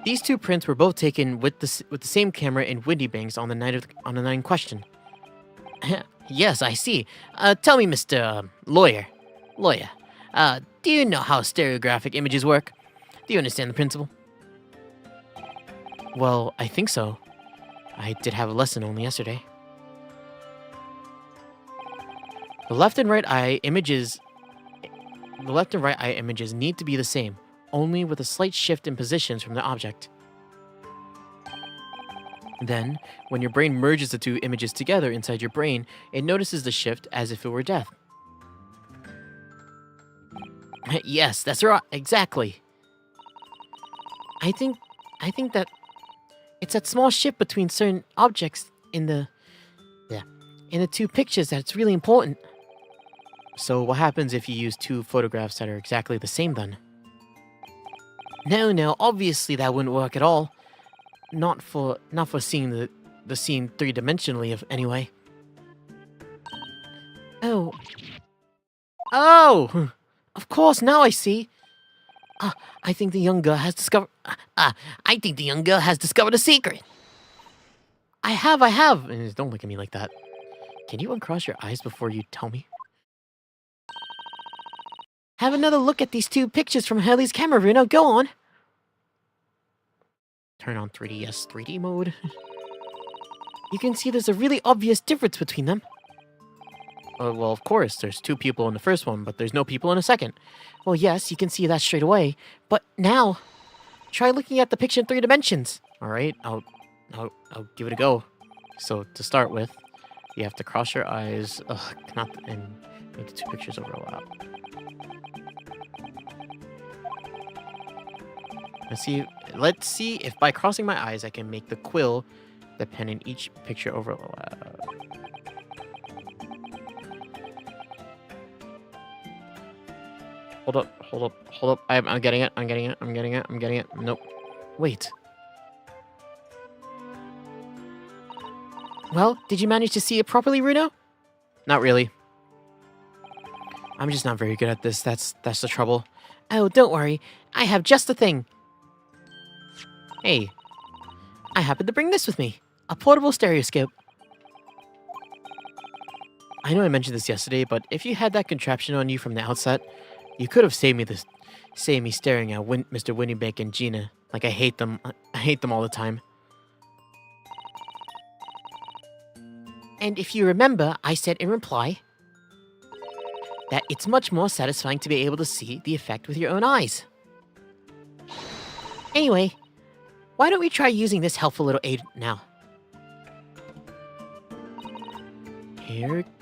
These two prints were both taken with the same camera in Windy Banks on the night in question. Yes, I see. Tell me, Mr. Lawyer. Do you know how stereographic images work? Do you understand the principle? Well, I think so. I did have a lesson only yesterday. The left and right eye images need to be the same, only with a slight shift in positions from the object. Then, when your brain merges the two images together inside your brain, it notices the shift as if it were death. Yes, that's right. Exactly. I think that it's that small shift between certain objects in the two pictures that's really important. So what happens if you use two photographs that are exactly the same then? No, obviously that wouldn't work at all. Not for seeing the scene three-dimensionally anyway. Oh, of course, now I see. I think the young girl has discovered. I think the young girl has discovered a secret. I have. Don't look at me like that. Can you uncross your eyes before you tell me? Have another look at these two pictures from Hurley's camera, Runo. Go on. Turn on 3DS 3D mode. You can see there's a really obvious difference between them. Well, of course, there's two people in the first one, but there's no people in the second. Well, yes, you can see that straight away. But now, try looking at the picture in 3 dimensions. All right, I'll give it a go. So to start with, you have to cross your eyes. And make the two pictures overlap. Let's see if by crossing my eyes I can make the quill, the pen in each picture overlap. Hold up. I'm getting it. Nope. Wait. Well, did you manage to see it properly, Runo? Not really. I'm just not very good at this. That's the trouble. Oh, don't worry. I have just the thing. Hey. I happened to bring this with me. A portable stereoscope. I know I mentioned this yesterday, but if you had that contraption on you from the outset, you could have saved me staring at Mr. Winniebank and Gina. Like I hate them all the time. And if you remember, I said in reply that it's much more satisfying to be able to see the effect with your own eyes. Anyway, why don't we try using this helpful little aid now?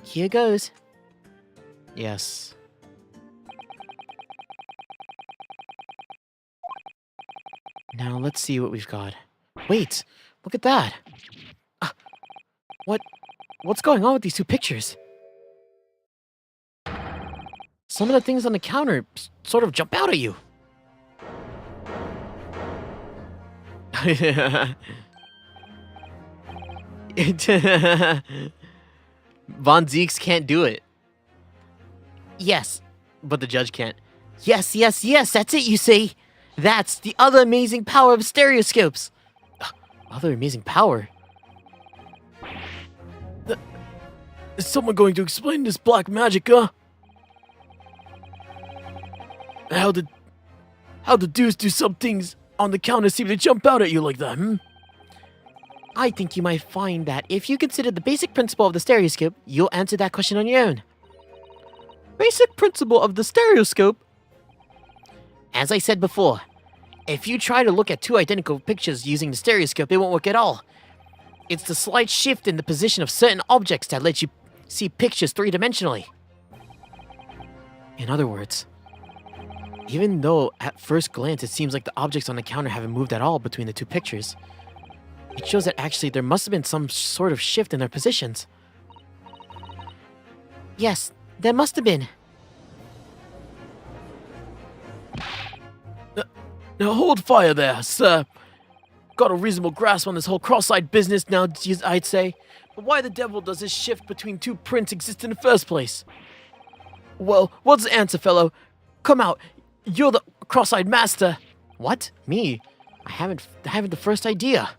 Here goes. Yes. Now let's see what we've got. Wait, look at that. What's going on with these two pictures? Some of the things on the counter sort of jump out at you. Von Zeeks can't do it. Yes. But the judge can't. Yes, that's it, you see. That's the other amazing power of stereoscopes. Other amazing power? Is someone going to explain this black magic, huh? How the dudes do some things on the counter seem to jump out at you like that, hmm? I think you might find that if you consider the basic principle of the stereoscope, you'll answer that question on your own. Basic principle of the stereoscope? As I said before, if you try to look at two identical pictures using the stereoscope, it won't work at all. It's the slight shift in the position of certain objects that lets you see pictures three-dimensionally. In other words, even though at first glance it seems like the objects on the counter haven't moved at all between the two pictures, it shows that actually there must have been some sort of shift in their positions. Yes, there must have been. Now hold fire there, sir. Got a reasonable grasp on this whole cross-eyed business now, I'd say. But why the devil does this shift between two prints exist in the first place? Well, what's the answer, fellow? Come out. You're the cross-eyed master. What? Me? I haven't the first idea.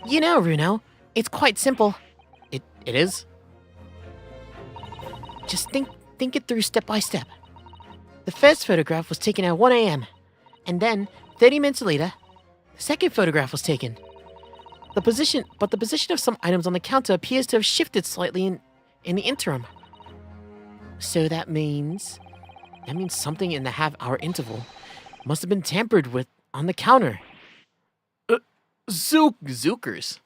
You know, Runo, it's quite simple. It is? Just think it through step by step. The first photograph was taken at 1 a.m. And then, 30 minutes later, the second photograph was taken. The position of some items on the counter appears to have shifted slightly in the interim. So that means something in the half-hour interval must have been tampered with on the counter. Zookers.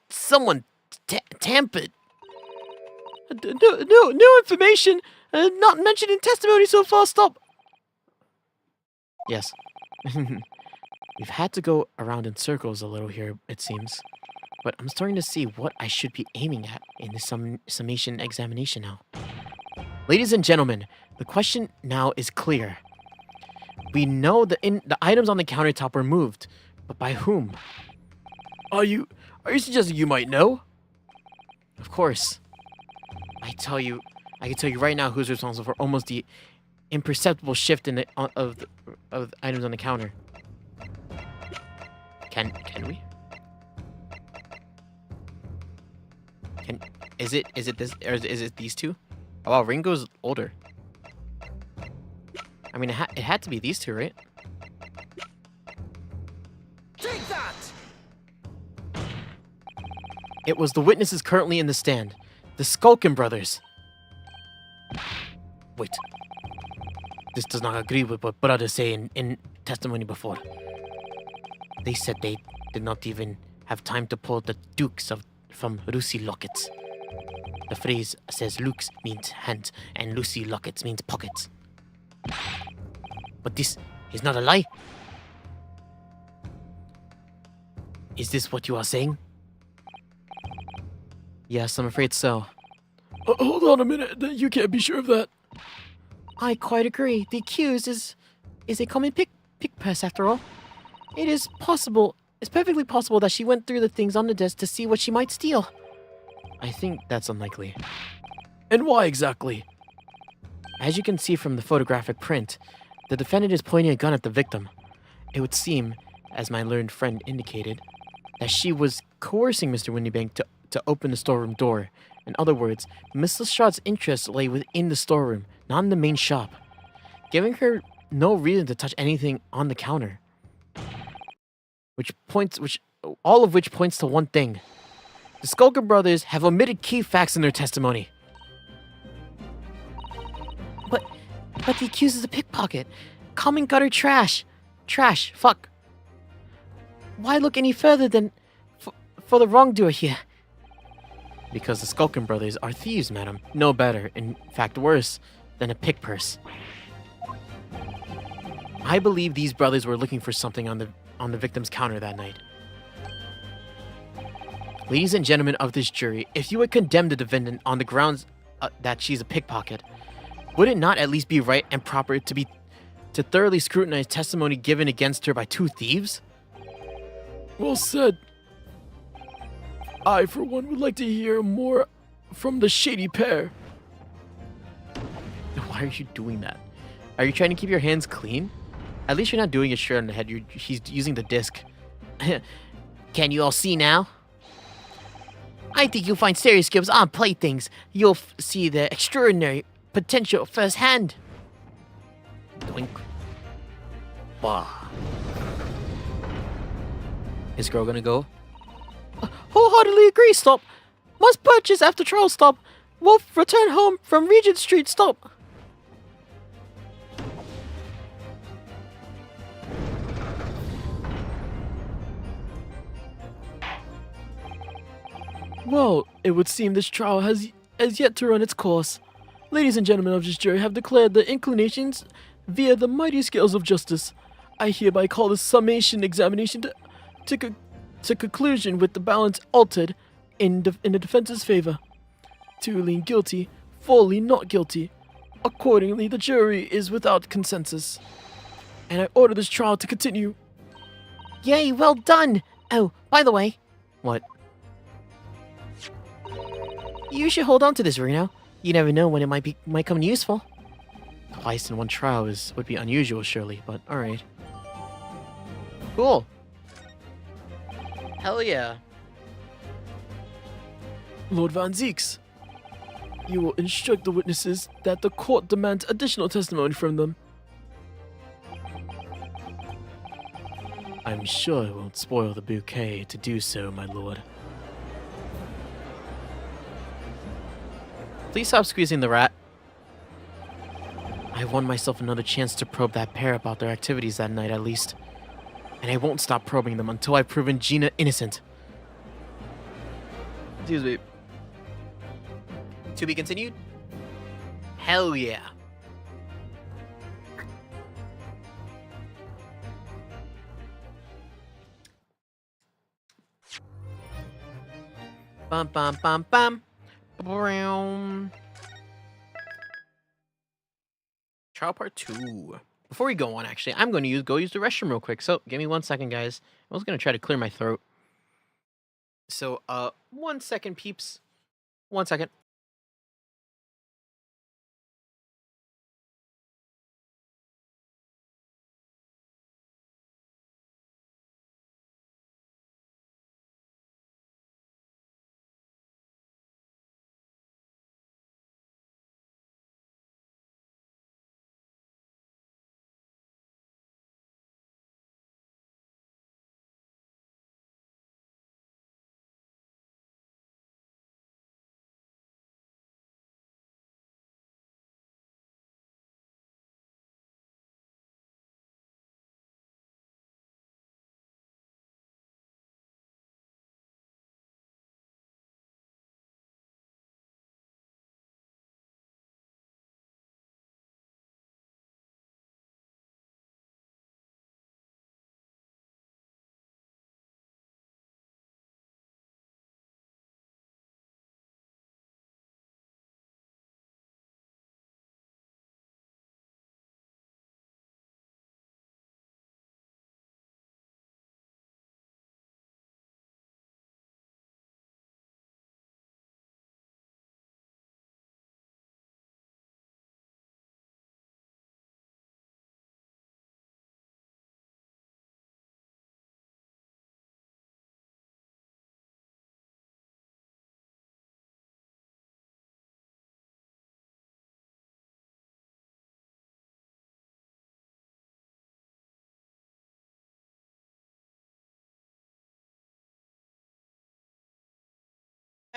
Someone tampered. No information. Not mentioned in testimony so far. Stop. Yes. We've had to go around in circles a little here, it seems. But I'm starting to see what I should be aiming at in this summation examination now. Ladies and gentlemen, the question now is clear. We know the items on the countertop were moved, but by whom? Are you suggesting you might know? Of course. I can tell you right now who's responsible for almost the imperceptible shift in of the items on the counter. Can we? Is it this, or is it these two? Oh wow, Ringo's older. I mean, it had to be these two, right? Take that! It was the witnesses currently in the stand, the Skulkin brothers. Wait. This does not agree with what brothers say in testimony before. They said they did not even have time to pull the dukes from Lucy lockets. The phrase says Luke's means hand and Lucy lockets means pockets. But this is not a lie. Is this what you are saying? Yes, I'm afraid so. Hold on a minute. You can't be sure of that. I quite agree. The accused is a common pick purse after all. It's perfectly possible that she went through the things on the desk to see what she might steal. I think that's unlikely. And why exactly? As you can see from the photographic print, the defendant is pointing a gun at the victim. It would seem as my learned friend indicated, that she was coercing Mr. Windybank to open the storeroom door. In other words, Miss Lestrade's interest lay within the storeroom, not in the main shop, giving her no reason to touch anything on the counter. All of which points to one thing. The Skulker brothers have omitted key facts in their testimony. But the accused is a pickpocket. Common gutter trash. Trash. Fuck. Why look any further than for the wrongdoer here? Because the Skulkin brothers are thieves, madam. No better, in fact worse, than a pick purse. I believe these brothers were looking for something on the victim's counter that night. Ladies and gentlemen of this jury, if you would condemn the defendant on the grounds that she's a pickpocket, would it not at least be right and proper to thoroughly scrutinize testimony given against her by two thieves? Well said. I, for one, would like to hear more from the shady pair. Why are you doing that? Are you trying to keep your hands clean? At least you're not doing it straight on the head. He's using the disc. Can you all see now? I think you'll find serious skills on playthings. You'll see the extraordinary potential firsthand. Doink. Bah. Is girl gonna go? Wholeheartedly agree, stop. Must purchase after trial, stop. Wolf, return home from Regent Street, stop. Well, it would seem this trial has yet to run its course. Ladies and gentlemen of this jury have declared their inclinations via the mighty scales of justice. I hereby call this summation examination to conclusion with the balance altered in the defense's favor. 2 lean guilty, 4 lean not guilty. Accordingly, the jury is without consensus. And I order this trial to continue. Yay, well done. Oh, by the way, What? you should hold on to this, Reno. You never know when it might come in useful. Twice in one trial would be unusual, surely, but alright. Cool. Hell yeah. Lord Van Zeeks, you will instruct the witnesses that the court demands additional testimony from them. I'm sure it won't spoil the bouquet to do so, my lord. Please stop squeezing the rat. I won myself another chance to probe that pair about their activities that night at least. And I won't stop probing them until I've proven Gina innocent. Excuse me. To be continued? Hell yeah. Bum bum bum bum. Brown. Trial part 2. Before we go on, actually, I'm going to go use the restroom real quick. So give me 1 second, guys. I was going to try to clear my throat. So, 1 second, peeps. 1 second.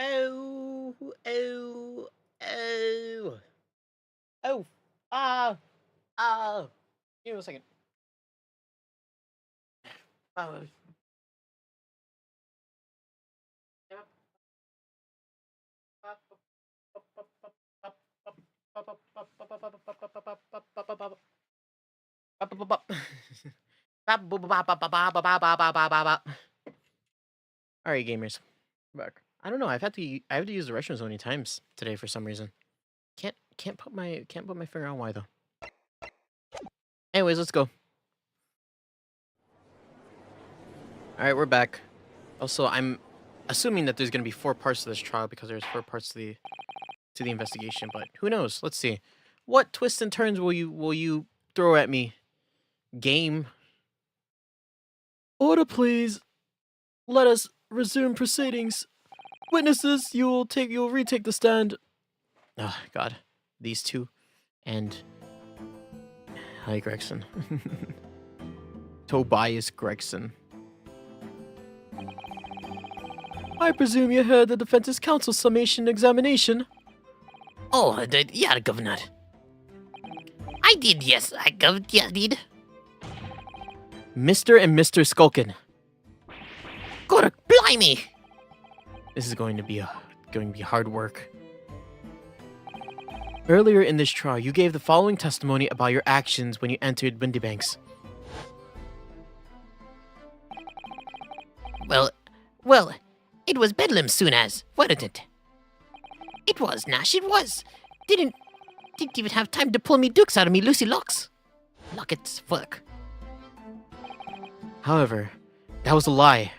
Oh, oh, oh, oh, ah, ah. Give me a second. Oh. All right, gamers. Back. I don't know. I have to use the restroom so many times today for some reason. Can't put my finger on why though. Anyways, let's go. All right, we're back. Also, I'm assuming that there's gonna be 4 parts to this trial because there's 4 parts to the investigation. But who knows? Let's see. What twists and turns will you throw at me? Game. Order, please. Let us resume proceedings. Witnesses, you'll retake the stand. Oh God, these two, and hi Gregson. Tobias Gregson. I presume you heard the defense's counsel summation examination. Oh, yeah, Governor. I did, yes. I did. Mr. and Mr. Skulkin. God, blimey. This is going to be hard work. Earlier in this trial, you gave the following testimony about your actions when you entered Windybanks. Well, it was bedlam soon as, wasn't it? It was, Nash, it was. Didn't even have time to pull me dukes out of me Lucy locks. Lockets, fuck. However, that was a lie.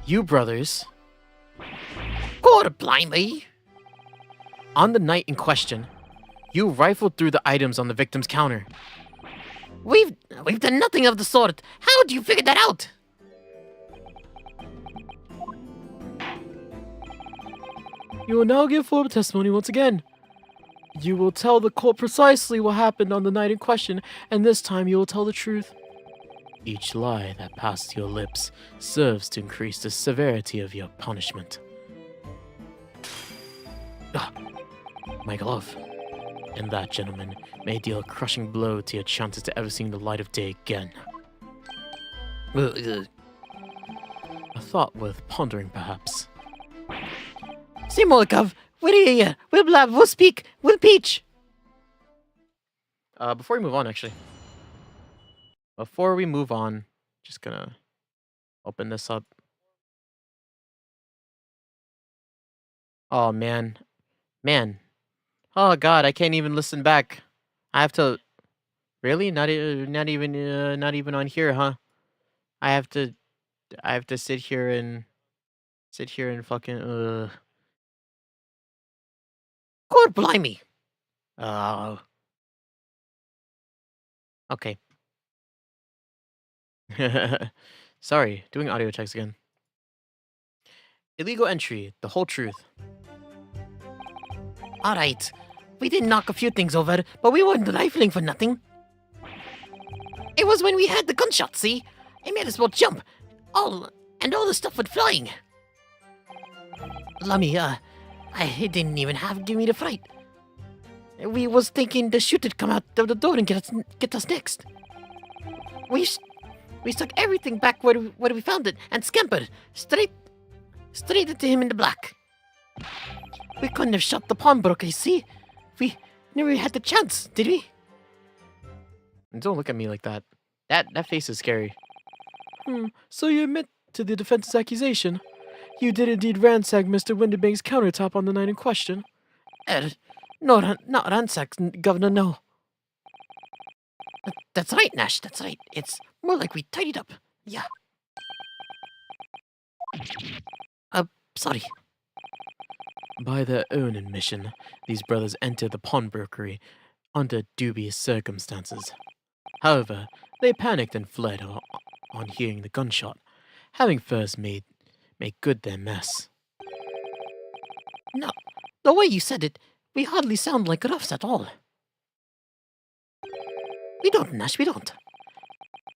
You brothers, God blimey. on the night in question, you rifled through the items on the victim's counter. We've done nothing of the sort. How do you figure that out? You will now give full testimony once again. You will tell the court precisely what happened on the night in question, and this time you will tell the truth. Each lie that passes your lips serves to increase the severity of your punishment. Ah, my glove. And that, gentlemen, may deal a crushing blow to your chances to ever seeing the light of day again. A thought worth pondering, perhaps. Say more, Gov. We'll hear. We'll blab. We'll speak. We'll peach. Before we move on, actually. Before we move on, just gonna open this up. Oh, man. Man. Oh, God, I can't even listen back. I have to... Really? Not even on here, huh? I have to sit here and fucking, God blimey. Oh. Okay. Sorry, doing audio checks again. Illegal entry, the whole truth. All right. We did knock a few things over, but we weren't rifling for nothing. It was when we had the gunshot, see? It made us both jump. All the stuff went flying. Lummy, it didn't even give me the fright. We was thinking the shooter'd come out of the door and get us next. We stuck everything back where we found it and scampered straight into him in the black. We couldn't have shot the pawnbroker, you see? We never had the chance, did we? Don't look at me like that. That face is scary. So you admit to the defense's accusation? You did indeed ransack Mr. Windybank's countertop on the night in question? No, not ransack, Governor, no. That's right, Nash, that's right. It's more like we tidied up. Yeah. Sorry. By their own admission, these brothers entered the pawnbrokery under dubious circumstances. However, they panicked and fled on hearing the gunshot, having first made good their mess. No, the way you said it, we hardly sound like roughs at all. We don't, Nash, we don't.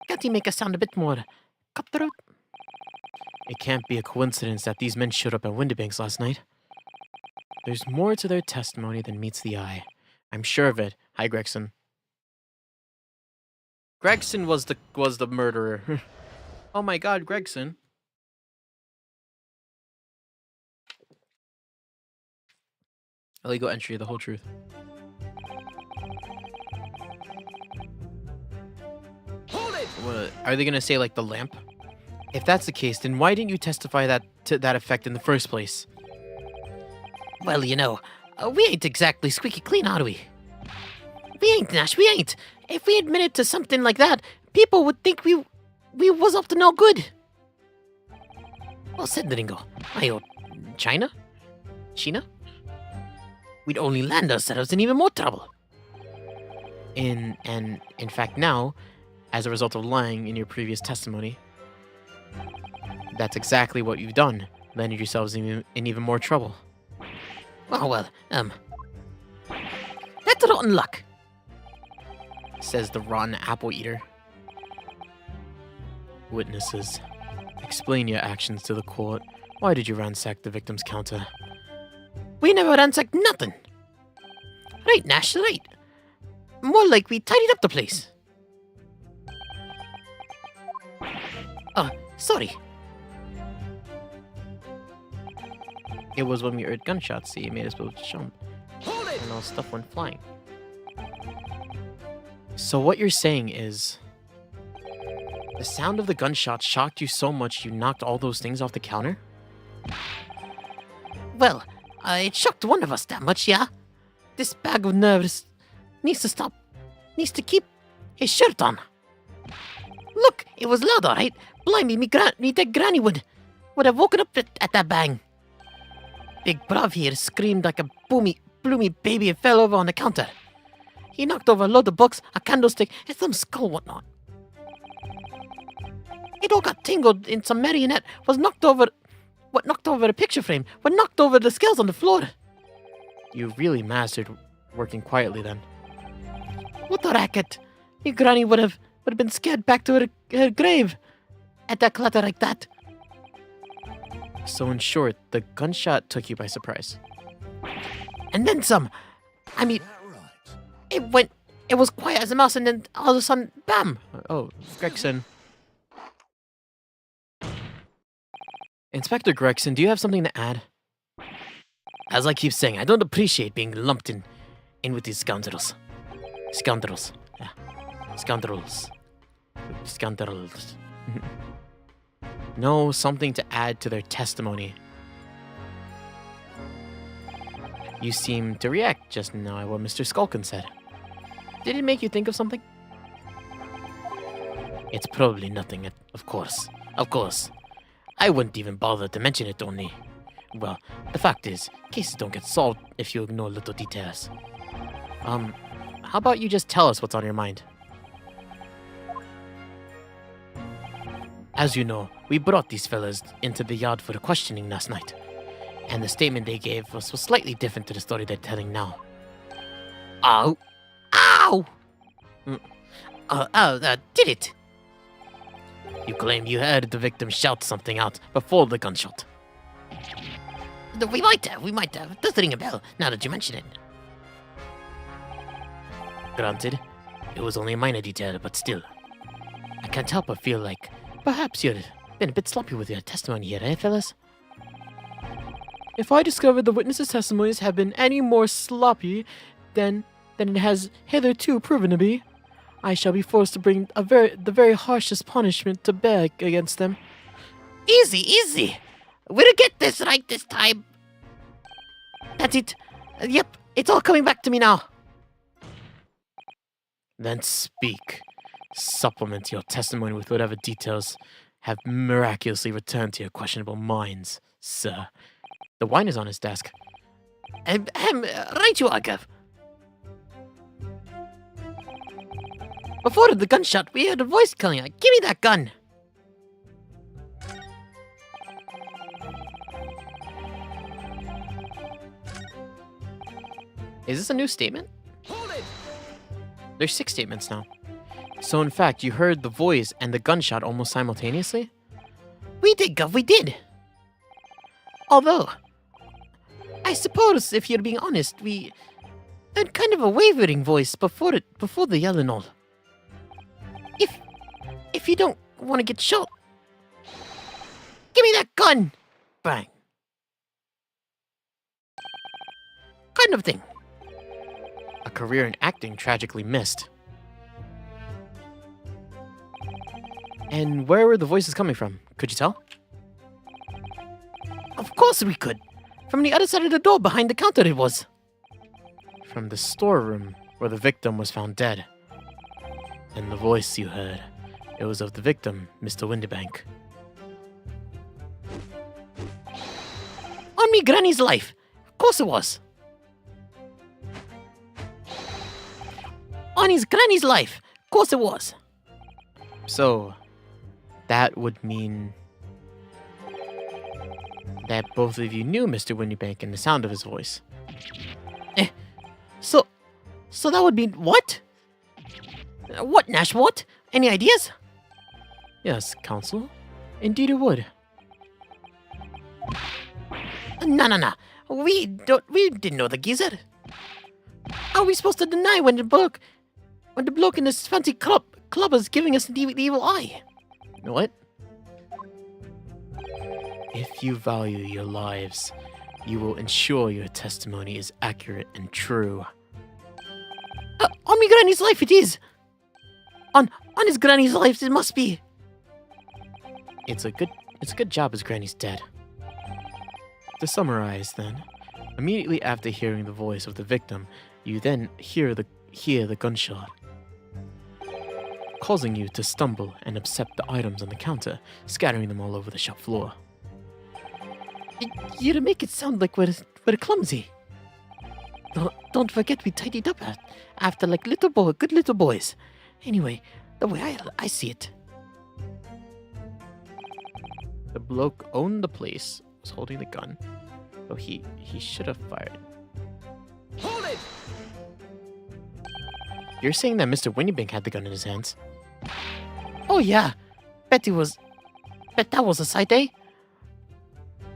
Can't you make us sound a bit more cutthroat? It can't be a coincidence that these men showed up at Windibanks last night. There's more to their testimony than meets the eye. I'm sure of it. Hi, Gregson. Gregson was the murderer. Oh my god, Gregson. Illegal entry, the whole truth. Hold it! What, are they gonna say like the lamp? If that's the case, then why didn't you testify to that effect in the first place? Well, you know, we ain't exactly squeaky clean, are we? We ain't, Nash, we ain't. If we admitted to something like that, people would think we was up to no good. Well said, Ringo. China? Sheena? We'd only land ourselves in even more trouble. In fact now, as a result of lying in your previous testimony, that's exactly what you've done. Landed yourselves in even more trouble. Oh, well, that's rotten luck. Says the rotten apple eater. Witnesses, explain your actions to the court. Why did you ransack the victim's counter? We never ransacked nothing. Right, Nash, right. More like we tidied up the place. Oh, sorry. It was when we heard gunshots, see, it made us both jump. Hold it! And all stuff went flying. So what you're saying is, the sound of the gunshot shocked you so much you knocked all those things off the counter? Well, it shocked one of us that much, yeah. This bag of nerves needs to stop. Needs to keep his shirt on. Look, it was loud, alright. Blimey, me dead granny would have woken up at that bang. Big Brav here screamed like a bloomy baby and fell over on the counter. He knocked over a load of books, a candlestick, and some skull whatnot. It all got tangled in some marionette, knocked over the picture frame, knocked over the scales on the floor. You really mastered working quietly then. What a racket! Your granny would have been scared back to her grave at that clatter like that. So in short, the gunshot took you by surprise. And then some. I mean, it was quiet as a mouse, and then all of a sudden, bam! Oh, Gregson. Inspector Gregson, do you have something to add? As I keep saying, I don't appreciate being lumped in with these scoundrels. Scoundrels. Yeah. Scoundrels. Scoundrels. No, something to add to their testimony. You seem to react just now at what Mr. Skulkin said. Did it make you think of something? It's probably nothing, of course. Of course. I wouldn't even bother to mention it only. Well, the fact is, cases don't get solved if you ignore little details. How about you just tell us what's on your mind? As you know, we brought these fellas into the yard for the questioning last night, and the statement they gave us was slightly different to the story they're telling now. Ow! Ow! Did it? You claim you heard the victim shout something out before the gunshot. We might have. It does ring a bell, now that you mention it. Granted, it was only a minor detail, but still. I can't help but feel like perhaps you've been a bit sloppy with your testimony here, eh, fellas? If I discover the witnesses' testimonies have been any more sloppy than it has hitherto proven to be, I shall be forced to bring the very harshest punishment to bear against them. Easy. We'll get this right this time. That's it. Yep, it's all coming back to me now. Then speak. Supplement your testimony with whatever details have miraculously returned to your questionable minds, sir. The wine is on his desk. Right you are, Gav. Before the gunshot, we heard a voice calling out, "Give me that gun!" Is this a new statement? Hold it! There's 6 statements now. So in fact, you heard the voice and the gunshot almost simultaneously? We did, Gov, we did. Although, I suppose if you're being honest, we had kind of a wavering voice before the yell and all. If you don't want to get shot, give me that gun! Bang. Kind of thing. A career in acting tragically missed. And where were the voices coming from? Could you tell? Of course we could. From the other side of the door behind the counter it was. From the storeroom where the victim was found dead. And the voice you heard, it was of the victim, Mr. Windybank. On me granny's life. Of course it was. On his granny's life. Of course it was. So, that would mean that both of you knew Mr. Windybank and the sound of his voice. So that would mean what? What, Nash, what? Any ideas? Yes, Counsel. Indeed it would. No. We didn't know the geezer. How are we supposed to deny when the bloke in this fancy club is giving us the evil eye? What? If you value your lives, you will ensure your testimony is accurate and true. On me granny's life it is. On his granny's life it must be. It's a good job his granny's dead. To summarize then, immediately after hearing the voice of the victim, you then hear the gunshot, causing you to stumble and upset the items on the counter, scattering them all over the shop floor. You make it sound like we're clumsy. Don't forget we tidied up after like good little boys. Anyway, the way I see it. The bloke owned the place, was holding the gun, so he should have fired. Hold it! You're saying that Mr. Windybank had the gun in his hands? Oh yeah, bet that was a sight, eh?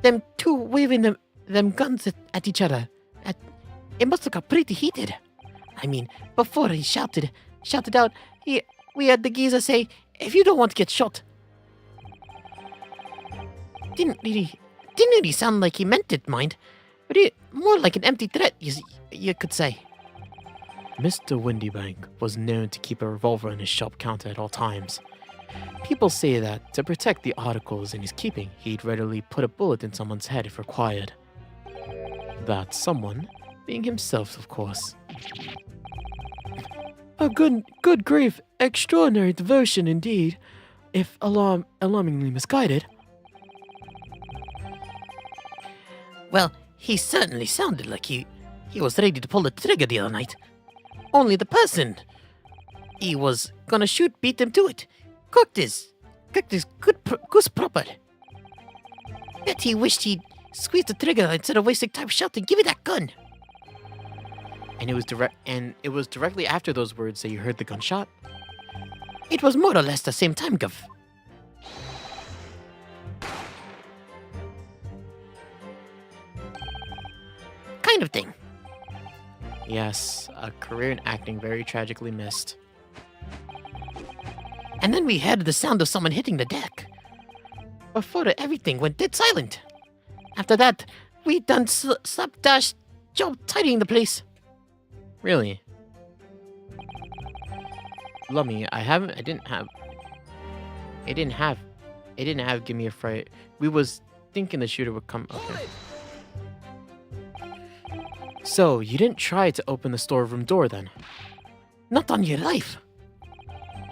Them two waving them guns at each other. It must have got pretty heated. I mean, before he shouted out, we had the geezer say, "If you don't want to get shot." Didn't really sound like he meant it, mind, but more like an empty threat, you could say. Mr. Windybank was known to keep a revolver on his shop counter at all times. People say that to protect the articles in his keeping, he'd readily put a bullet in someone's head if required. That someone being himself, of course. A good grief, extraordinary devotion indeed, if alarmingly misguided. Well, he certainly sounded like he was ready to pull the trigger the other night. Only the person he was gonna shoot beat him to it. Cooked his goose proper. Bet he wished he'd squeezed the trigger instead of wasting time shouting, "Give me that gun!" And it was directly after those words that you heard the gunshot? It was more or less the same time, Gov. Kind of thing. Yes, a career in acting very tragically missed. And then we heard the sound of someone hitting the deck. Before everything went dead silent. After that, we done slapdash job tidying the place. Really? Lummy, it didn't have give me a fright. We was thinking the shooter would come. Okay. So, you didn't try to open the storeroom door then? Not on your life.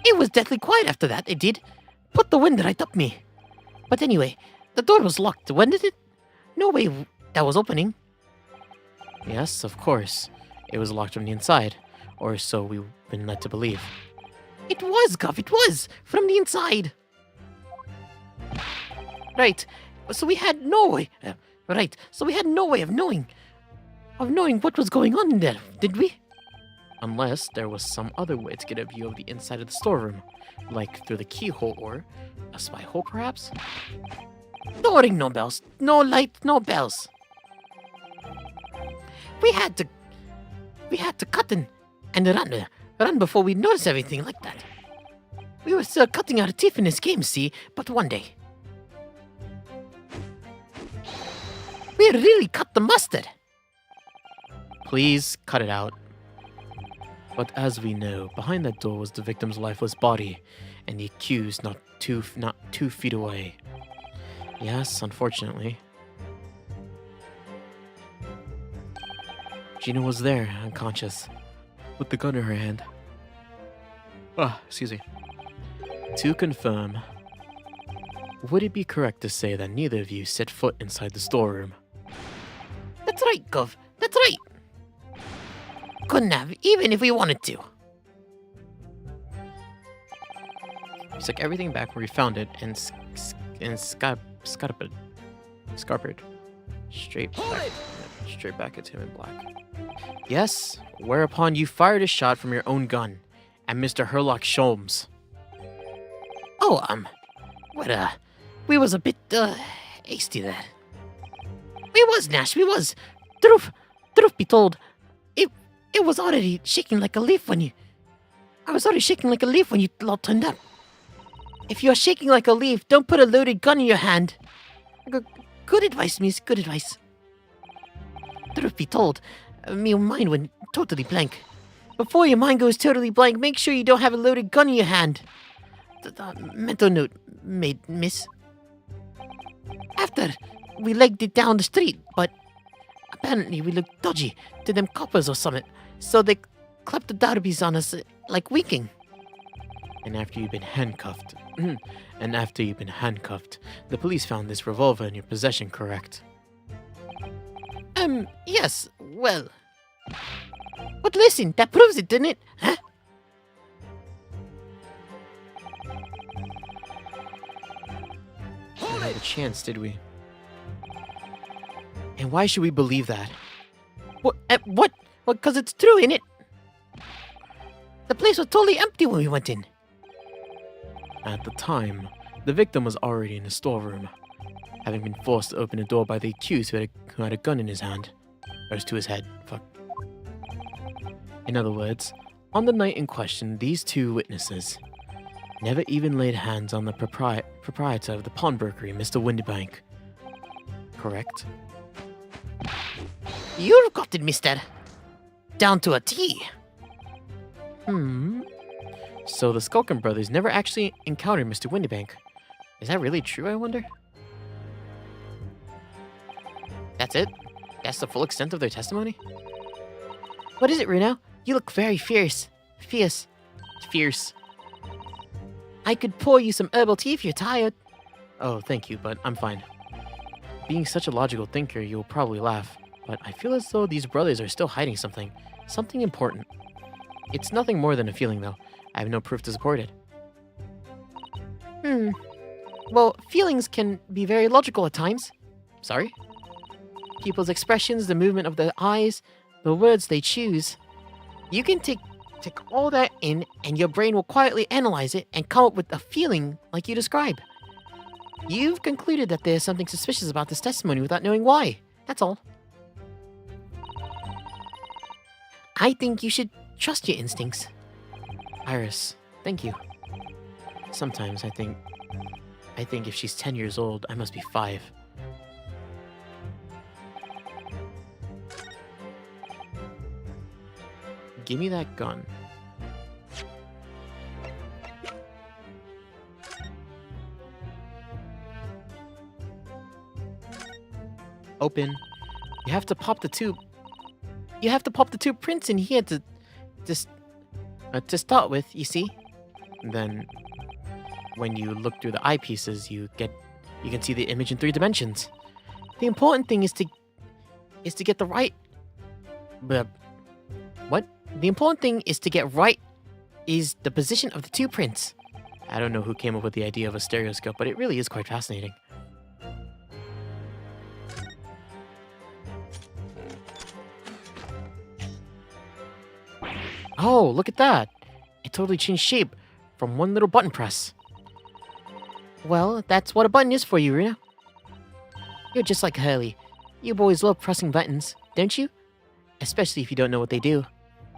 It was deathly quiet after that, it did. Put the wind right up me. But anyway, the door was locked. When did it? No way that was opening. Yes, of course. It was locked from the inside. Or so we've been led to believe. It was, Gov, it was. From the inside. Right. So we had no way. So we had no way of knowing what was going on in there, did we? Unless there was some other way to get a view of the inside of the storeroom, like through the keyhole or a spy hole perhaps? No ring, no bells. No light, no bells. We had to cut and run before we noticed everything like that. We were still cutting our teeth in this game, see, but one day. We really cut the mustard. Please cut it out. But as we know, behind that door was the victim's lifeless body, and the accused not 2 feet away. Yes, unfortunately. Gina was there, unconscious, with the gun in her hand. Excuse me. To confirm, would it be correct to say that neither of you set foot inside the storeroom? That's right, Gov. That's right. Couldn't have, even if we wanted to. He took everything back where he found it and scarpered straight back at him in black. Yes, whereupon you fired a shot from your own gun at Mr. Herlock Sholmes. Oh, we was a bit, hasty there. We was, Nash, we was. Truth be told, it was already shaking like a leaf when you... I was already shaking like a leaf when you lot turned up. If you're shaking like a leaf, don't put a loaded gun in your hand. Good advice, miss, good advice. Truth be told, my mind went totally blank. Before your mind goes totally blank, make sure you don't have a loaded gun in your hand. Mental note made, miss. After, we legged it down the street, but apparently we looked dodgy to them coppers or something, so they clapped the derbies on us like winking. And after you've been handcuffed, the police found this revolver in your possession, correct? Yes, well. But listen, that proves it, didn't it? Huh? We didn't have a chance, did we? And why should we believe that? What? Well, because it's true, innit? The place was totally empty when we went in. At the time, the victim was already in the storeroom, having been forced to open the door by the accused who had a gun in his hand. Or to his head. Fuck. In other words, on the night in question, these two witnesses never even laid hands on the proprietor of the pawnbrokery, Mr. Windybank. Correct? You've got it, mister. Down to a T. So the Skulkin brothers never actually encountered Mr. Windybank. Is that really true, I wonder? That's it? That's the full extent of their testimony? What is it, Runo? You look very fierce. Fierce. I could pour you some herbal tea if you're tired. Oh, thank you, but I'm fine. Being such a logical thinker, you'll probably laugh, but I feel as though these brothers are still hiding something. Something important. It's nothing more than a feeling, though. I have no proof to support it. Well, feelings can be very logical at times. Sorry? People's expressions, the movement of their eyes, the words they choose. You can take all that in, and your brain will quietly analyze it and come up with a feeling like you describe. You've concluded that there's something suspicious about this testimony without knowing why. That's all. I think you should trust your instincts. Iris, thank you. Sometimes I think if she's 10 years old, I must be 5. Give me that gun. Open. You have to pop the two. You have to pop the 2 prints in here to start with. You see. Then, when you look through the eyepieces, you can see the image in 3 dimensions. The important thing is to get the right. What? The important thing is to get right is the position of the 2 prints. I don't know who came up with the idea of a stereoscope, but it really is quite fascinating. Oh, look at that. It totally changed shape from one little button press. Well, that's what a button is for you, Rena. You're just like Hurley. You boys love pressing buttons, don't you? Especially if you don't know what they do.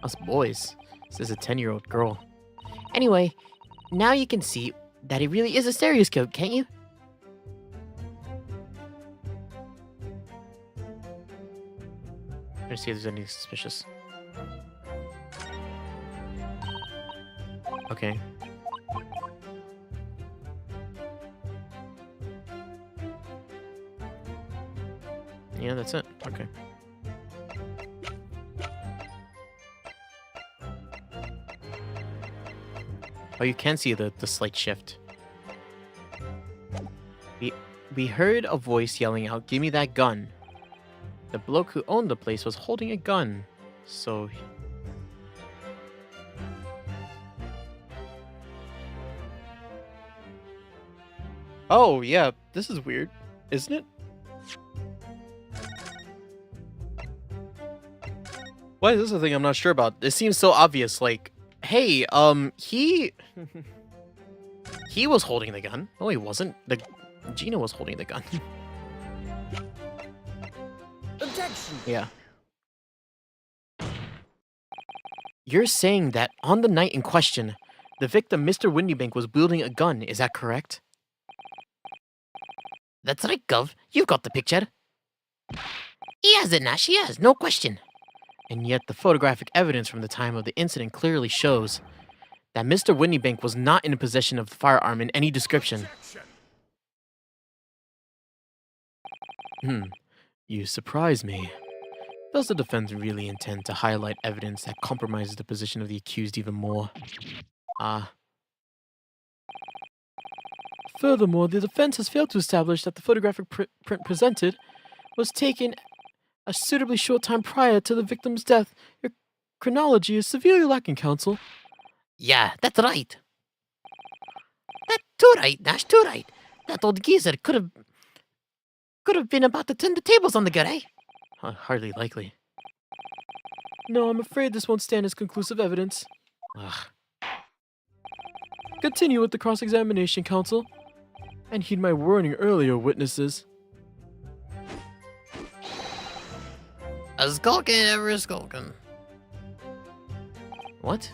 Us boys. This is a 10-year-old girl. Anyway, now you can see that it really is a stereoscope, can't you? Let's see if there's anything suspicious. Okay. Yeah, that's it. Okay. Oh, you can see the slight shift. We heard a voice yelling out, "Give me that gun." The bloke who owned the place was holding a gun, so... Oh, yeah, this is weird, isn't it? Why is this a thing I'm not sure about? It seems so obvious, like, hey, he was holding the gun. No, he wasn't. Gina was holding the gun. Objection! Yeah. You're saying that on the night in question, the victim, Mr. Windybank, was wielding a gun, is that correct? That's right, Gov. You've got the picture. He has it, Nash. He has, no question. And yet the photographic evidence from the time of the incident clearly shows that Mr. Windybank was not in possession of the firearm in any description. You surprise me. Does the defense really intend to highlight evidence that compromises the position of the accused even more? Furthermore, the defense has failed to establish that the photographic print presented was taken a suitably short time prior to the victim's death. Your chronology is severely lacking, counsel. Yeah, that's right. That's too right, Nash, too right. That old geezer could have been about to turn the tables on the guy, eh? Hardly likely. No, I'm afraid this won't stand as conclusive evidence. Ugh. Continue with the cross-examination, counsel. And heed my warning earlier, witnesses. A skulking ever a skulking. What?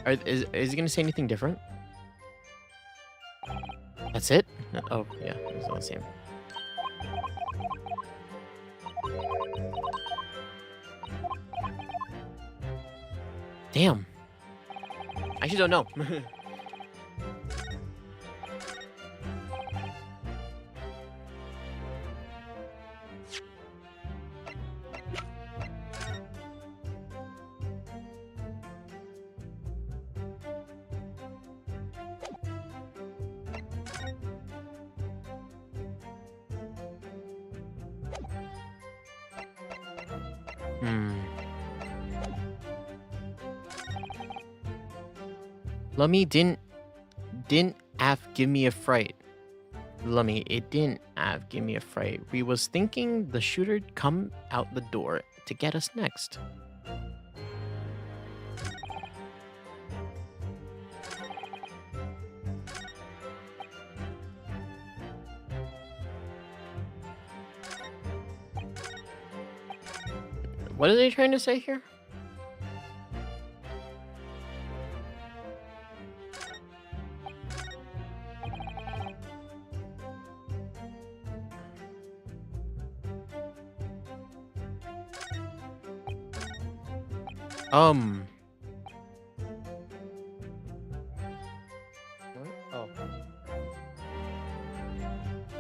Is he gonna say anything different? That's it? No, oh, yeah, it's all the same. Damn. I actually don't know. Lummy didn't give me a fright. Lummy, it didn't give me a fright. We was thinking the shooter'd come out the door to get us next. What are they trying to say here? Oh.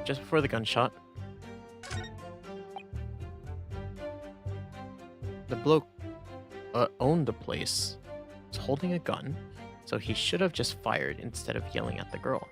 Just before the gunshot, the bloke owned the place, was holding a gun, so he should have just fired instead of yelling at the girl.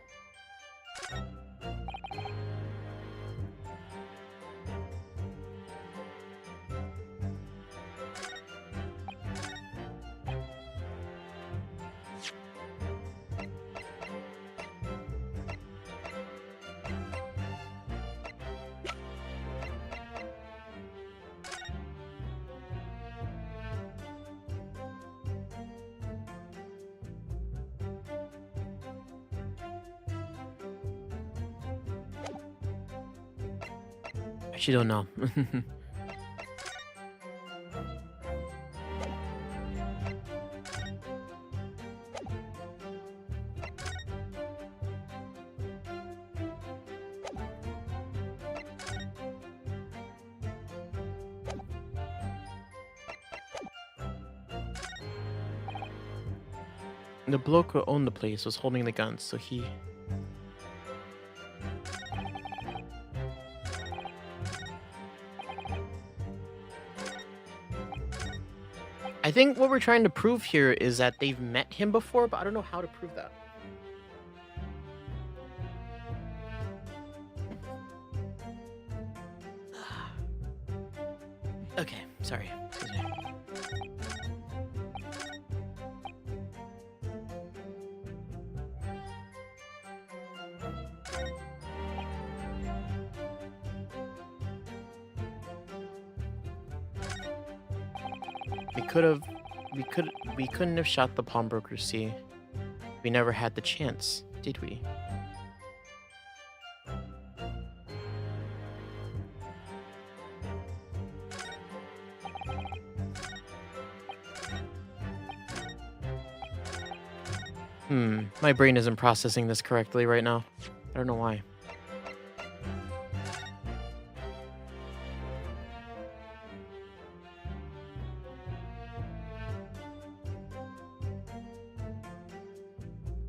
actually don't know. The bloke who owned the place was holding the guns, so he... I think what we're trying to prove here is that they've met him before, but I don't know how to prove that. Okay, sorry. Excuse me. We couldn't have shot the pawnbroker, see? We never had the chance, did we? My brain isn't processing this correctly right now. I don't know why.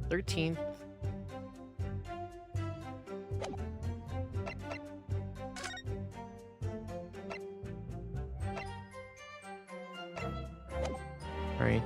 Thirteenth. Right.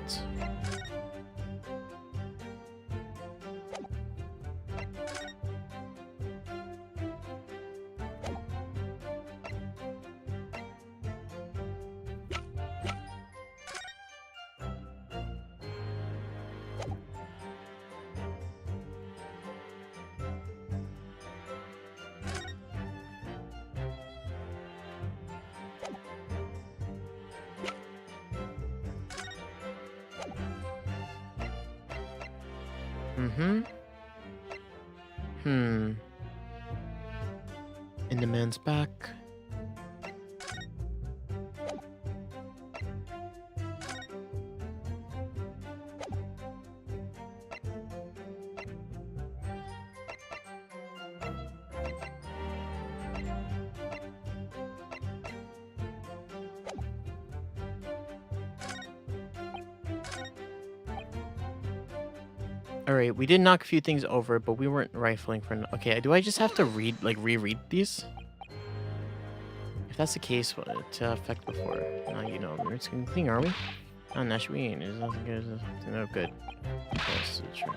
In the man's back. Alright, we did knock a few things over, but we weren't rifling for... Okay, do I just have to reread these? If that's the case, what to affect before? You know, we're just clean, are we? Oh, Nashween is nothing good. No good. Yes, true.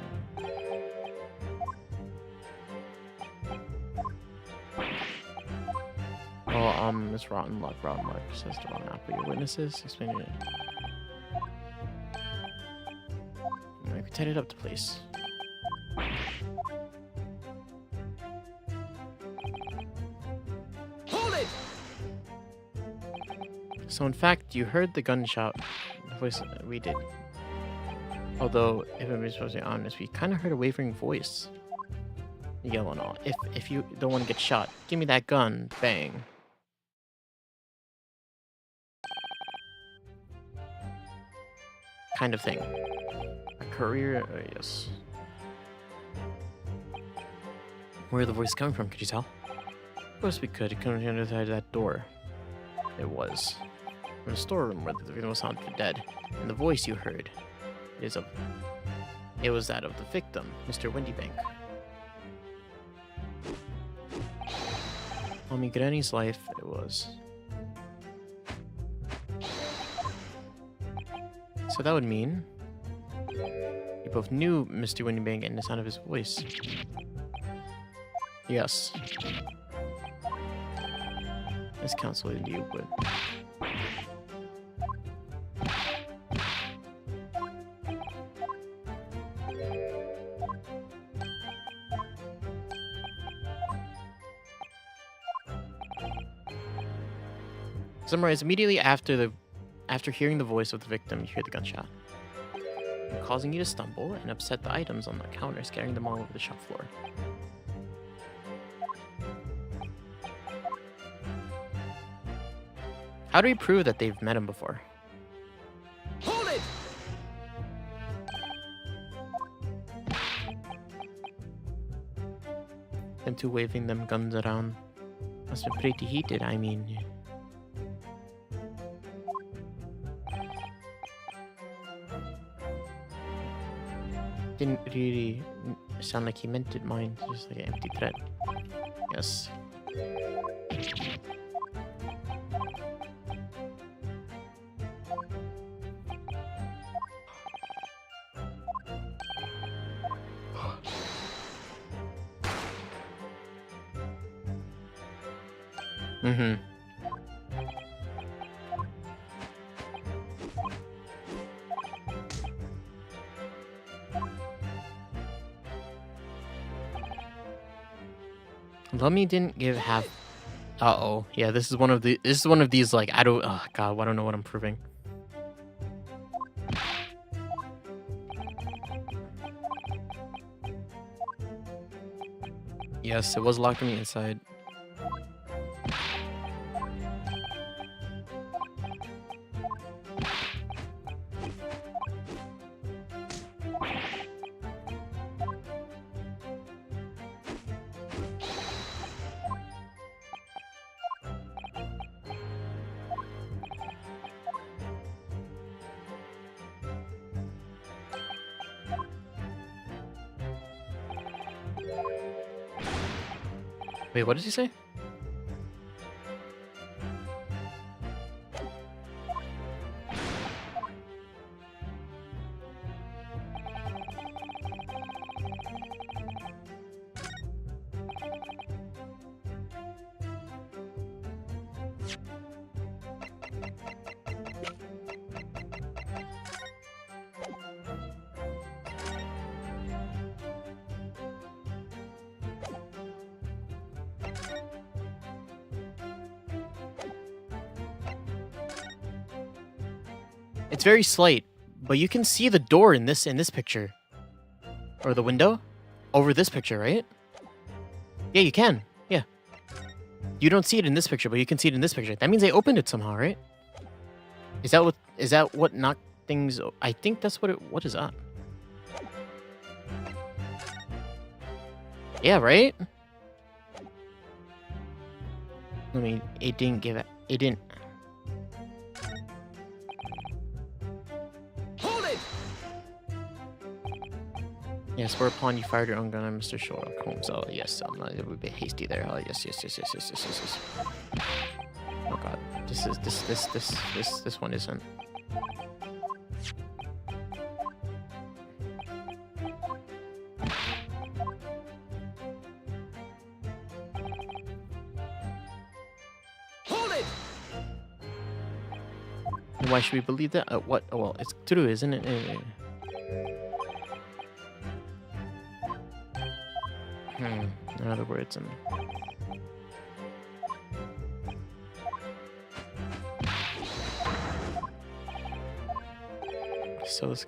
Oh, it's rotten luck. Rotten luck says the wrong apple. Your witnesses explain it. We tied it up to place. Hold it! So in fact, you heard the gunshot. The voice we did. Although, if I'm supposed to be honest, we kind of heard a wavering voice. Yell and all. If you don't want to get shot, give me that gun. Bang. Kind of thing. A career, yes. Where the voice coming from? Could you tell? Of course we could. It came from the other side of that door. It was. From the storeroom where the victim was found dead. And the voice you heard is of... It was that of the victim, Mr. Windybank. Mommy Granny's life, it was. So that would mean... You both knew Mr. Windybank and the sound of his voice. Yes. This counsel you would. Summarize immediately after hearing the voice of the victim, you hear the gunshot, causing you to stumble and upset the items on the counter, scattering them all over the shop floor. How do we prove that they've met him before? Hold it! Them two waving them guns around. Must have been pretty heated, I mean. Didn't really sound like he meant it, mine. Just like an empty threat. Yes. Mm-hmm. Lummy didn't give half. Uh-oh. Yeah, this is one of these like I don't oh god, I don't know what I'm proving. Yes, it was locked on the inside. Wait, what did he say? It's very slight, but you can see the door in this picture. Or the window over this picture, right? Yeah, you can. Yeah. You don't see it in this picture, but you can see it in this picture. That means they opened it somehow, right? Is that what knocked things I think that's what is that? Yeah, right? I mean, it didn't. Yes, whereupon you fired your own gun on Mr. Sherlock Holmes. Oh, yes, I'm not a bit hasty there. Oh, yes. Oh god, this one isn't. Hold it! And why should we believe that? What? Oh, well, it's true, isn't it? In other words, so this.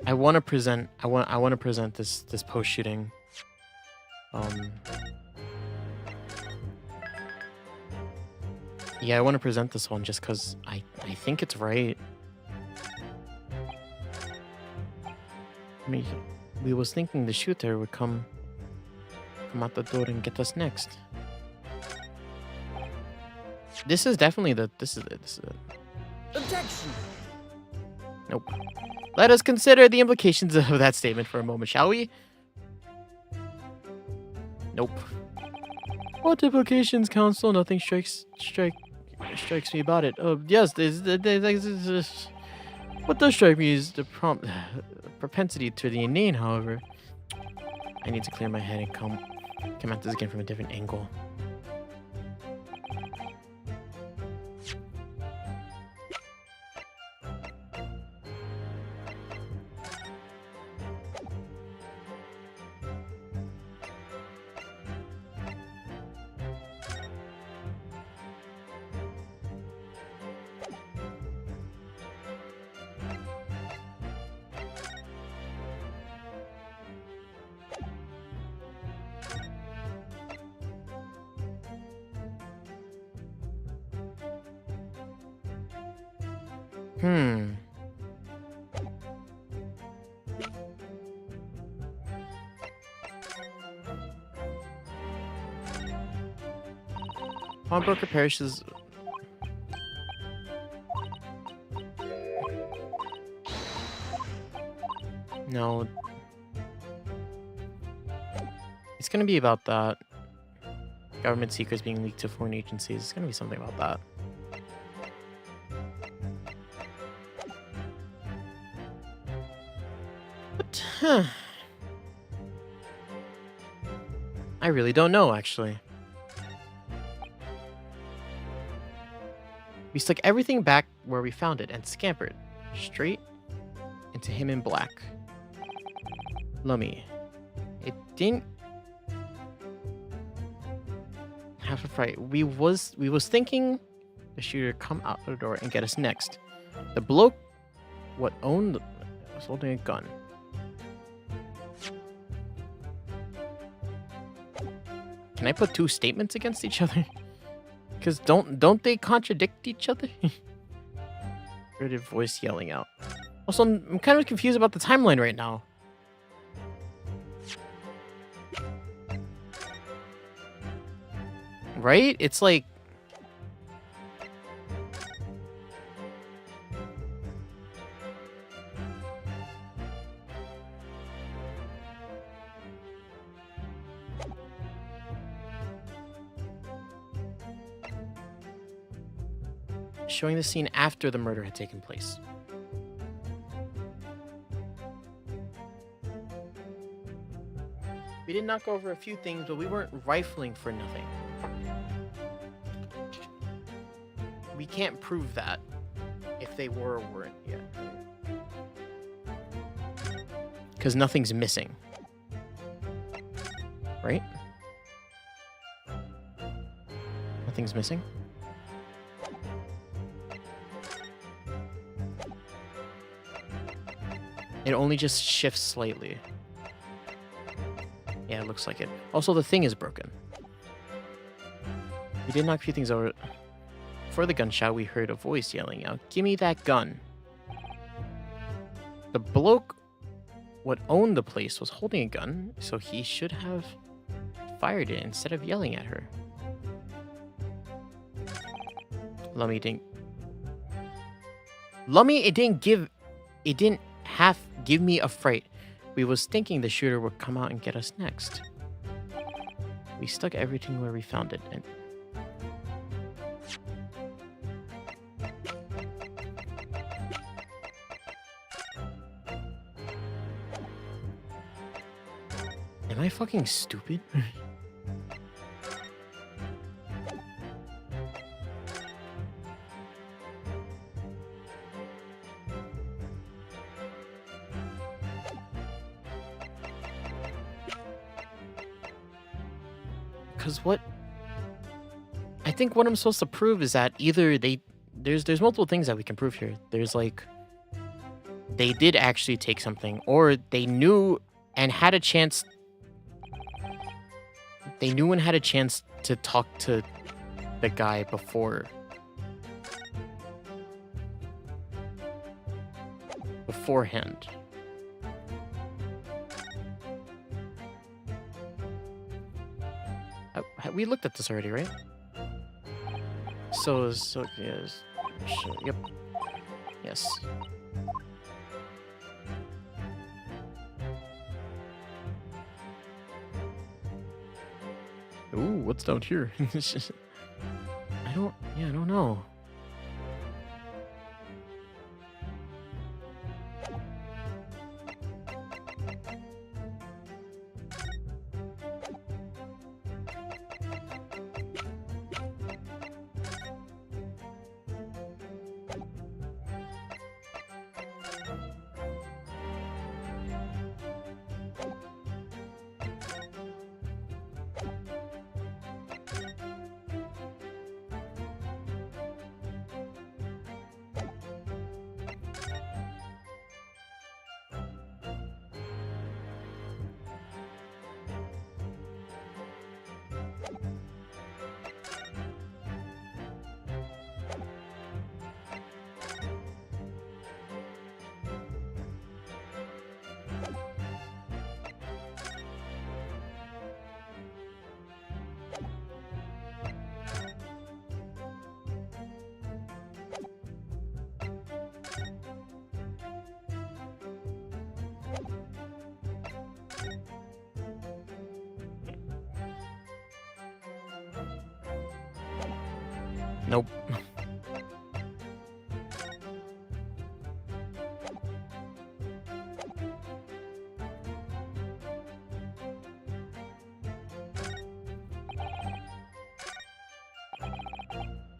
I want to present this post shooting. Yeah, I want to present this one just because I think it's right. I mean, we was thinking the shooter would come out the door and get us next. This is definitely this is it. Objection! Nope. Let us consider the implications of that statement for a moment, shall we? Nope. What implications, counsel? Nothing strikes me about it. Oh, yes, what does strike me is the propensity to the inane, however. I need to clear my head and come at this again from a different angle. Hmm. Pawnbroker perishes. No. It's gonna be about that. Government secrets being leaked to foreign agencies. It's gonna be something about that. But, I really don't know, actually. We stuck everything back where we found it and scampered straight into him in black. Lummy. It didn't have a fright. We was thinking the shooter come out the door and get us next. The bloke what owned was holding a gun. Can I put two statements against each other? Because don't they contradict each other? Heard a voice yelling out. Also, I'm kind of confused about the timeline right now. Right? It's like... showing the scene after the murder had taken place. We did knock over a few things, but we weren't rifling for nothing. We can't prove that if they were or weren't yet. Because nothing's missing. Right? Nothing's missing? It only just shifts slightly. Yeah, it looks like it. Also, the thing is broken. We did knock a few things over. Before the gunshot, we heard a voice yelling out, "Give me that gun." The bloke what owned the place was holding a gun, so he should have fired it instead of yelling at her. Lummy, it didn't give me a fright. We was thinking the shooter would come out and get us next. We stuck everything where we found it, and am I fucking stupid? Because what I think what I'm supposed to prove is that either there's multiple things that we can prove here. There's like they did actually take something, or they knew and had a chance. They knew and had a chance to talk to the guy beforehand. We looked at this already, right? So yes, sure, yep, yes. Ooh, what's down here? I don't know. Nope.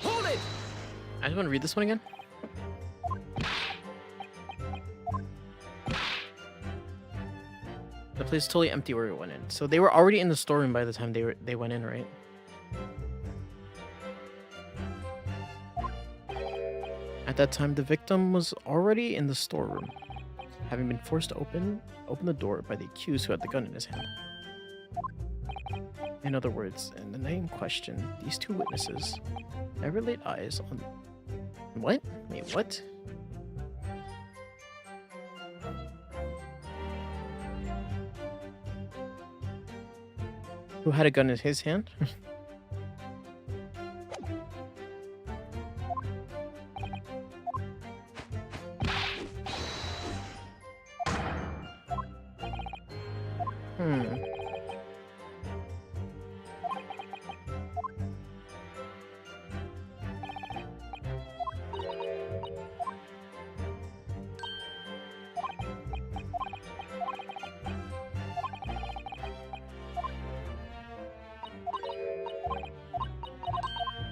Hold it! I just want to read this one again. The place is totally empty where we went in. So they were already in the storeroom by the time they went in, right? At that time, the victim was already in the storeroom, having been forced to open the door by the accused who had the gun in his hand. In other words, in the night in question, these two witnesses never laid eyes on... What? Wait, what? Who had a gun in his hand?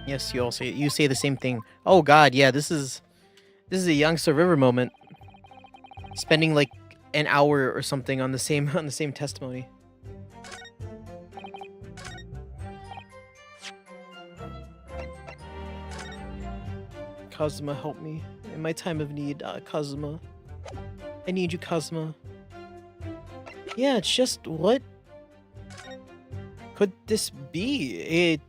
Yes, you say the same thing. Oh God, yeah, this is a Youngster River moment. Spending like an hour or something on the same testimony. Kazuma, help me in my time of need. Kazuma, I need you, Kazuma. Yeah, it's just what could this be?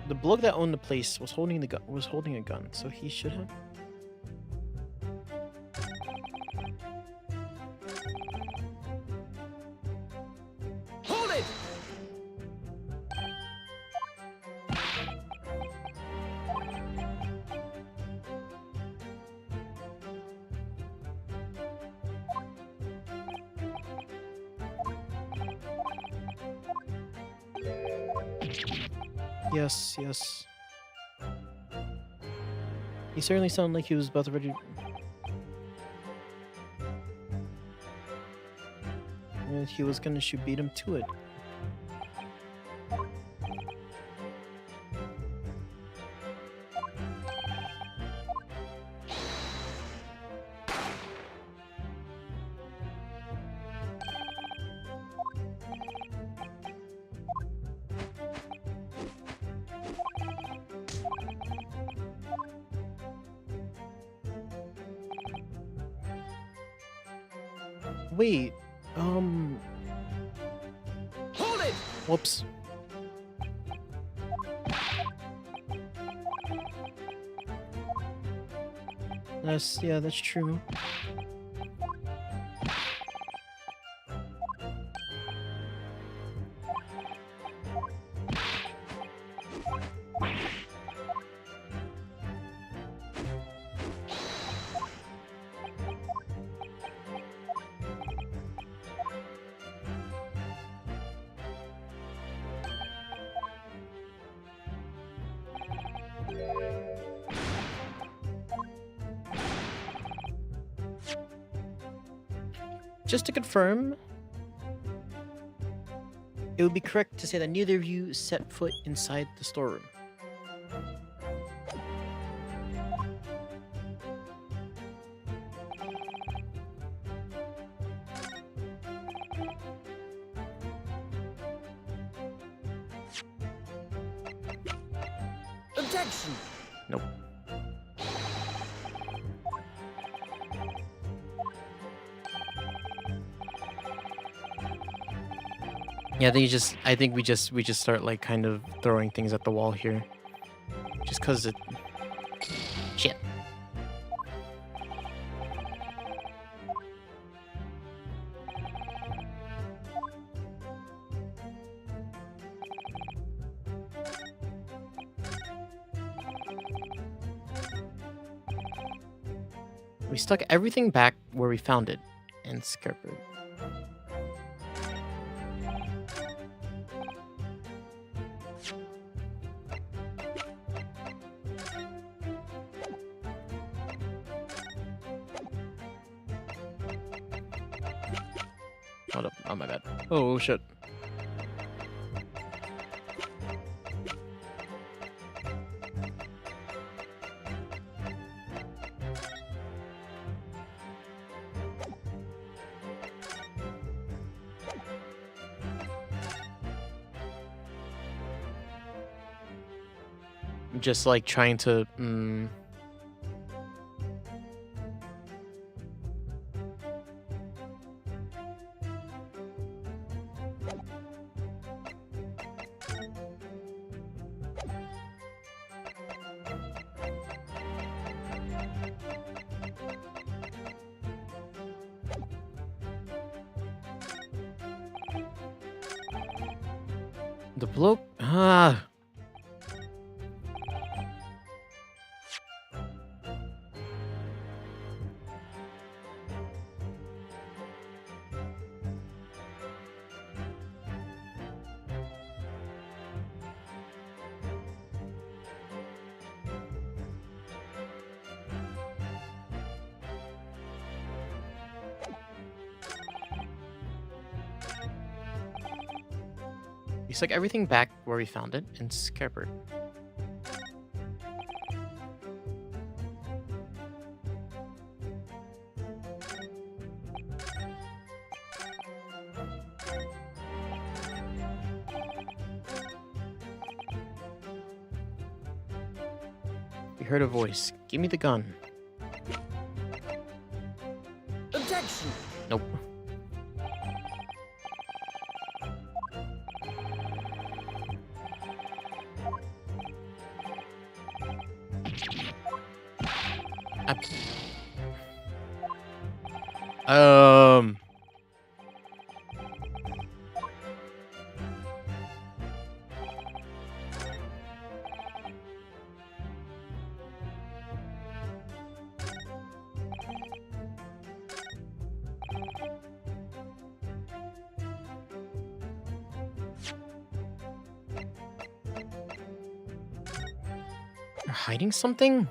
The bloke that owned the place was holding a gun, so he should have. Hold it! Yes, yes. He certainly sounded like he was about to ready. And he was gonna beat him to it. Wait, Hold it! whoops. Yeah, that's true. Just to confirm, it would be correct to say that neither of you set foot inside the storeroom. Objection! Nope. Yeah, I think we just start like kind of throwing things at the wall here. Just cause it shit. We stuck everything back where we found it and scuppered. Hold up. Oh my bad. Oh shit. Just like trying to the bloke. We stuck everything back where we found it and scuppered. We heard a voice. Give me the gun. Objection! Nope. Um. You're hiding something?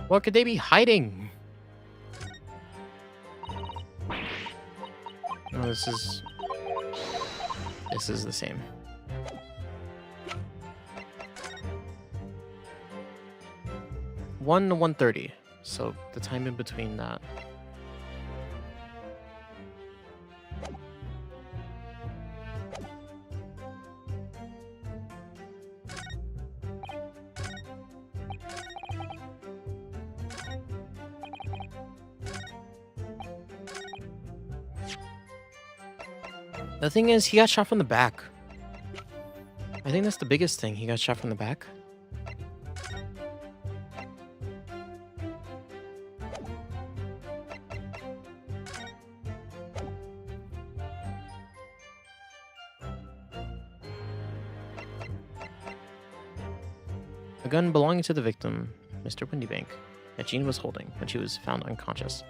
What could they be hiding? Oh, this is the same. One to 1:30. So the time in between that. The thing is, he got shot from the back. I think that's the biggest thing. He got shot from the back. A gun belonging to the victim, Mr. Windybank, that Jean was holding when she was found unconscious.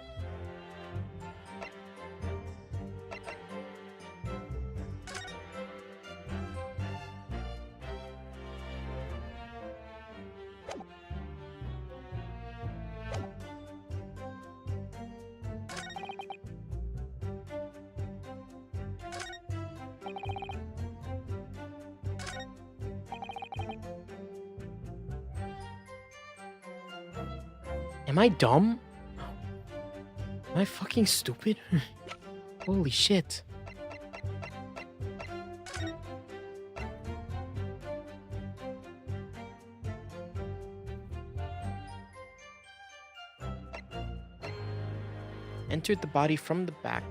Am I dumb? Am I fucking stupid? Holy shit. Entered the body from the back.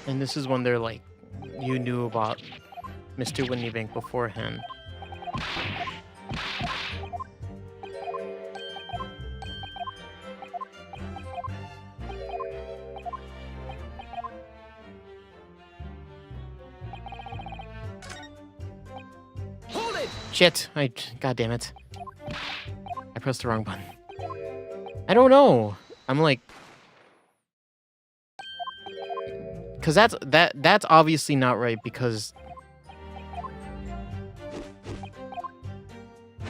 And this is when they're like, you knew about Mr. Windybank beforehand. Hold it! Shit! God damn it. I pressed the wrong button. I don't know. I'm like, because that's obviously not right, because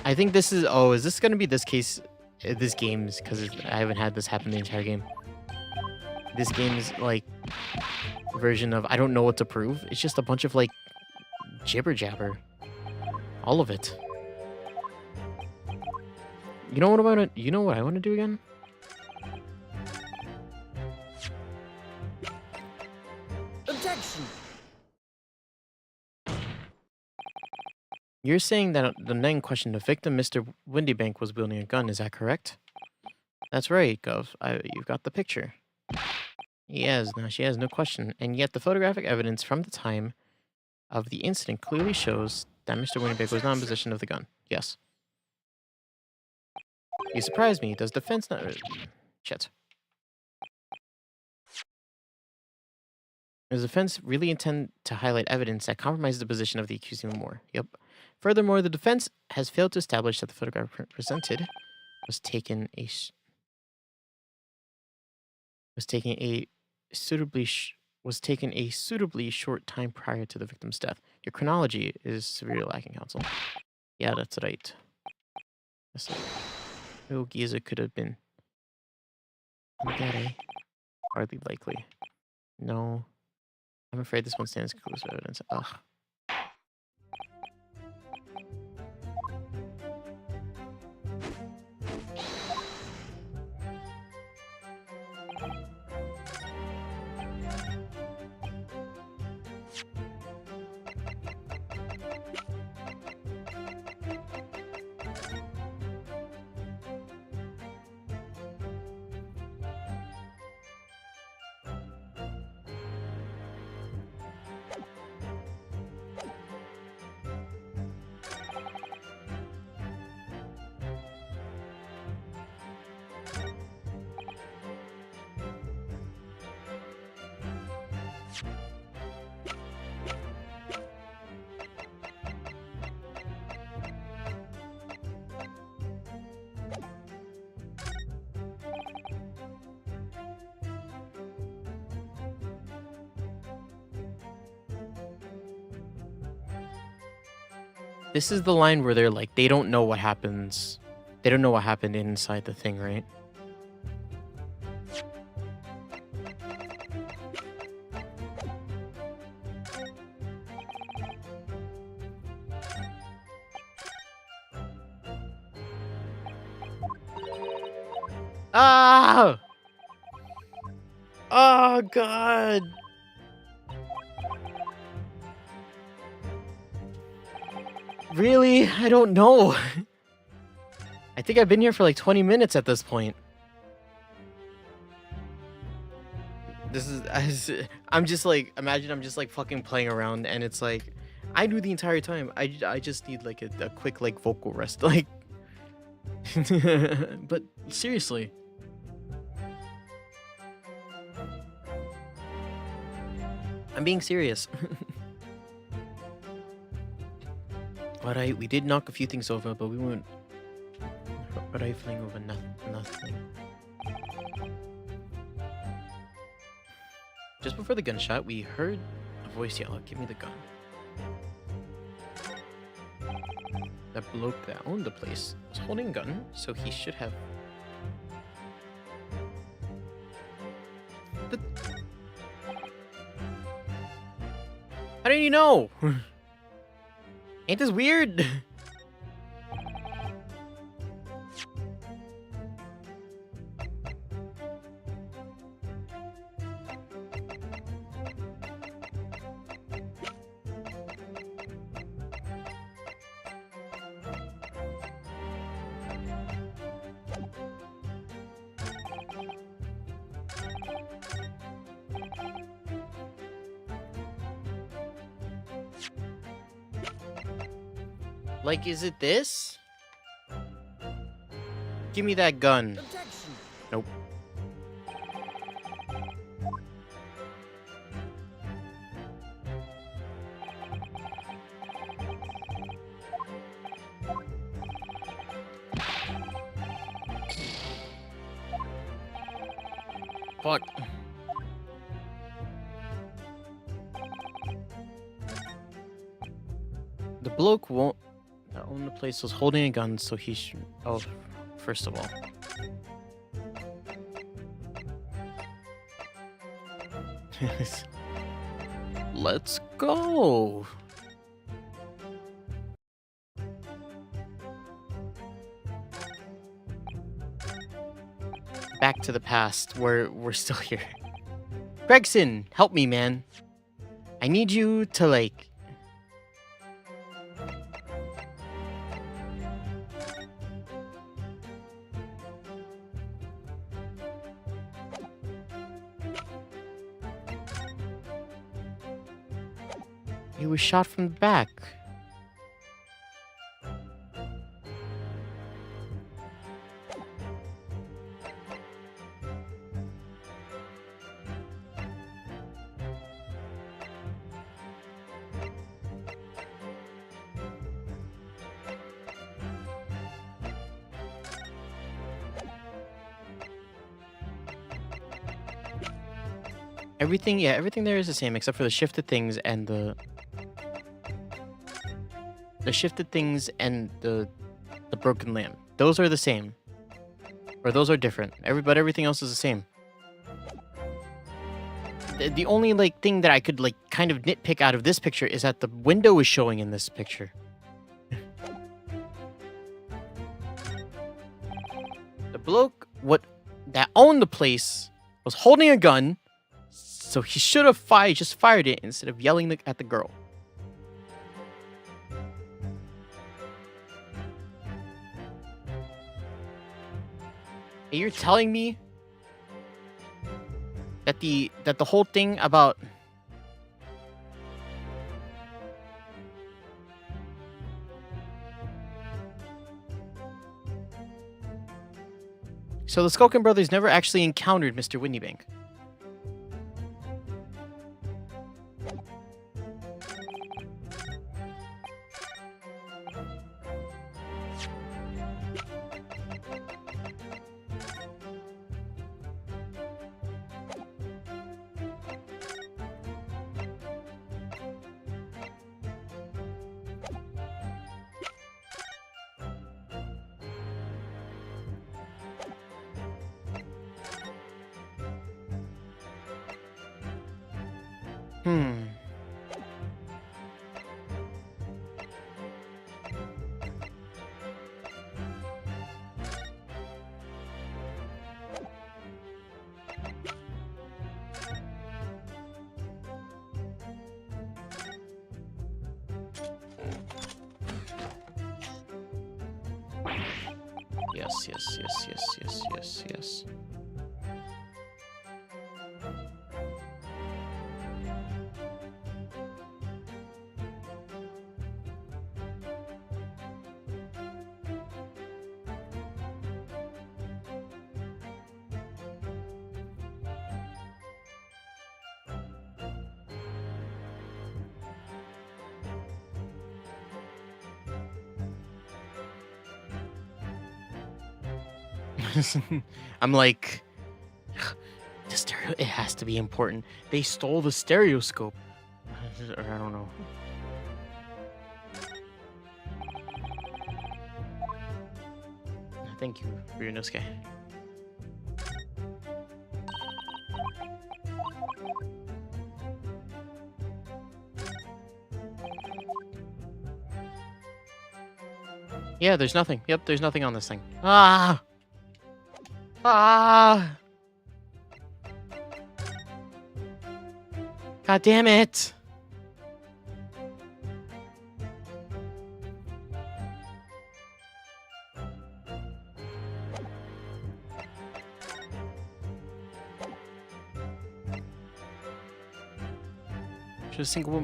I think this is, oh, is this gonna be this case, this game's, because I haven't had this happen the entire game. This game's like version of I don't know what to prove. It's just a bunch of like jibber jabber, all of it. You know what I want to? You know what I want to do again? Objection! You're saying that the night in question, the victim, Mr. Windybank, was wielding a gun. Is that correct? That's right, Gov. You've got the picture. Yes, now she has no question. And yet the photographic evidence from the time of the incident clearly shows that Mr. Windybank was not in possession of the gun. Yes. You surprise me. Does defense not... Shit. Does defense really intend to highlight evidence that compromises the position of the accused even more? Yep. Furthermore, the defense has failed to establish that the photograph presented was taken a suitably short time prior to the victim's death. Your chronology is severely lacking, counsel. Yeah, that's right. That's right. No Giza could have been. Okay. Hardly likely. No. I'm afraid this one stands conclusive evidence. Ugh. This is the line where they're like, they don't know what happens. They don't know what happened inside the thing, right? Ah! Oh, God. Really? I don't know. I think I've been here for like 20 minutes at this point. This is, I'm just like, imagine I'm just like fucking playing around and it's like, I knew the entire time. I just need like a quick like vocal rest. Like, but seriously. I'm being serious. Alright, we did knock a few things over, but we weren't rifling over nothing. Just before the gunshot, we heard a voice yell, "Give me the gun." The bloke that owned the place was holding a gun, so he should have... How do you know? Ain't this weird? Like, is it this? Give me that gun. Objection. Nope. Fuck. The bloke won't that owned the place was holding a gun, so he should. Oh, first of all. Let's go. Back to the past. We're still here. Gregson, help me, man. I need you to like. He was shot from the back. Everything, yeah, everything there is the same except for the shifted things and the shifted things and the broken lamp. Those are the same. Or those are different. But everything else is the same. The only like thing that I could like kind of nitpick out of this picture is that the window is showing in this picture. The bloke that owned the place was holding a gun, so he should have just fired it instead of yelling at the girl. And you're telling me that the whole thing about so the Skulkin brothers never actually encountered Mr. Whitneybank. Yes. I'm like, the stereo. It has to be important. They stole the stereoscope. Or I don't know. Thank you, Ryunosuke. Yeah, there's nothing. Yep, there's nothing on this thing. Ah! God damn it! Just a single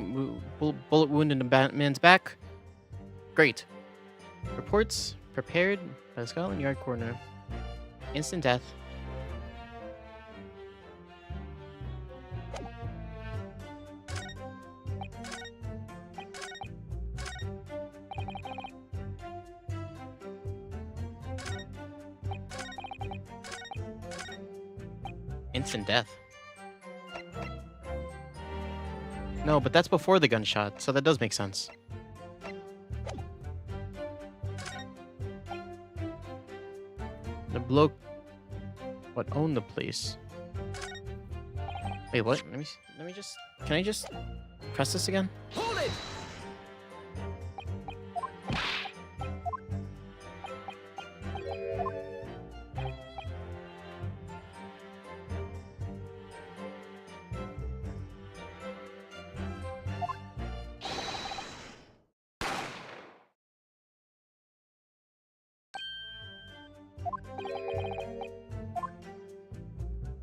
bullet wound in the man's back. Great. Reports prepared by the Scotland Yard coroner. Instant death. Instant death. No, but that's before the gunshot, so that does make sense. The bloke, what owned the place? Wait, what? Let me just. Can I just press this again? Hold it!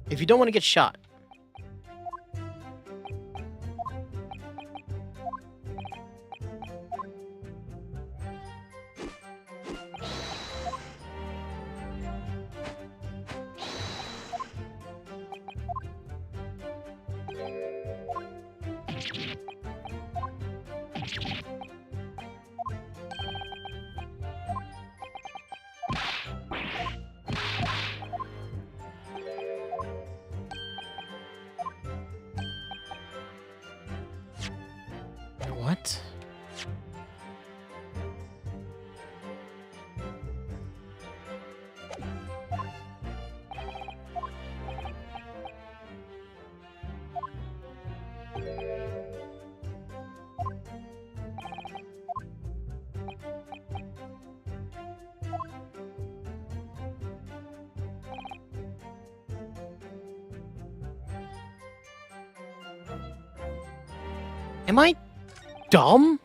If you don't want to get shot. What? Am I dumb?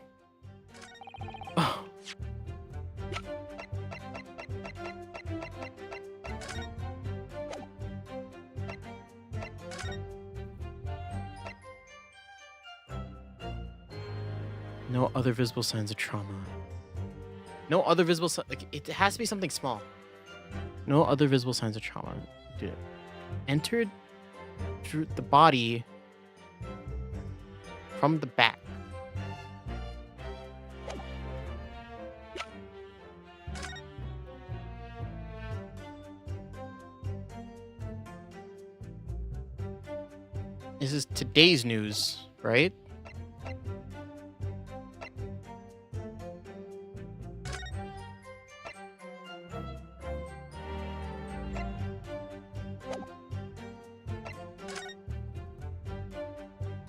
No other visible signs of trauma. No other visible like it has to be something small. No other visible signs of trauma. Dude. Entered through the body from the back. This is today's news, right?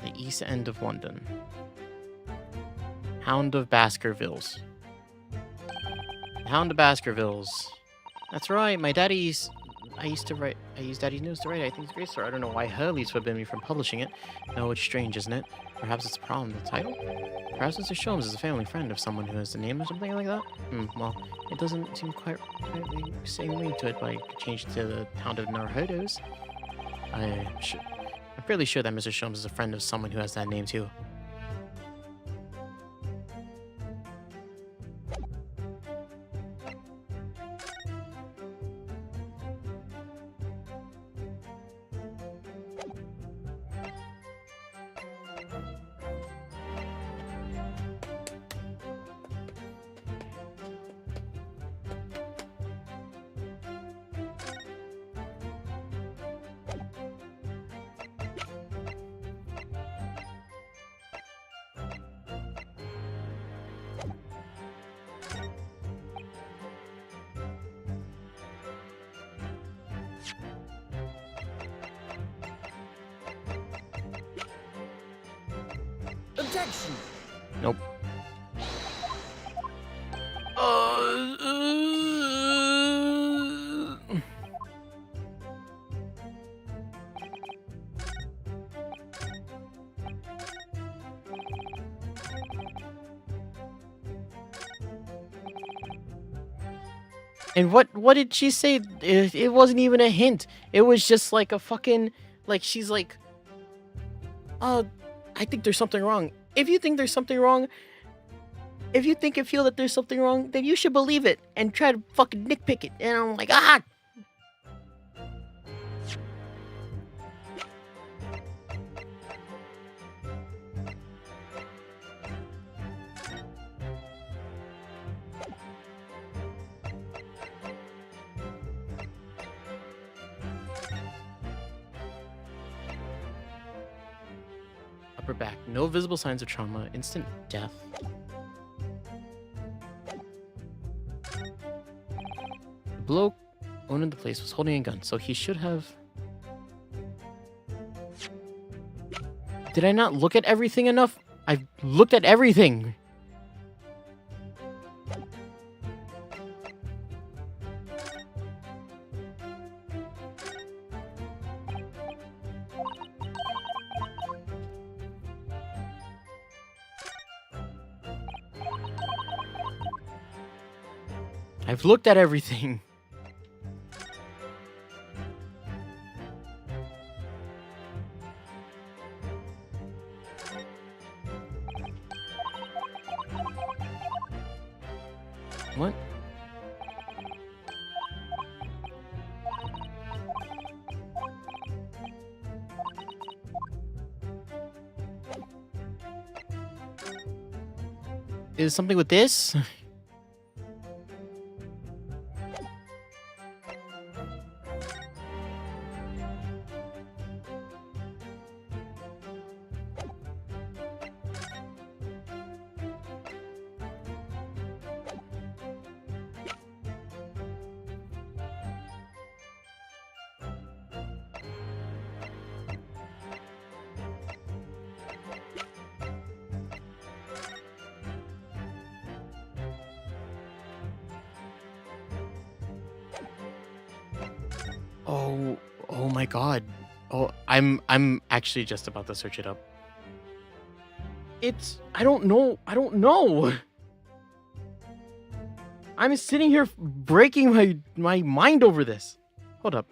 The East End of London. Hound of Baskervilles. The Hound of Baskervilles. That's right, my daddy's... I used Daddy's News to write it. I think it's a great story. I don't know why Hurley's forbidden me from publishing it. No, it's strange, isn't it? Perhaps it's a problem with the title? Perhaps Mr. Sholmes is a family friend of someone who has the name or something like that? Well, it doesn't seem quite saying ring to it, but I could change it to the Hound of Narhodos. I'm fairly sure that Mr. Sholmes is a friend of someone who has that name too. Objection! Nope. And what did she say? It wasn't even a hint. It was just like a fucking, like, she's like, I think there's something wrong. If you think there's something wrong, If you think and feel that there's something wrong, then you should believe it and try to fucking nitpick it. And I'm like, ah! Upper back. No visible signs of trauma. Instant death. The bloke owning the place was holding a gun, so he should have... Did I not look at everything enough? I've looked at everything. I've looked at everything. What? Is something with this? Oh my god. Oh, I'm actually just about to search it up. I don't know. I'm sitting here breaking my mind over this. Hold up.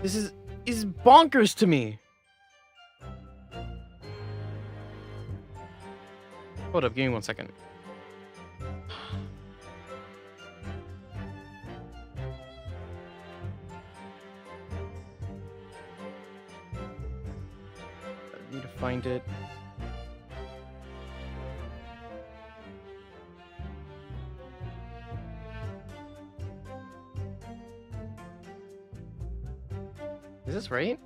This is bonkers to me. Hold up, give me 1 second. I need to find it. Is this right?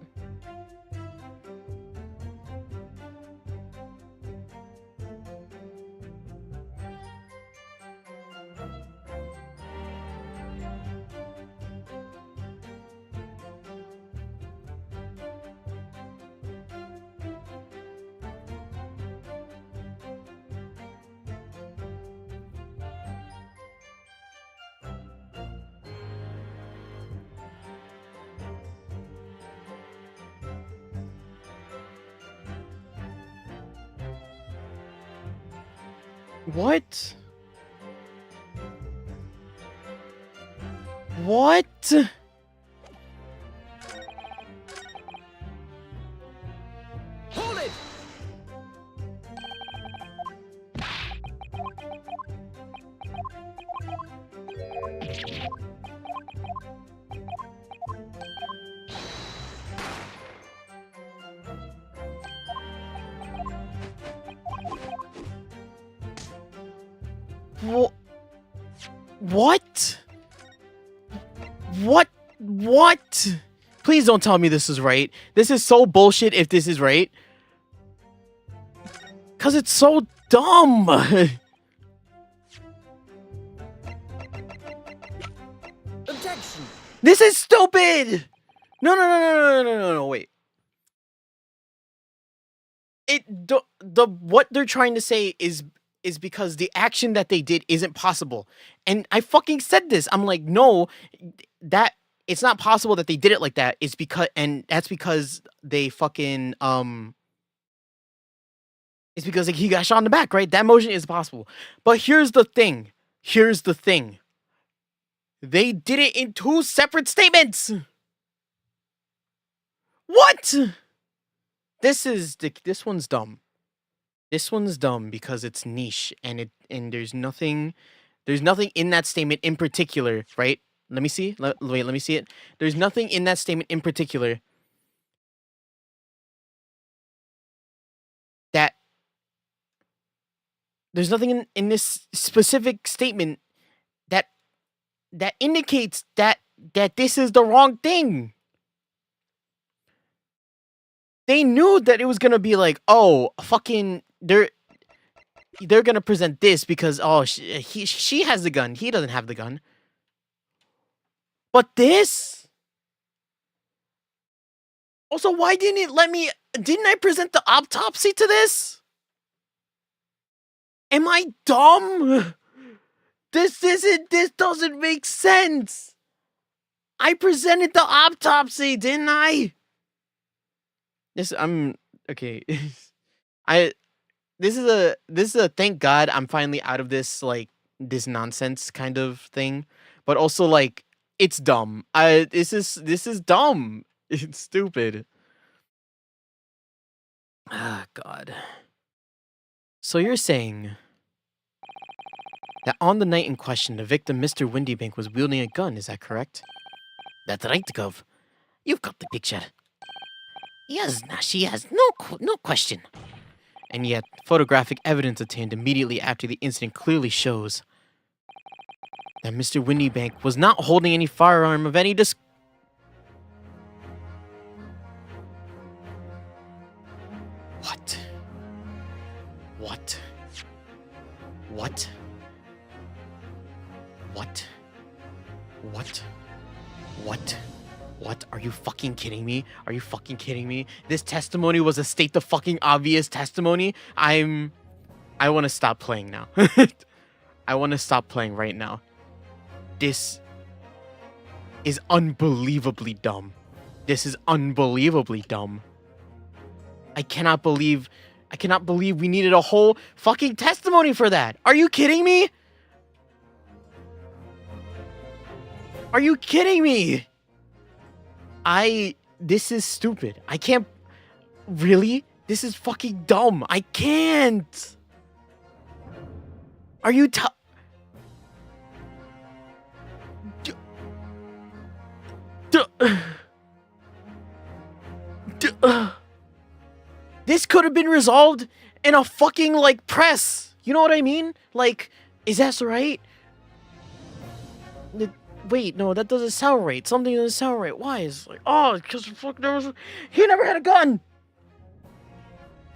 What? What? Hold it! What? What? Please don't tell me this is right. This is so bullshit if this is right. Cause it's so dumb. Objection! This is stupid. No, wait. What they're trying to say is because the action that they did isn't possible. And I fucking said this. I'm like, no, that it's not possible that they did it like that. It's because, and that's because they fucking It's because like, he got shot in the back, right? That motion is possible. But here's the thing. Here's the thing. They did it in 2 separate statements. What? This one's dumb. This one's dumb because it's niche and there's nothing in that statement in particular, right? Let me see. Let me see it. There's nothing in that statement in particular that there's nothing in this specific statement that indicates that this is the wrong thing. They knew that it was gonna be like, oh, fucking, they're gonna present this because oh, she has the gun, he doesn't have the gun. But this. Also, why didn't it let me? Didn't I present the autopsy to this? Am I dumb? This doesn't make sense. I presented the autopsy, didn't I? Okay. This is a thank God I'm finally out of this like this nonsense kind of thing. But also like it's dumb. This is dumb. It's stupid. Ah, God. So you're saying that on the night in question, the victim, Mr. Windybank, was wielding a gun, is that correct? That's right, Gov. You've got the picture. Yes, now she has no question. And yet, photographic evidence obtained immediately after the incident clearly shows that Mr. Windybank was not holding any firearm of any What? What? What? What? What? What? What? Are you fucking kidding me? Are you fucking kidding me? This testimony was a state the fucking obvious testimony. I want to stop playing now. I want to stop playing right now. This is unbelievably dumb. This is unbelievably dumb. I cannot believe we needed a whole fucking testimony for that. Are you kidding me? Are you kidding me? This is stupid. I can't, really? This is fucking dumb. I can't. Are you This could have been resolved in a fucking, like, press. You know what I mean? Like, is that right? Wait, no, that doesn't sound right. Something doesn't sound right. Why? It's like, oh, because fuck, he never had a gun.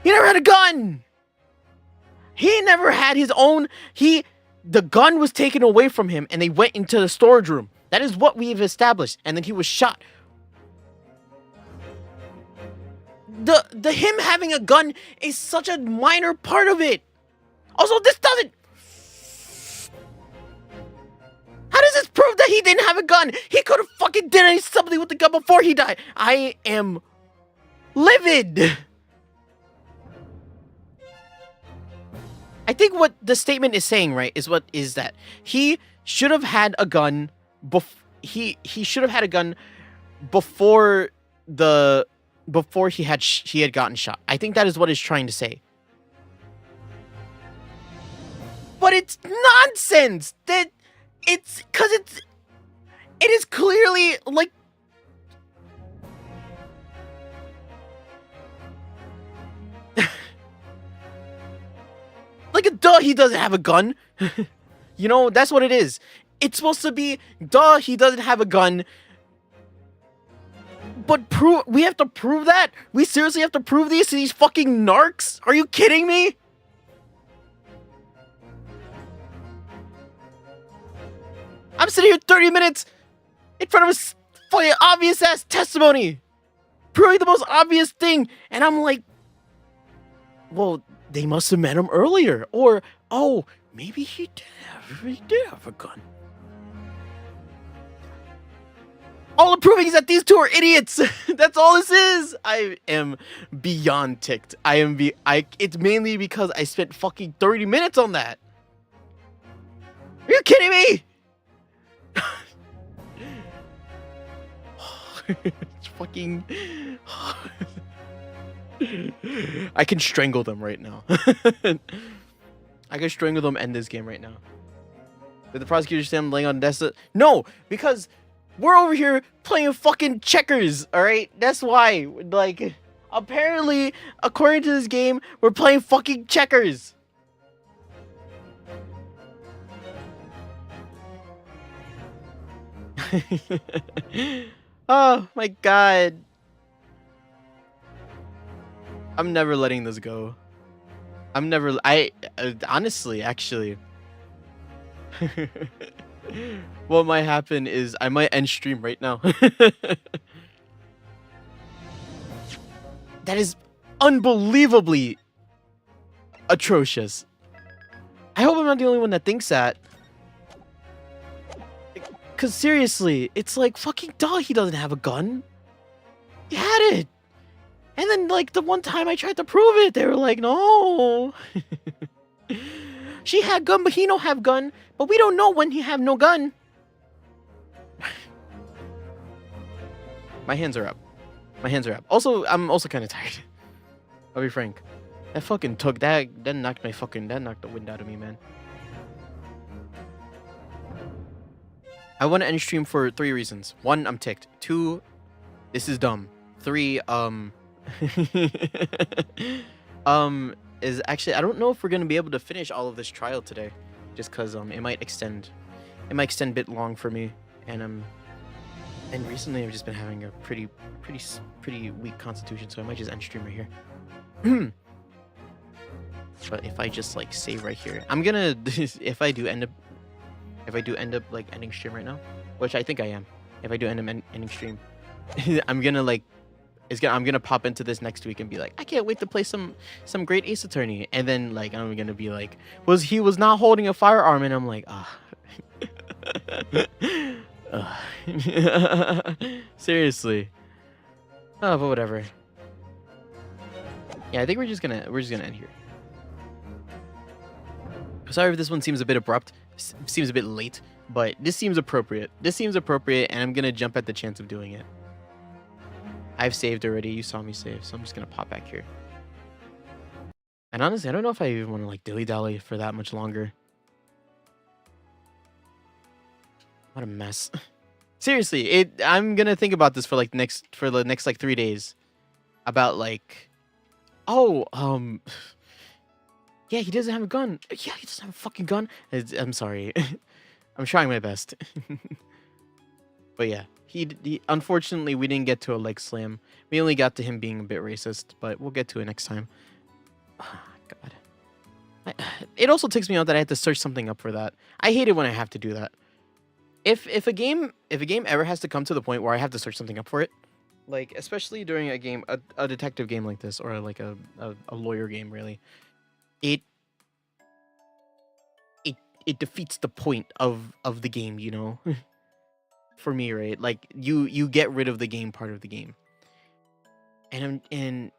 He never had a gun. He never had his own. The gun was taken away from him and they went into the storage room. That is what we've established. And then he was shot. The him having a gun is such a minor part of it. Also, this doesn't. How does this prove that he didn't have a gun? He could have fucking done something with the gun before he died. I am livid. I think what the statement is saying, right, is that he should have had a gun. He should have had a gun before he had gotten shot. I think that is what it's trying to say. But it's nonsense. It is clearly like like a duh, he doesn't have a gun. You know, that's what it is. It's supposed to be duh, he doesn't have a gun. But we have to prove that? We seriously have to prove these to these fucking narcs? Are you kidding me? I'm sitting here 30 minutes in front of a fucking obvious-ass testimony. Proving the most obvious thing. And I'm like, well, they must have met him earlier. Or, oh, maybe he did have a gun. All I'm proving is that these two are idiots. That's all this is. I am beyond ticked. It's mainly because I spent fucking 30 minutes on that. Are you kidding me? It's fucking... I can strangle them right now. I can strangle them, end this game right now. Did the prosecutor say I'm laying on desk? No, because we're over here playing fucking checkers, alright? That's why. Like, apparently, according to this game, we're playing fucking checkers. Oh my god. I'm never letting this go. Honestly, actually. What might happen is I might end stream right now. That is unbelievably atrocious. I hope I'm not the only one that thinks that. Cause seriously, it's like fucking duh, he doesn't have a gun. He had it. And then like the one time I tried to prove it, they were like, no. She had gun, but he don't have gun. But we don't know when he have no gun. My hands are up. My hands are up. Also, I'm also kind of tired. I'll be frank. That fucking took that knocked the wind out of me, man. I want to end stream for 3 reasons. 1, I'm ticked. 2, this is dumb. 3, is actually I don't know if we're gonna be able to finish all of this trial today, just cause it might extend a bit long for me, and recently I've just been having a pretty weak constitution, so I might just end stream right here. But if I just like save right here, I'm gonna if I do end up like ending stream right now, which I think I am, if I do end up ending stream, I'm gonna pop into this next week and be like, I can't wait to play some great Ace Attorney, and then like I'm gonna be like, he was not holding a firearm, and I'm like, seriously. Oh, but whatever. Yeah, I think we're just gonna end here. Sorry if this one seems a bit abrupt, seems a bit late, but this seems appropriate. And I'm gonna jump at the chance of doing it. I've saved already. You saw me save, so I'm just gonna pop back here. And honestly, I don't know if I even want to like dilly-dally for that much longer. What a mess. Seriously, I'm gonna think about this for the next like 3 days. About like, yeah, he doesn't have a gun. Yeah, he doesn't have a fucking gun. I'm sorry. I'm trying my best. But yeah, he unfortunately we didn't get to a leg slam. We only got to him being a bit racist, but we'll get to it next time. Oh, God. It also ticks me out that I had to search something up for that. I hate it when I have to do that. If a game ever has to come to the point where I have to search something up for it, like especially during a detective game like this, or like a lawyer game, really, it defeats the point of the game, you know. For me, right? Like you get rid of the game part of the game, and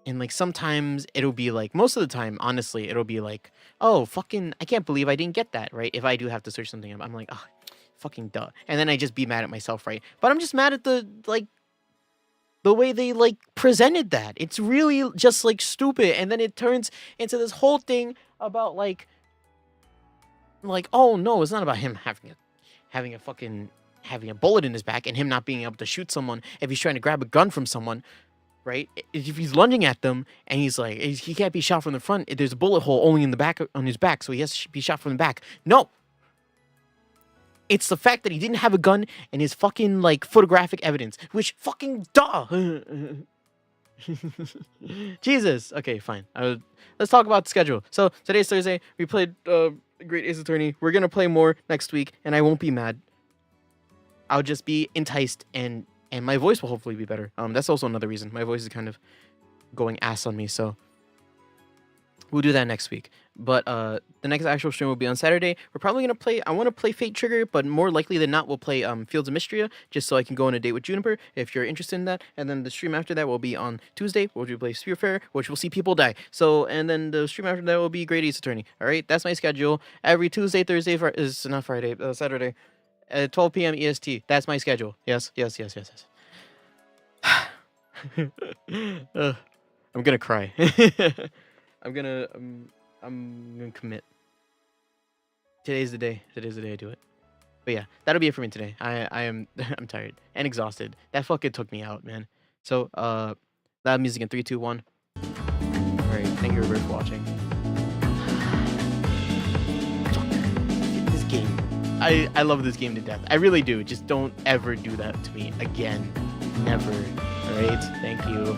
like sometimes it'll be like, most of the time, honestly, it'll be like, oh fucking, I can't believe I didn't get that, right? If I do have to search something up, I'm like, oh fucking duh, and then I just be mad at myself, right? But I'm just mad at the way they like presented that. It's really just like stupid, and then it turns into this whole thing about like oh no, it's not about him having a bullet in his back and him not being able to shoot someone if he's trying to grab a gun from someone, right? If he's lunging at them and he's like, he can't be shot from the front, there's a bullet hole only in the back, on his back, so he has to be shot from the back. No, it's the fact that he didn't have a gun and his fucking like photographic evidence, which fucking duh. Jesus. Okay, fine. Let's talk about the schedule. So today's Thursday. We played Great Ace Attorney. We're gonna play more next week, and I won't be mad. I'll just be enticed, and my voice will hopefully be better. That's also another reason. My voice is kind of going ass on me, so we'll do that next week. But the next actual stream will be on Saturday. We're probably gonna play. I want to play Fate Trigger, but more likely than not, we'll play Fields of Mystria, just so I can go on a date with Juniper. If you're interested in that, and then the stream after that will be on Tuesday, which will play Spearfair, which will see people die. So, and then the stream after that will be Great Ace Attorney. All right, that's my schedule. Every Tuesday, Thursday, is not Friday, Saturday, at 12 p.m. EST. That's my schedule. Yes. I'm gonna cry. I'm gonna commit. Today's the day. Today's the day I do it. But yeah, that'll be it for me today. I am I'm tired and exhausted. That fucking took me out, man. So loud music in 3, 2, 1. Alright, thank you everybody for watching. Fuck. This game. I love this game to death. I really do. Just don't ever do that to me again. Never. Alright, thank you.